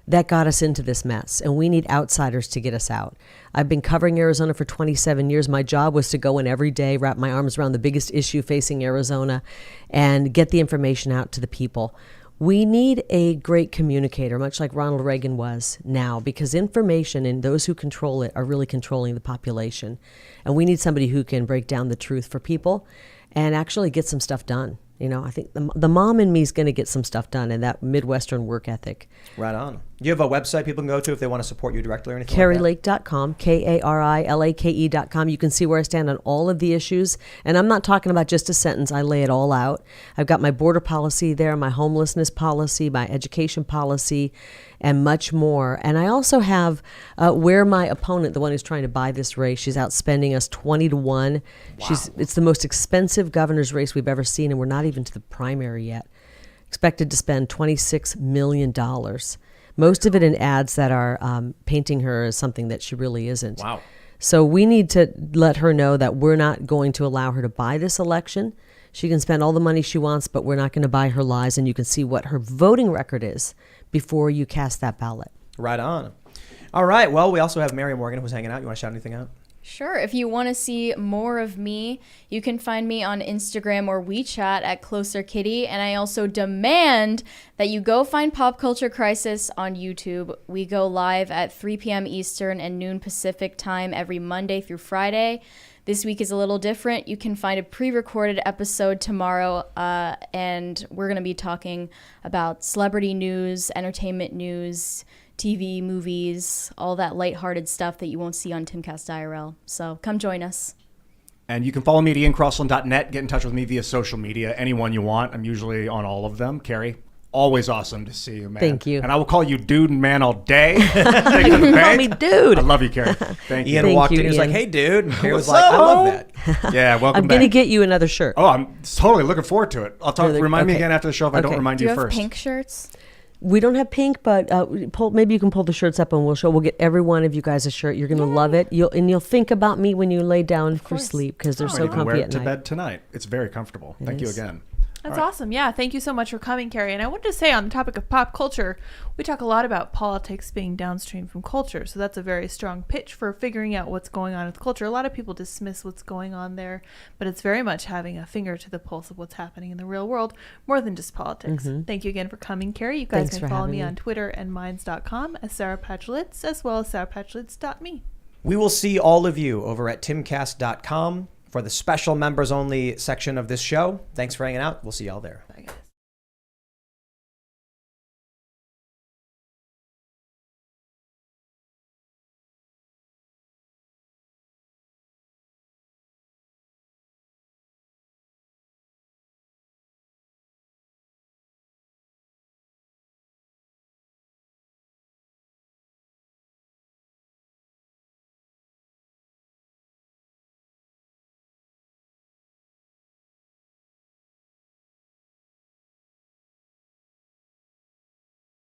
that got us into this mess, and we need outsiders to get us out. I've been covering Arizona for 27 years. My job was to go in every day, wrap my arms around the biggest issue facing Arizona, and get the information out to the people. We need a great communicator, much like Ronald Reagan was now, because information and those who control it are really controlling the population. And we need somebody who can break down the truth for people and actually get some stuff done. I think the mom in me is going to get some stuff done, and that Midwestern work ethic.
Right on. Do you have a website people can go to if they want to support you directly or anything
KariLake.com, KariLake.com. You can see where I stand on all of the issues. And I'm not talking about just a sentence. I lay it all out. I've got my border policy there, my homelessness policy, my education policy, and much more. And I also have where my opponent, the one who's trying to buy this race, she's outspending us 20-1. Wow. It's the most expensive governor's race we've ever seen, and we're not even even to the primary yet. Expected to spend $26 million. Most of it in ads that are painting her as something that she really isn't.
Wow.
So we need to let her know that we're not going to allow her to buy this election. She can spend all the money she wants, but we're not going to buy her lies, and you can see what her voting record is before you cast that ballot.
Right on. All right. Well, we also have Mary Morgan who's hanging out. You want to shout anything out?
Sure. If you want to see more of me, you can find me on Instagram or WeChat at Closer Kitty. And I also demand that you go find Pop Culture Crisis on YouTube. We go live at 3 p.m. Eastern and noon Pacific time every Monday through Friday. This week is a little different. You can find a pre-recorded episode tomorrow, and we're going to be talking about celebrity news, entertainment news, TV, movies, all that lighthearted stuff that you won't see on Timcast IRL. So come join us.
And you can follow me at iancrossland.net. Get in touch with me via social media, anyone you want. I'm usually on all of them. Kari, always awesome to see you, man.
Thank you.
And I will call you dude and man all day.
Call me dude.
I love you, Kari. Thank you.
Ian
Thank
walked
you,
in. He was
Ian.
like, "Hey, dude." And Kari was
What's
like,
up,
"I love
homie?"
that."
Yeah, welcome
I'm
back.
going to get you another shirt.
Oh, I'm totally looking forward to it. I'll talk.
Really?
Remind me
Okay.
again after the show if I don't
Okay.
remind
Do you
you
have
first.
pink shirts?
We don't have pink, but maybe you can pull the shirts up and we'll get every one of you guys a shirt. You're going to love it. You'll think about me when you lay down for
course.
sleep because they're
I
so
might even wear
comfy
it
at
to
night.
bed tonight. It's very comfortable. Thank you
is.
again.
That's awesome. Yeah, thank you so much for coming, Kari. And I wanted to say on the topic of pop culture, we talk a lot about politics being downstream from culture. So that's a very strong pitch for figuring out what's going on with culture. A lot of people dismiss what's going on there, but it's very much having a finger to the pulse of what's happening in the real world, more than just politics. Thank you again for coming, Kari. You guys
Thanks
can
for
follow
having
me
me.
on Twitter and minds.com as Sarah Patchlitz, as well as sarahpatchlitz.me.
We will see all of you over at timcast.com for the special members only section of this show. Thanks for hanging out. We'll see y'all there.
Bye, guys.